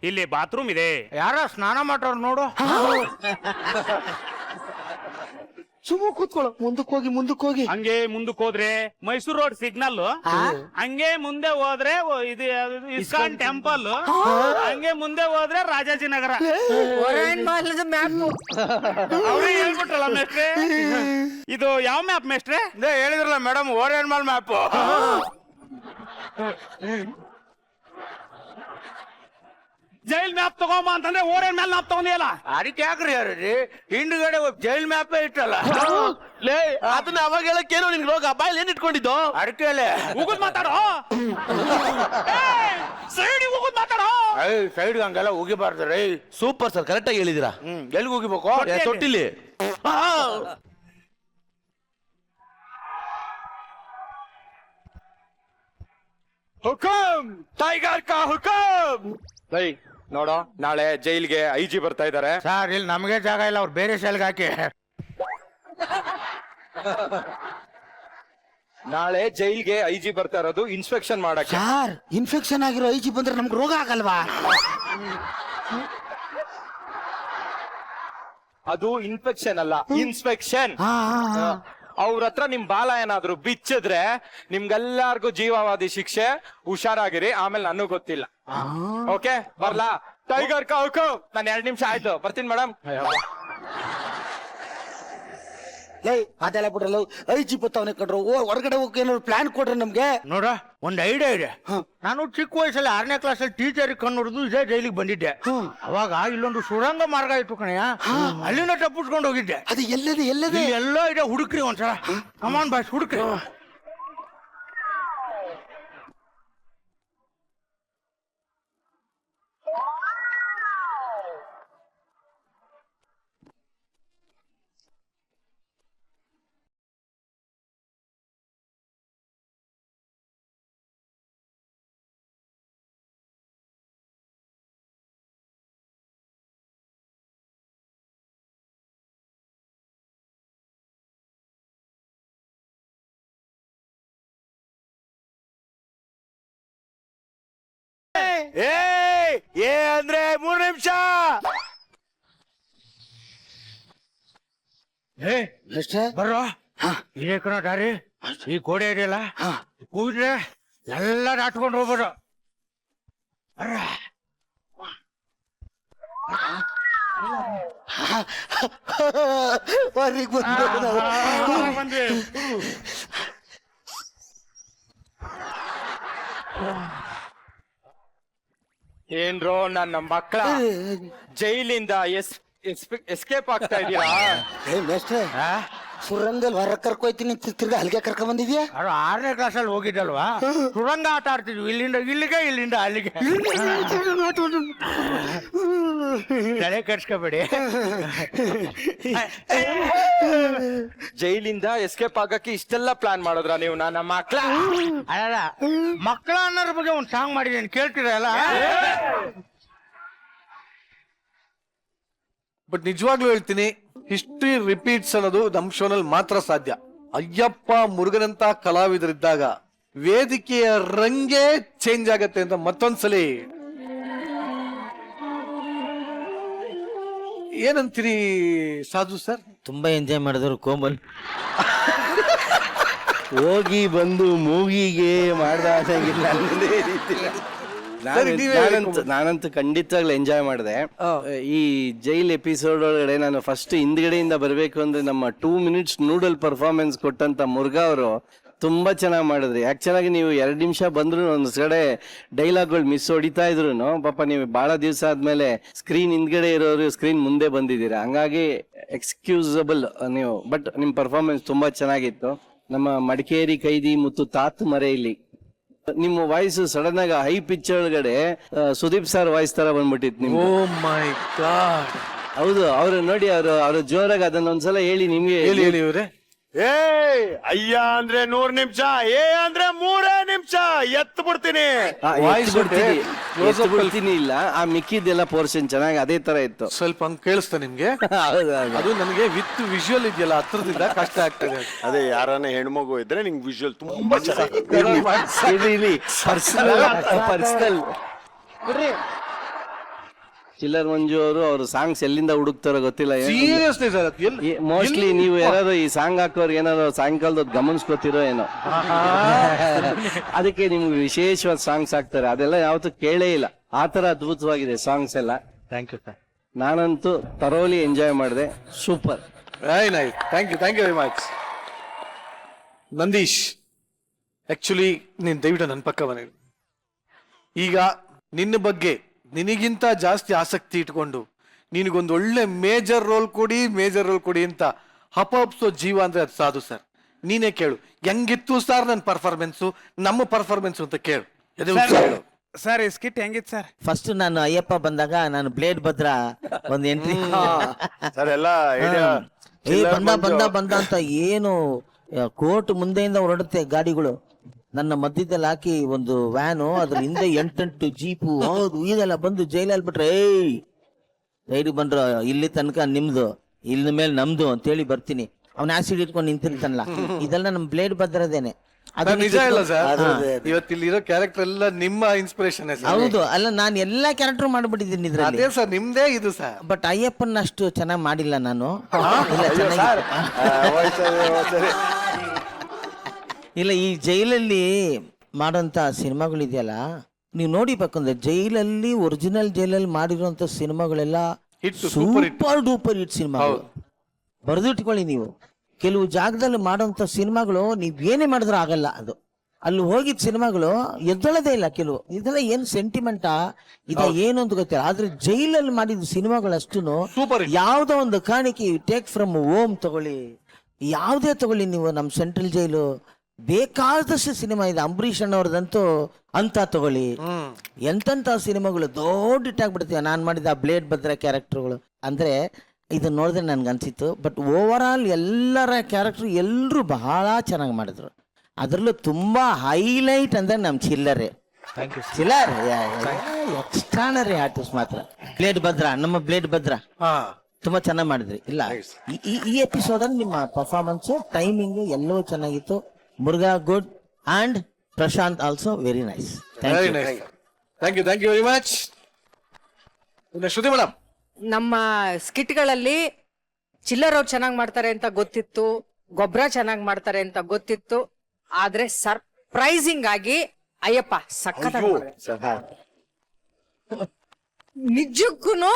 ಇಲ್ಲಿ ಬಾತ್ರೂಮ್ ಇದೆ. ಯಾರ ಸ್ನಾನ ಮಾಡೋರು ನೋಡು. ಸುಮ್ಮ ಕೂತ್ಕೊಳ್ಳೋ. ಮುಂದಕ್ಕೆ ಹೋಗಿ ಹಂಗೆ ಮುಂದಕ್ಕೆ ಹೋದ್ರೆ ಮೈಸೂರು ರೋಡ್ ಸಿಗ್ನಲ್. ಹಂಗೆ ಮುಂದೆ ಹೋದ್ರೆ ಇದು ಇಸ್ಕಾನ್ ಟೆಂಪಲ್. ಹಂಗೆ ಮುಂದೆ ಹೋದ್ರೆ ರಾಜಾಜಿನಗರ. ಮ್ಯಾಪ್ ಅವ್ರೇ ಹೇಳ್ಬಿಟ್ರಲ್ಲ ಮೇಸ್ಟ್ರೆ. ಇದು ಯಾವ ಮ್ಯಾಪ್ ಮೇಸ್ಟ್ರೆ? ಹೇಳಿದ್ರಲ್ಲ madam, Orion mall map. Jail map ತಗೊಂಬ ಅಂತಂದ್ರೆ ಓರಿಯನ್ ಮ್ಯಾಲ್ ಮ್ಯಾಪ್ ತಗೊಂಡಿಯಲ್ಲ. ಅದಕ್ಕೆ ಯಾಕ್ರಿ ಯಾರ್ರಿ ಹಿಂದ್ಗಡೆ ಜೈಲ್ ಮ್ಯಾಪ್ ಇಟ್ಟಲ್ಲ? ಲೇ, ಅದನ್ನ ಅವಾಗ ಹೇಳಕ್ಕೇನೋ ನಿನ್ಗೆ ರೋಗ. ಬಾಯಲ್ಲಿ ಏನ್ ಇಟ್ಕೊಂಡಿದ್ದು? ಅಡಿಕೆಲೆ ಉಗುದ್ ಮಾತಾಡೋ. ಸೈಡ್ ಉಗುದ್ ಮಾತಾಡೋ. ಸೈಡ್ ಹಂಗೆಲ್ಲ ಉಗಿಬಾರ್ದು ರೈ. ಸೂಪರ್ ಸರ್, ಕರೆಕ್ಟ್ ಆಗಿ ಹೇಳಿದಿರಾ. ಎಲ್ಲಿಗೆ ಉಗಿಬೇಕು? ತೊಟ್ಟಿಲಿ. ಹುಕುಂ ಟೈಗರ್ ಕಾ ಹುಕುಂ. ನೋಡೋ, ನಾಳೆ ಜೈಲ್ಗೆ IG ಬರ್ತಾ ಇದಾರೆ. ಸರ್ ಇಲ್ಲಿ ನಮಗೆ ಜಾಗ ಇಲ್ಲ, ಅವ್ರು ಬೇರೆ ಸೆಲ್ಗೆ ಹಾಕಿ. ನಾಳೆ ಜೈಲ್ಗೆ ಐಜಿ ಬರ್ತಾ ಇರೋದು ಇನ್ಸ್ಪೆಕ್ಷನ್ ಮಾಡಕ್ಕೆ. ಯಾರ್ ಇನ್ಫೆಕ್ಷನ್ ಆಗಿರೋ ಐಜಿ ಬಂದ್ರೆ ನಮ್ಗೆ ರೋಗ ಆಗಲ್ವಾ? ಅದು ಇನ್ಫೆಕ್ಷನ್ ಅಲ್ಲ, ಇನ್ಸ್ಪೆಕ್ಷನ್. ಅವ್ರ ಹತ್ರ ನಿಮ್ ಬಾಲ ಏನಾದ್ರು ಬಿಚ್ಚಿದ್ರೆ ನಿಮ್ಗೆಲ್ಲಾರ್ಗು ಜೀವಾವಧಿ ಶಿಕ್ಷೆ. ಹುಷಾರಾಗಿರಿ, ಆಮೇಲೆ ನನಗೂ ಗೊತ್ತಿಲ್ಲ. ಓಕೆ, ಬರ್ಲಾ? ಟೈಗರ್ ಕೌಕು, ನಾನು 2 ನಿಮಿಷ ಆಯ್ತು, ಬರ್ತೀನಿ ಮೇಡಮ್. ಅದೆಲ್ಲ ಬಿಡ್ರಲ್ಲ, ಐಜಿ ಬತ್ತವನೆ ಕಡ್ರು. ಹೊರಗಡೆ ಹೋಗಿ ಏನಾದ್ರು ಪ್ಲಾನ್ ಕೊಡ್ರಿ ನಮ್ಗೆ. ನೋಡ, ಒಂದ್ ಐಡಿಯಾ ಇದೆ. ನಾನು ಚಿಕ್ಕ ವಯಸ್ಸಲ್ಲಿ 6ನೇ ಕ್ಲಾಸಲ್ಲಿ ಟೀಚರ್ ಕಣ್ಣೊಡ್ದು ಇದೇ ಜೈಲಿಗೆ ಬಂದಿದ್ದೆ. ಅವಾಗ ಇಲ್ಲೊಂದು ಸುರಂಗ ಮಾರ್ಗ ಇತ್ತು ಕಣಯ್ಯ, ಅಲ್ಲಿಂದ ತಪ್ಪಿಸ್ಕೊಂಡು ಹೋಗಿದ್ದೆ. ಅದು ಎಲ್ಲದೆ ಎಲ್ಲೋ ಇದೆ, ಹುಡುಕ್ರಿ ಒಂದ್ಸಲ. ಕಮಾನ್ ಬಾಯ್ಸ್, ಹುಡುಕ್ರಿ. ಏ ಅಂದ್ರೆ 3 ನಿಮಿಷ. ಬರ್ರೋ, ಇದೇ ಕಣ ದಾರಿ. ಈ ಗೋಡೆ ಇದೆಯಲ್ಲ, ಕೂದ್ರೆ ಎಲ್ಲ ದಾಟ್ಕೊಂಡು ಹೋಗ್ಬೋದು. ಏನ್ರೋ ನನ್ನ ಮಕ್ಕಳ ಜೈಲಿಂದ ಎಸ್ಕೇಪ್ ಆಗ್ತಾ ಇದೀರಾ? ಸುರಂಗಲ್ ಹೊರ ಕರ್ಕೊಯ್ತೀನಿ, ತಿರ್ಗಾ ಅಲ್ಲಿಗೆ ಕರ್ಕೊಂಡ್ ಬಂದಿದ್ಯಾ? 6ನೇ ಕ್ಲಾಸಲ್ಲಿ ಹೋಗಿದ್ದಲ್ವಾ, ಸುರಂಗ ಆಟ ಆಡ್ತಿದ್ವಿ. ಇಲ್ಲಿಂದ ಇಲ್ಲಿಗೆ, ಇಲ್ಲಿಂದ ಅಲ್ಲಿಗೆ. ತಲೆ ಕೆಡ್ಸ್ಕೋಬೇಡಿ. ಜೈಲಿಂದ ಎಸ್ಕೇಪ್ ಆಗಕ್ಕೆ ಇಷ್ಟೆಲ್ಲ ಪ್ಲಾನ್ ಮಾಡಿದ್ರ ನೀವು? ನನ್ನ ಮಕ್ಕಳ ಅಲ್ಲ, ಮಕ್ಕಳ ಅನ್ನೋದ್ರ ಬಗ್ಗೆ ಒಂದು ಸಾಂಗ್ ಮಾಡಿದ್ದೀನಿ, ಕೇಳ್ತೀರಲ್ಲ? ಬಟ್ ನಿಜವಾಗ್ಲೂ ಹೇಳ್ತೀನಿ, ಹಿಸ್ಟ್ರಿ ರಿಪೀಟ್ಸ್ ಅನ್ನೋದು ನಮ್ ಶೋನಲ್ಲಿ ಮಾತ್ರ ಸಾಧ್ಯ. ಅಯ್ಯಪ್ಪ ಮುರುಗನಂತ ಕಲಾವಿದರಿದ್ದಾಗ ವೇದಿಕೆಯ ರಂಗೇ ಚೇಂಜ್ ಆಗತ್ತೆ ಅಂತ ಮತ್ತೊಂದ್ಸಲಿ ಏನಂತೀರಿ ಸಾಧು ಸರ್? ತುಂಬಾ ಎಂಜಾಯ್ ಮಾಡಿದ್ರು ಕೋಮಲ್. ಹೋಗಿ ಬಂದು ಮೂಗಿಗೆ ಮಾಡ್ದಾಗಿಲ್ಲ. ನಾನಂತೂ ಖಂಡಿತವಾಗ್ಲೂ ಎಂಜಾಯ್ ಮಾಡಿದೆ. ಈ ಜೈಲ್ ಎಪಿಸೋಡ್ ಒಳಗಡೆ ನಾನು ಫಸ್ಟ್ ಹಿಂದ್ಗಡೆಯಿಂದ ಬರ್ಬೇಕು ಅಂದ್ರೆ ನಮ್ಮ 2 ಮಿನಿಟ್ಸ್ ನೂಡಲ್ ಪರ್ಫಾರ್ಮೆನ್ಸ್ ಕೊಟ್ಟಂತ ಮುರುಘಾ ಅವರು ತುಂಬಾ ಚೆನ್ನಾಗಿ ಮಾಡಿದ್ರಿ. ಆಕ್ಚುಲಾಗಿ ನೀವು 2 ನಿಮಿಷ ಬಂದ್ರು ಒಂದ್ ಕಡೆ ಡೈಲಾಗ್ಗಳು ಮಿಸ್ ಹೊಡಿತಾ ಇದ್ರು. ಪಾಪ ನೀವು ಬಹಳ ದಿವಸ ಆದ್ಮೇಲೆ ಸ್ಕ್ರೀನ್ ಹಿಂದ್ಗಡೆ ಇರೋರು ಸ್ಕ್ರೀನ್ ಮುಂದೆ ಬಂದಿದ್ದೀರಾ, ಹಂಗಾಗಿ ಎಕ್ಸ್ಕ್ಯೂಸಬಲ್ ನೀವು. ಬಟ್ ನಿಮ್ ಪರ್ಫಾರ್ಮೆನ್ಸ್ ತುಂಬಾ ಚೆನ್ನಾಗಿತ್ತು. ನಮ್ಮ ಮಡಿಕೇರಿ ಕೈದಿ ಮತ್ತು ತಾತ್ ಮರೆಯಲ್ಲಿ ನಿಮ್ಮ ವಾಯ್ಸ್ ಸಡನ್ ಆಗಿ ಹೈ ಪಿಚ್ ಒಳಗಡೆ ಸುದೀಪ್ ಸರ್ ವಾಯ್ಸ್ ತರ ಬಂದ್ಬಿಟ್ಟಿತ್ತು ನಿಮ್ಗೆ. ಓ ಮೈ ಗಾಡ್. ಹೌದು, ಅವ್ರು ನೋಡಿ, ಅವ್ರು ಜೋರಾಗಿ ಅದನ್ನ ಒಂದ್ಸಲ ಹೇಳಿ ನಿಮ್ಗೆ. ಹೇಳಿ ಇವ್ರೆ. ಅಯ್ಯ ಅಂದ್ರೆ 100 ನಿಮಿಷ, ಏ ಅಂದ್ರೆ 3 ನಿಮಿಷ. ಎತ್ತು ಬಿಡ್ತೀನಿ. ಬಿಡ್ತೀನಿ ಇಲ್ಲ, ಆ ಮಿಕ್ಕಿದ್ದೆಲ್ಲ ಪೋರ್ಷನ್ ಚೆನ್ನಾಗಿ ಅದೇ ತರ ಇತ್ತು. ಸ್ವಲ್ಪ ಹಂಗ್ ಕೇಳಿಸ್ತಾ ನಿಮ್ಗೆ? ಅದು ನನಗೆ ವಿತ್ ವಿಜುವಲ್ ಇದೆಯಲ್ಲ, ಹತ್ರದಿಂದ ಕಷ್ಟ ಆಗ್ತದೆ. ಅದೇ ಯಾರನ್ನ ಹೆಣ್ಮಗು ಇದ್ರೆ ನಿಂಗೆ ವಿಜುವಲ್ ತುಂಬಾ ಚೆನ್ನಾಗಿ ಪರ್ಸನಲ್. ಚಿಲ್ಲರ್ ಮಂಜು ಅವರು ಅವ್ರ ಸಾಂಗ್ಸ್ ಎಲ್ಲಿಂದ ಹುಡುಕ್ತಾರೋ ಗೊತ್ತಿಲ್ಲ. ಸೀರಿಯಸ್ಲಿ ಸರ್, ಮೋಸ್ಟ್ಲಿ ನೀವು ಯಾರು ಈ ಸಾಂಗ್ ಹಾಕೋರ್ ಏನಾದ್ರು ಸಾಯಂಕಾಲದ ಗಮನಿಸ್ಕೊತಿರೋ ಏನೋ, ಅದಕ್ಕೆ ನಿಮ್ಗೆ ವಿಶೇಷವಾದ ಸಾಂಗ್ಸ್ ಹಾಕ್ತಾರೆ. ಅದೆಲ್ಲ ಯಾವತ್ತೂ ಕೇಳೇ ಇಲ್ಲ. ಆ ತರ ಅದ್ಭುತವಾಗಿದೆ ಸಾಂಗ್ಸ್ ಎಲ್ಲ. Thank you sir. ನಾನಂತೂ ಥರೋಲಿ ಎಂಜಾಯ್ ಮಾಡಿದೆ. Super, very nice. Thank you very much. Nandish, actually ನೀನ್ ದಯವಿಟ್ಟು ನನ್ನ ಪಕ್ಕ ಬನ್ನಿ. ಈಗ ನಿನ್ನ ಬಗ್ಗೆ ನಿನಗಿಂತ ಜಾಸ್ತಿ ಆಸಕ್ತಿ ಇಟ್ಕೊಂಡು ನಿನಗೊಂದು ಒಳ್ಳೆ ಮೇಜರ್ ರೋಲ್ ಕೊಡಿ ಅಂತ ಹಪಹಪ್ಸೋ ಜೀವ ಅಂದ್ರೆ ಅದು ಸಾಧು ಸರ್. ನೀನೇ ಕೇಳು, ಹೆಂಗಿತ್ತು ಸರ್ ನನ್ನ ಪರ್ಫಾರ್ಮೆನ್ಸು, ನಮ್ಮ ಪರ್ಫಾರ್ಮೆನ್ಸ್ ಅಂತ ಕೇಳು. ಸರ್ ಈ ಸ್ಕಿಟ್ ಹೆಂಗಿತ್ತು ಸರ್? ಫಸ್ಟ್ ನಾನು ಅಯ್ಯಪ್ಪ ಬಂದಾಗ ನಾನು ಬ್ಲೇಡ್ ಭದ್ರ ಒಂದು ಎಂಟ್ರಿ ಸರ್ ಎಲ್ಲ ಬಂದ ಅಂತ ಏನು ಕೋರ್ಟ್ ಮುಂದೆಯಿಂದ ಹೊರಡುತ್ತೆ ಗಾಡಿಗಳು, ನನ್ನ ಮಧ್ಯದಲ್ಲಿ ಹಾಕಿ ಒಂದು ವ್ಯಾನು, ಅದ್ರ ಹಿಂದೆ 8 ಜೀಪು, ಹೌದು ಇದೆಲ್ಲ ಬಂದು ಜೈಲಲ್ಲಿ ಬಿಟ್ರೆ, ರೈಡ್ ಬಂದ್ರ ಇಲ್ಲಿ ತನಕ ನಿಮ್ದು, ಇಲ್ಲಿನ ಮೇಲೆ ನಮ್ದು ಅಂತೇಳಿ ಬರ್ತೀನಿ. ಅವ್ನ ಆಸಿಡ್ ಇಟ್ಕೊಂಡು ನಿಂತಿರ್ತಾನಲ್ಲ, ಇದೆಲ್ಲ ನಮ್ ಬ್ಲೇಡ್ ಭದ್ರದೇನೆ. ನಿಜ ಇಲ್ಲ ಸರ್, ಇವತ್ತಿಲ್ಲಿರೋ ಕ್ಯಾರೆಕ್ಟರ್ ಎಲ್ಲ ನಿಮ್ಮ ಇನ್ಸ್ಪಿರೇಷನ್. ಹೌದು, ಅಲ್ಲ ನಾನು ಎಲ್ಲಾ ಕ್ಯಾರೆಕ್ಟರ್ ಮಾಡ್ಬಿಟ್ಟಿದ್ದೀನಿ ಇದ್ರಲ್ಲಿ. ಅದೇ ಸರ್, ನಿಮ್ದೇ ಇದು ಸರ್. ಬಟ್ ಅಯ್ಯಪ್ಪನ ಅಷ್ಟು ಚೆನ್ನಾಗಿ ಮಾಡಿಲ್ಲ ನಾನು. ಇಲ್ಲ, ಈ ಜೈಲಲ್ಲಿ ಮಾಡೋಂಥ ಸಿನಿಮಾಗಳಿದೆಯಲ್ಲ, ನೀವು ನೋಡಿಬೇಕಂದ್ರೆ ಜೈಲಲ್ಲಿ ಒರಿಜಿನಲ್ ಜೈಲಲ್ಲಿ ಮಾಡಿರುವಂತ ಸಿನಿಮಾಗಳೆಲ್ಲ ಸೂಪರ್ ಡೂಪರ್ ಹಿಟ್ ಸಿನಿಮಾಗಳು. ಬರೆದಿಟ್ಕೊಳ್ಳಿ ನೀವು. ಕೆಲವು ಜಾಗದಲ್ಲಿ ಮಾಡೋಂಥ ಸಿನಿಮಾಗಳು ನೀವ್ ಏನೇ ಮಾಡಿದ್ರು ಆಗಲ್ಲ. ಅದು ಅಲ್ಲಿ ಹೋಗಿದ್ ಸಿನಿಮಾಗಳು ಎದ್ದೊಳದೇ ಇಲ್ಲ. ಕೆಲವು ಇದೆಲ್ಲ ಏನ್ ಸೆಂಟಿಮೆಂಟಾ ಇದ ಏನು ಅಂತ ಗೊತ್ತಿಲ್ಲ. ಆದ್ರೆ ಜೈಲಲ್ಲಿ ಮಾಡಿದ ಸಿನಿಮಾಗಳಷ್ಟು ಯಾವ್ದೋ ಒಂದು ಕಾರಣಕ್ಕೆ ಟೇಕ್ ಫ್ರಮ್ ಹೋಮ್ ತಗೊಳ್ಳಿ, ಯಾವ್ದೇ ತಗೊಳ್ಳಿ ನೀವು, ನಮ್ ಸೆಂಟ್ರಲ್ ಜೈಲು ಬೇಕಾದಷ್ಟು ಸಿನಿಮಾ ಇದೆ. ಅಂಬರೀಷ್ ಅಣ್ಣವ್ರದಂತೂ ಅಂತ ತಗೊಳ್ಳಿ, ಎಂತೆಂತ ಸಿನಿಮಾಗಳು ದೊಡ್ಡ ಹಿಟ್ ಆಗ್ಬಿಡ್ತೀವಿ. ನಾನ್ ಮಾಡಿದ ಬ್ಲೇಡ್ ಭದ್ರ ಕ್ಯಾರೆಕ್ಟರ್ಗಳು ಅಂದ್ರೆ ಇದನ್ನ ನೋಡಿದ್ರೆ ನನ್ಗೆ ಅನ್ಸಿತ್ತು. ಬಟ್ ಓವರ್ ಆಲ್ ಎಲ್ಲರ ಕ್ಯಾರೆಕ್ಟರ್ ಎಲ್ಲರೂ ಬಹಳ ಚೆನ್ನಾಗಿ ಮಾಡಿದ್ರು. ಅದ್ರಲ್ಲೂ ತುಂಬಾ ಹೈಲೈಟ್ ಅಂದ್ರೆ ನಮ್ ಚಿಲ್ಲರೆ ಎಕ್ಸ್ಟ್ರಾನರಿ ಆರ್ಟಿಸ್ಟ್ ಮಾತ್ರ. ಬ್ಲೇಡ್ ಭದ್ರ, ನಮ್ಮ ಬ್ಲೇಡ್ ಭದ್ರ ತುಂಬಾ ಚೆನ್ನಾಗಿ ಮಾಡಿದ್ರಿ. ಇಲ್ಲ, ಈ ಎಪಿಸೋಡ್ ಅಲ್ಲಿ ನಿಮ್ಮ ಪರ್ಫಾರ್ಮೆನ್ಸ್, ಟೈಮಿಂಗ್ ಎಲ್ಲವೂ ಚೆನ್ನಾಗಿತ್ತು. Murugha good and Prashanth also very nice. Thank you very much. Shruti madam, ನಮ್ಮ ಸ್ಕಿಟ್ಗಳಲ್ಲಿ ಚಿಲ್ಲರ್ ಅವ್ರು ಚೆನ್ನಾಗಿ ಮಾಡ್ತಾರೆ ಅಂತ ಗೊತ್ತಿತ್ತು, ಗೊಬ್ಬರ ಚೆನ್ನಾಗಿ ಮಾಡ್ತಾರೆ ಅಂತ ಗೊತ್ತಿತ್ತು. ಆದ್ರೆ ಸರ್ಪ್ರೈಸಿಂಗ್ ಆಗಿ ಅಯ್ಯಪ್ಪ ಸಖತ್ತಾಗಿ ನಿಜಕ್ಕೂನು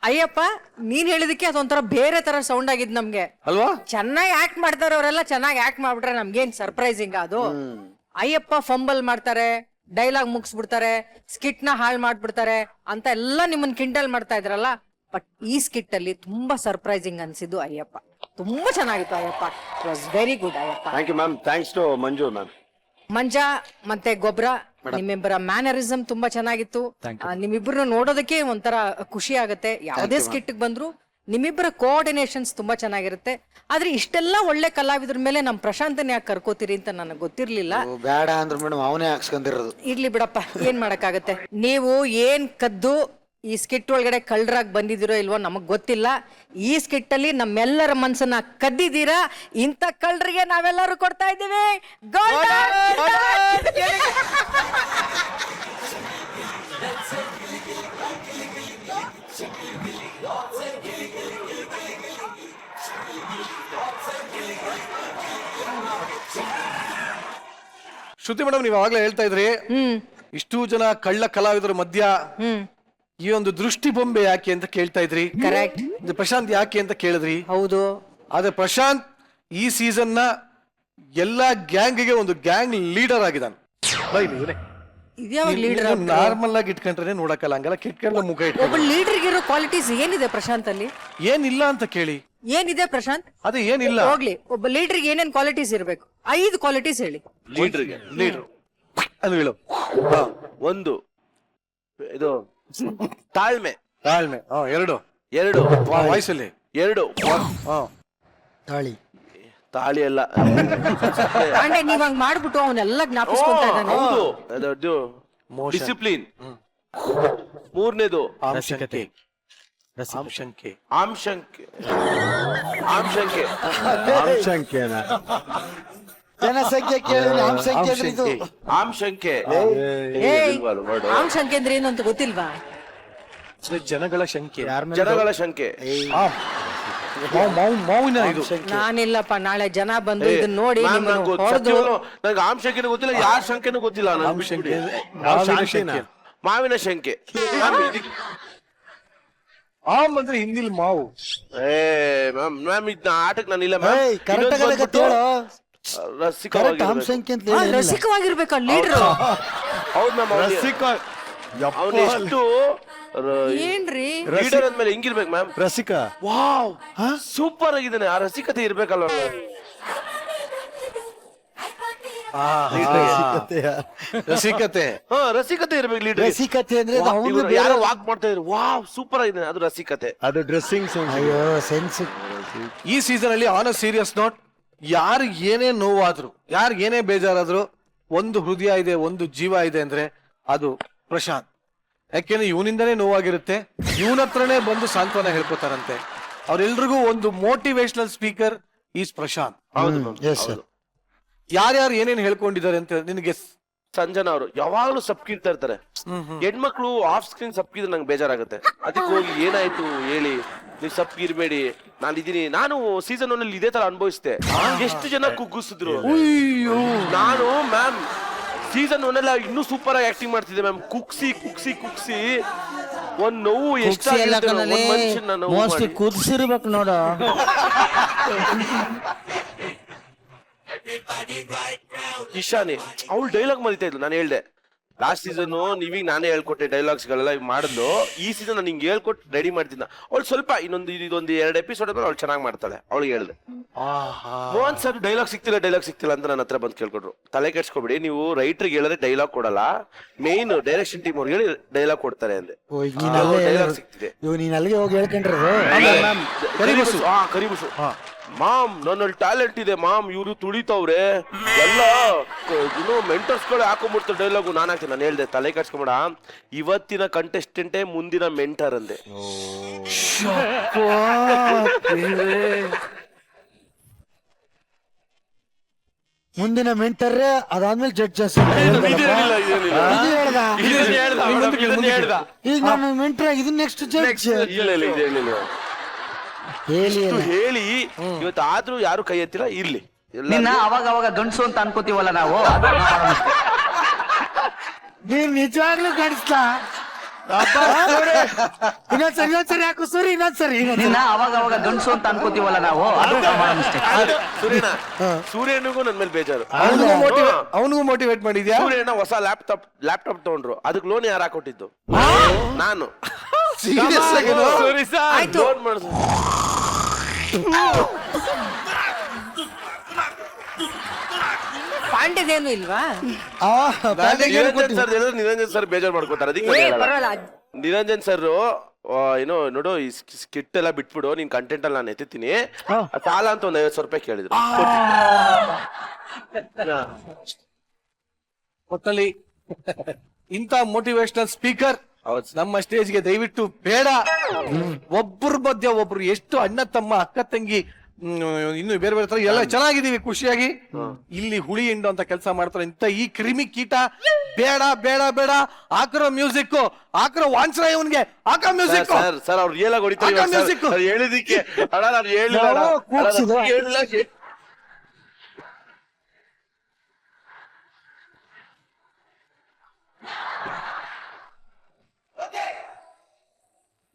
ಅಯ್ಯಪ್ಪ ನೀನ್ ಹೇಳಿದಕ್ಕೆ ಅದೊಂಥರ ಬೇರೆ ತರ ಸೌಂಡ್ ಆಗಿದ್ ನಮ್ಗೆ ಅಲ್ವಾ? ಚೆನ್ನಾಗಿ ಆಕ್ಟ್ ಮಾಡ್ತಾರೆ ಅವರೆಲ್ಲ, ಚೆನ್ನಾಗಿ ಆಕ್ಟ್ ಮಾಡ್ಬಿಟ್ರೆ ನಮ್ಗೇನ್ ಸರ್ಪ್ರೈಸಿಂಗ್ ಅದು. ಅಯ್ಯಪ್ಪ ಫಂಬಲ್ ಮಾಡ್ತಾರೆ, ಡೈಲಾಗ್ ಮುಗಿಸ್ಬಿಡ್ತಾರೆ, ಸ್ಕಿಟ್ ನ ಹಾಳು ಮಾಡ್ಬಿಡ್ತಾರೆ ಅಂತ ಎಲ್ಲ ನಿಮ್ಮನ್ ಕಿಂಡಲ್ ಮಾಡ್ತಾ ಇದ್ರಲ್ಲ. ಬಟ್ ಈ ಸ್ಕಿಟ್ ಅಲ್ಲಿ ತುಂಬಾ ಸರ್ಪ್ರೈಸಿಂಗ್ ಅನ್ಸಿದ್ದು ಅಯ್ಯಪ್ಪ. ತುಂಬಾ ಚೆನ್ನಾಗಿತ್ತು Ayyappa. It was very good Ayyappa. Thank you ma'am. Thanks to Manju ma'am. ಮಂಜಾ ಮತ್ತೆ ಗೊಬ್ಬರ, ನಿಮ್ಮಿಬ್ಬರ ಮ್ಯಾನರಿಸಮ್ ತುಂಬಾ ಚೆನ್ನಾಗಿತ್ತು. ನಿಮ್ಮಿಬ್ಬರನ್ನ ನೋಡೋದಕ್ಕೆ ಒಂಥರ ಖುಷಿ ಆಗತ್ತೆ. ಯಾವುದೇ ಸ್ಕಿಟ್ ಬಂದ್ರು ನಿಮ್ಮಿಬ್ಬರ ಕೋಆರ್ಡಿನೇಷನ್ಸ್ ತುಂಬಾ ಚೆನ್ನಾಗಿರುತ್ತೆ. ಆದ್ರೆ ಇಷ್ಟೆಲ್ಲ ಒಳ್ಳೆ ಕಲಾವಿದ್ರ ಮೇಲೆ ನಮ್ ಪ್ರಶಾಂತನ ಯಾಕೆ ಕರ್ಕೋತೀರಿ ಅಂತ ನನಗೆ ಗೊತ್ತಿರ್ಲಿಲ್ಲ. ಬೇಡ ಅಂದ್ರೆ ಮೇಡಮ್ ಅವನೇ ಹಾಕ್ಸ್ಕೊಂಡಿರೋದು. ಇರ್ಲಿ ಬಿಡಪ್ಪ, ಏನ್ ಮಾಡಕ್ಕಾಗತ್ತೆ. ನೀವು ಏನ್ ಕದ್ದು ಈ ಸ್ಕಿಟ್ ಒಳಗಡೆ ಕಳ್ಳರಾಗಿ ಬಂದಿದಿರೋ ಇಲ್ವೋ ನಮಗ್ ಗೊತ್ತಿಲ್ಲ. ಈ ಸ್ಕಿಟ್ ಅಲ್ಲಿ ನಮ್ಮೆಲ್ಲರ ಮನ್ಸನ್ನ ಕದ್ದಿದ್ದೀರಾ. ಇಂಥ ಕಳ್ಳರಿಗೆ ನಾವೆಲ್ಲರೂ ಕೊಡ್ತಾ ಇದ್ದೀವಿ ಶ್ರುತಿ ಮೇಡಮ್, ನೀವು ಅವಾಗ್ಲೇ ಹೇಳ್ತಾ ಇದ್ರಿ ಇಷ್ಟು ಜನ ಕಳ್ಳ ಕಲಾವಿದರ ಮಧ್ಯ ಈ ಒಂದು ದೃಷ್ಟಿ ಬೊಂಬೆ ಯಾಕೆ ಅಂತ ಕೇಳ್ತಾ ಇದ್ರಿ. ಕರೆಕ್ಟ್. ಪ್ರಶಾಂತ್ ಯಾಕೆ ಅಂತ ಕೇಳಿದ್ರಿ. ಹೌದು. ಆದ್ರೆ ಪ್ರಶಾಂತ್ ಈ ಸೀಸನ್ ನ ಎಲ್ಲಾ ಗ್ಯಾಂಗ್ಗೆ ಒಂದು ಗ್ಯಾಂಗ್ ಲೀಡರ್ ಆಗಿದ್ದಾನೆ. ನಾರ್ಮಲ್ ಆಗಿ ಇಟ್ಕೊಂಡ್ರೆ ನೋಡಕ್ಕಲ್ಲ, ಹಂಗಲ್ಲ ಕಿಟ್ಕೊಂಡ ಮುಖ ಇಟ್ಕೊಂಡು. ಒಬ್ಬ ಲೀಡರ್ ಇರೋ ಕ್ವಾಲಿಟೀಸ್ ಏನಿದೆ ಪ್ರಶಾಂತ್ ಅಲ್ಲಿ? ಏನಿಲ್ಲ ಅಂತ ಕೇಳಿ. ಏನಿದೆ ಪ್ರಶಾಂತ್? ಅದೇ ಏನಿಲ್ಲ. ಹೋಗ್ಲಿ, ಒಬ್ಬ ಲೀಡರ್ ಏನೇನ್ ಕ್ವಾಲಿಟೀಸ್ ಇರ್ಬೇಕು? 5 ಕ್ವಾಲಿಟೀಸ್ ಹೇಳಿ. ಲೀಡರ್ ಅದು ಹೇಳು. ಒಂದು ಇದು ತಾಳ್ಮೆ. ಎರಡು ವಾಯ್ಸಲ್ಲಿ ಎರಡು ತಾಳಿ ತಾಳಿ ಅಲ್ಲ, ಪಾಂಡೆ ನೀವ್ ಹಂಗ್ ಮಾಡ್ಬಿಟ್ಟು ಅವನ್ನೆಲ್ಲ ಜ್ಞಾಪಿಸ್ಕೊಂತಾ ಇದ್ದಾನೆ. ಹೌದು. ಡಿಸಿಪ್ಲಿನ್. ಮೂರನೇದು ಆಮ್ಶಂಕೆ. ಜನಸಂಖ್ಯೆ ಕೇಳಿದ್ರೆ ಆಮ್ಸಂಖ್ಯೆ ಅಂದ್ರೆ ಇದು. ಆಮ್ಶಂಕೆ. ಆಮ್ಶಂಕೆ ಅಂದ್ರೆ ಏನು ಅಂತ ಗೊತ್ತಿಲ್ವಾ? ಜನಗಳ ಶಂಕೆ. ಮೌನ ಇದು. ನಾನಿಲ್ಲಪ್ಪ, ನಾಳೆ ಜನ ಬಂದು ಇದನ್ನ ನೋಡಿ ಹೊಡೆದು. ನಂಗೆ ಆಮ್ಶಂಕೆನೂ ಗೊತ್ತಿಲ್ಲ, ಯಾರ ಶಂಕೆನೂ ಗೊತ್ತಿಲ್ಲ. ಮಾವಿನ ಶಂಕೆ. ಆಮ್ ಅಂದ್ರೆ ಹಿಂದಿಲ್ ಮಾವು. ಮ್ಯಾಮ್ ಇದನ್ನ ಆಟಕ್ಕೆ ನಾನಿಲ್ಲ ರಸಿಕವಾಗಿರ್ಬೇಕ ಲೀಡರ್. ಹೌದು ಮ್ಯಾಮ್. ಅವನೆಷ್ಟು ಏನ್ರಿ ಲೀಡರ್ ಅಂದ್ಮೇಲೆ ಹೆಂಗಿರ್ಬೇಕು ಮ್ಯಾಮ್? ರಸಿಕ. ವಾವ್, ಸೂಪರ್ ಆಗಿದ್ದಾನೆ. ಆ ರಸಿಕತೆ ಇರ್ಬೇಕಲ್ವ? ರಸಿಕತೆ. ರಸಿಕತೆ ಇರ್ಬೇಕು ಲೀಡರ್. ರಸಿಕತೆ ಅಂದ್ರೆ ಯಾರೋ ವಾಕ್ ಮಾಡ್ತಾ ಇದ್ರು, ವಾವ್ ಸೂಪರ್ ಆಗಿದೆ, ಅದು ರಸಿಕತೆ. ಅದು ಡ್ರೆಸ್ಸಿಂಗ್ ಸೆನ್ಸ್. ಅಯ್ಯೋ ಸೆನ್ಸ್. ಈ ಸೀಸನ್ ಅಲ್ಲಿ ಆನ್ ಅ ಸೀರಿಯಸ್ ನೋಟ್, ಯಾರು ಏನೇ ನೋವಾದ್ರು, ಯಾರು ಏನೇ ಬೇಜಾರಾದ್ರು, ಒಂದು ಹೃದಯ ಇದೆ, ಒಂದು ಜೀವ ಇದೆ ಅಂದ್ರೆ ಅದು ಪ್ರಶಾಂತ್. ಯಾಕೆಂದ್ರೆ ಇವನಿಂದನೇ ನೋವಾಗಿರುತ್ತೆ, ಇವನ ಹತ್ರನೇ ಬಂದು ಸಾಂತ್ವನ ಹೇಳ್ಕೊತಾರಂತೆ. ಅವ್ರೆಲ್ರಿಗೂ ಒಂದು ಮೋಟಿವೇಶನಲ್ ಸ್ಪೀಕರ್ ಈಸ್ ಪ್ರಶಾಂತ್. ಹೌದು. ಯಾರ್ಯಾರು ಏನೇನ್ ಹೇಳ್ಕೊಂಡಿದ್ದಾರೆ ಅಂತ ನಿನಗೆ ಸಂಜನಾ ಅವರು ಯಾವಾಗ್ಲೂ ಸಪ್ಕಿರ್ತಾ ಇರ್ತಾರೆ. ಹೆಣ್ಮಕ್ಳು ಆಫ್ ಸ್ಕ್ರೀನ್ ಸಪ್ಕಿದ್ರೆ ನಂಗೆ ಬೇಜಾರಾಗುತ್ತೆ. ಅದಕ್ಕೆ ಹೋಗಿ ಏನಾಯ್ತು ಹೇಳಿ, ನೀವು ಸಪ್ಗಿರ್ಬೇಡಿ, ನಾನು ಸೀಸನ್ 1 ಅಲ್ಲಿ ಇದೇ ತರ ಅನುಭವಿಸ್ದೆ. ಎಷ್ಟು ಜನ ಕುಗ್ಗಿಸಿದ್ರು. ನಾನು ಮ್ಯಾಮ್ ಸೀಸನ್ 1 ಎಲ್ಲ ಇನ್ನೂ ಸೂಪರ್ ಆಗಿ ಆಕ್ಟಿಂಗ್ ಮಾಡ್ತಿದ್ದೆ ಮ್ಯಾಮ್. ಕುಗ್ಸಿ ಒಂದ್ ನೋವು ಎಷ್ಟಾಗಿರುತ್ತೆ ಒಂದ್ ಮನುಷ್ಯನ ನೋವು ಮೋಸ್ಟ್ಲಿ ಮಾಡಿ. ಕುದಿಸಿರ್ಬೇಕು ನೋಡು. ಇಶಾನಿ ಅವಳು ಡೈಲಾಗ್ ಮರಿತಾ ಇದ್ಲು. ನಾನು ಹೇಳ್ದೆ ಲಾಸ್ಟ್ ಸೀಸನ್ ನೀವೀಗ ನಾನೇ ಹೇಳ್ಕೊಟ್ಟೆ ಡೈಲಾಗ್ಸ್ ಗಳೆಲ್ಲ ಮಾಡಿದ್ಲು. ಈ ಸೀಸನ್ ನಾನು ಹಿಂಗೆ ಹೇಳ್ಕೊಟ್ಟು ರೆಡಿ ಮಾಡ್ತಿದ್ದ. ಅವಳು ಸ್ವಲ್ಪ ಇದೊಂದು 2 ಎಪಿಸೋಡ್ ಅವಳು ಚೆನ್ನಾಗಿ ಮಾಡ್ತಾಳೆ. ಅವಳಿಗೆ ಹೇಳ್ದೆ ಮೋಹನ್ ಸರ್ ಡೈಲಾಗ್ ಸಿಕ್ತಿಲ್ಲ ಅಂತ ನನ್ನ ಹತ್ರ ಬಂದು ಕೇಳ್ಕೊಟ್ರು. ತಲೆ ಕೆಡ್ಸ್ಕೊಬಿಡಿ, ನೀವು ರೈಟರ್ಗೆ ಹೇಳಿದ್ರೆ ಡೈಲಾಗ್ ಕೊಡಲ್ಲ, ಮೇನ್ ಡೈರೆಕ್ಷನ್ ಟೀಮ್ ಅವ್ರಿಗೆ ಹೇಳಿ ಡೈಲಾಗ್ ಕೊಡ್ತಾರೆ ಅಂದೆ. ಡೈಲಾಗ್ ಸಿಕ್ತಿದೆ. ನೀನ್ ಅಲ್ಲಿಗೆ ಹೋಗಿ ಹೇಳ್ಕೊಂಡ್ರೆ ಕರಿಬಸು ಮಾಮ್ ನನ್ನಲ್ಲಿ ಟ್ಯಾಲೆಂಟ್ ಇದೆ ಮಾಮ್, ಇವ್ರು ತುಳಿತವ್ರೆ ಎಲ್ಲ ಮೆಂಟರ್ಸ್ ಗಳು ಹಾಕೊಂಡ್ಬಿಡ್ತಾರೆ ಡೈಲಾಗು. ನಾನು ಹೇಳ್ದೆ ತಲೆ ಕಟ್ಸ್ಕೊಂಬೇಡ, ಇವತ್ತಿನ ಕಂಟೆಸ್ಟೆಂಟೇ ಮುಂದಿನ ಮೆಂಟರ್ ಅಂದೆ. ಮುಂದಿನ ಮೆಂಟರ್ ಅದಾದ್ಮೇಲೆ ಜಡ್ಜಸ್. ಈಗ ನಾನು ಮೆಂಟರ್ ಆಗಿದ್ದೀನಿ, ನೆಕ್ಸ್ಟ್ ಜಡ್ಜ್. ಹೇಳಿ ಇವತ್ತು ಆದ್ರೂ ಯಾರು ಕೈ ಎತ್ತಿಲ್ಲ. ಇರ್ಲಿ, ಅವಾಗ ಗಂಡಸು ಅಂತ ಅನ್ಕೋತೀವಲ್ಲ ನಾವು. ನೀನ್ ನಿಜವಾಗ್ಲೂ ಕಾಣಿಸ್ತಾ ಇನ್ನೊಂದ್ಸರಿ ಯಾಕೋ ಸರಿ ಇನ್ನೊಂದ್ಸರಿ ಅವಾಗ ಗಂಡಸು ಅಂತ ಅನ್ಕೋತೀವಲ್ಲ ನಾವು. ಸೂರ್ಯನಿಗೂ ನನ್ ಮೇಲೆ ಬೇಜಾರು. ಅವನಿಗೂ ಮೋಟಿವೇಟ್ ಮಾಡಿದ್ಯಾ? ಸೂರ್ಯನ ಹೊಸ ಲ್ಯಾಪ್ಟಾಪ್ ತಗೊಂಡ್ರು, ಅದಕ್ಕೆ ಲೋನ್ ಯಾರು ಹಾಕೊಟ್ಟಿದ್ದು? ನಾನು. ಲೋನ್ ಮಾಡಿದ್ರು. ಪಾಂಡ್ಯದೇನು ಇಲ್ವಾ? ನಿರಂಜನ್ ಸರ್ ಬೇಜಾರು ಮಾಡ್ಕೋತಾರೆ. ಅದಕ್ಕೆ ನಿರಂಜನ್ ಸರ್ ಏನೋ ನೋಡು, ಈ ಸ್ಕಿಟ್ ಎಲ್ಲ ಬಿಟ್ಬಿಡು, ನೀನ್ ಕಂಟೆಂಟ್ ಅಲ್ಲಿ ನಾನು ಎತ್ತೀನಿ ಸಾಲ ಅಂತ ಒಂದ್ 50,000 ರೂಪಾಯಿ ಕೇಳಿದ್ರು. ಒಟ್ಟಲ್ಲಿ ಇಂಥ ಮೋಟಿವೇಶನಲ್ ಸ್ಪೀಕರ್ ನಮ್ಮ ಸ್ಟೇಜ್ಗೆ ದಯವಿಟ್ಟು ಬೇಡ. ಒಬ್ಬರ ಮಧ್ಯ ಒಬ್ರು ಎಷ್ಟು ಅಣ್ಣ ತಮ್ಮ ಅಕ್ಕ ತಂಗಿ ಇನ್ನು ಬೇರೆ ಬೇರೆ ತರ ಎಲ್ಲ ಚೆನ್ನಾಗಿದೀವಿ, ಖುಷಿಯಾಗಿ. ಇಲ್ಲಿ ಹುಳಿ ಹಿಂಡು ಅಂತ ಕೆಲಸ ಮಾಡ್ತಾರೆ. ಇಂತ ಈ ಕ್ರಿಮಿ ಕೀಟ ಬೇಡ ಬೇಡ ಬೇಡ. ಹಾಕಿರೋ ಮ್ಯೂಸಿಕ್ ಹಾಕಿರೋ ವಾನ್ಸ್ರ ಇವನ್ಗೆ ಹಾಕ ಮ್ಯೂಸಿಕ್. ಸರ್ ಅವ್ರು ರಿಯಲ್ ಆಗಿ ಹೊಡಿತಾರೆ ಹೇಳಿದಿಕ್ಕೆ. ಅಣ್ಣ ನಾನು ಹೇಳಿಲ್ಲ.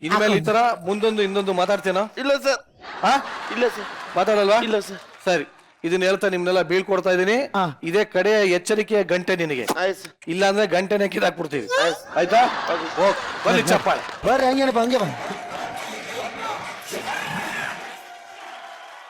ಇನ್ಮೇಲೆ ಈ ತರ ಮುಂದೊಂದು ಇನ್ನೊಂದು ಮಾತಾಡ್ತೇನೋ? ಇಲ್ಲ ಸರ್. ಇಲ್ಲ ಸರ್. ಮಾತಾಡಲ್ವಾ? ಇಲ್ಲ ಸರ್. ಸರಿ, ಇದನ್ನ ಹೇಳ್ತಾ ನಿಮ್ನೆಲ್ಲ ಬೀಳ್ಕೊಡ್ತಾ ಇದೀನಿ. ಇದೇ ಕಡೆಯ ಎಚ್ಚರಿಕೆಯ ಗಂಟೆ ನಿನಗೆ. ಇಲ್ಲ ಅಂದ್ರೆ ಗಂಟೆನೆ ಕಿದಾಕ್ಬಿಡ್ತೀವಿ, ಆಯ್ತಾ? ಬನ್ನಿ ಚಪ್ಪಾಳೆ. ಬರ್ರಿ, ಹಂಗೇನಪ್ಪ, ಹಂಗೆ ಬಾ.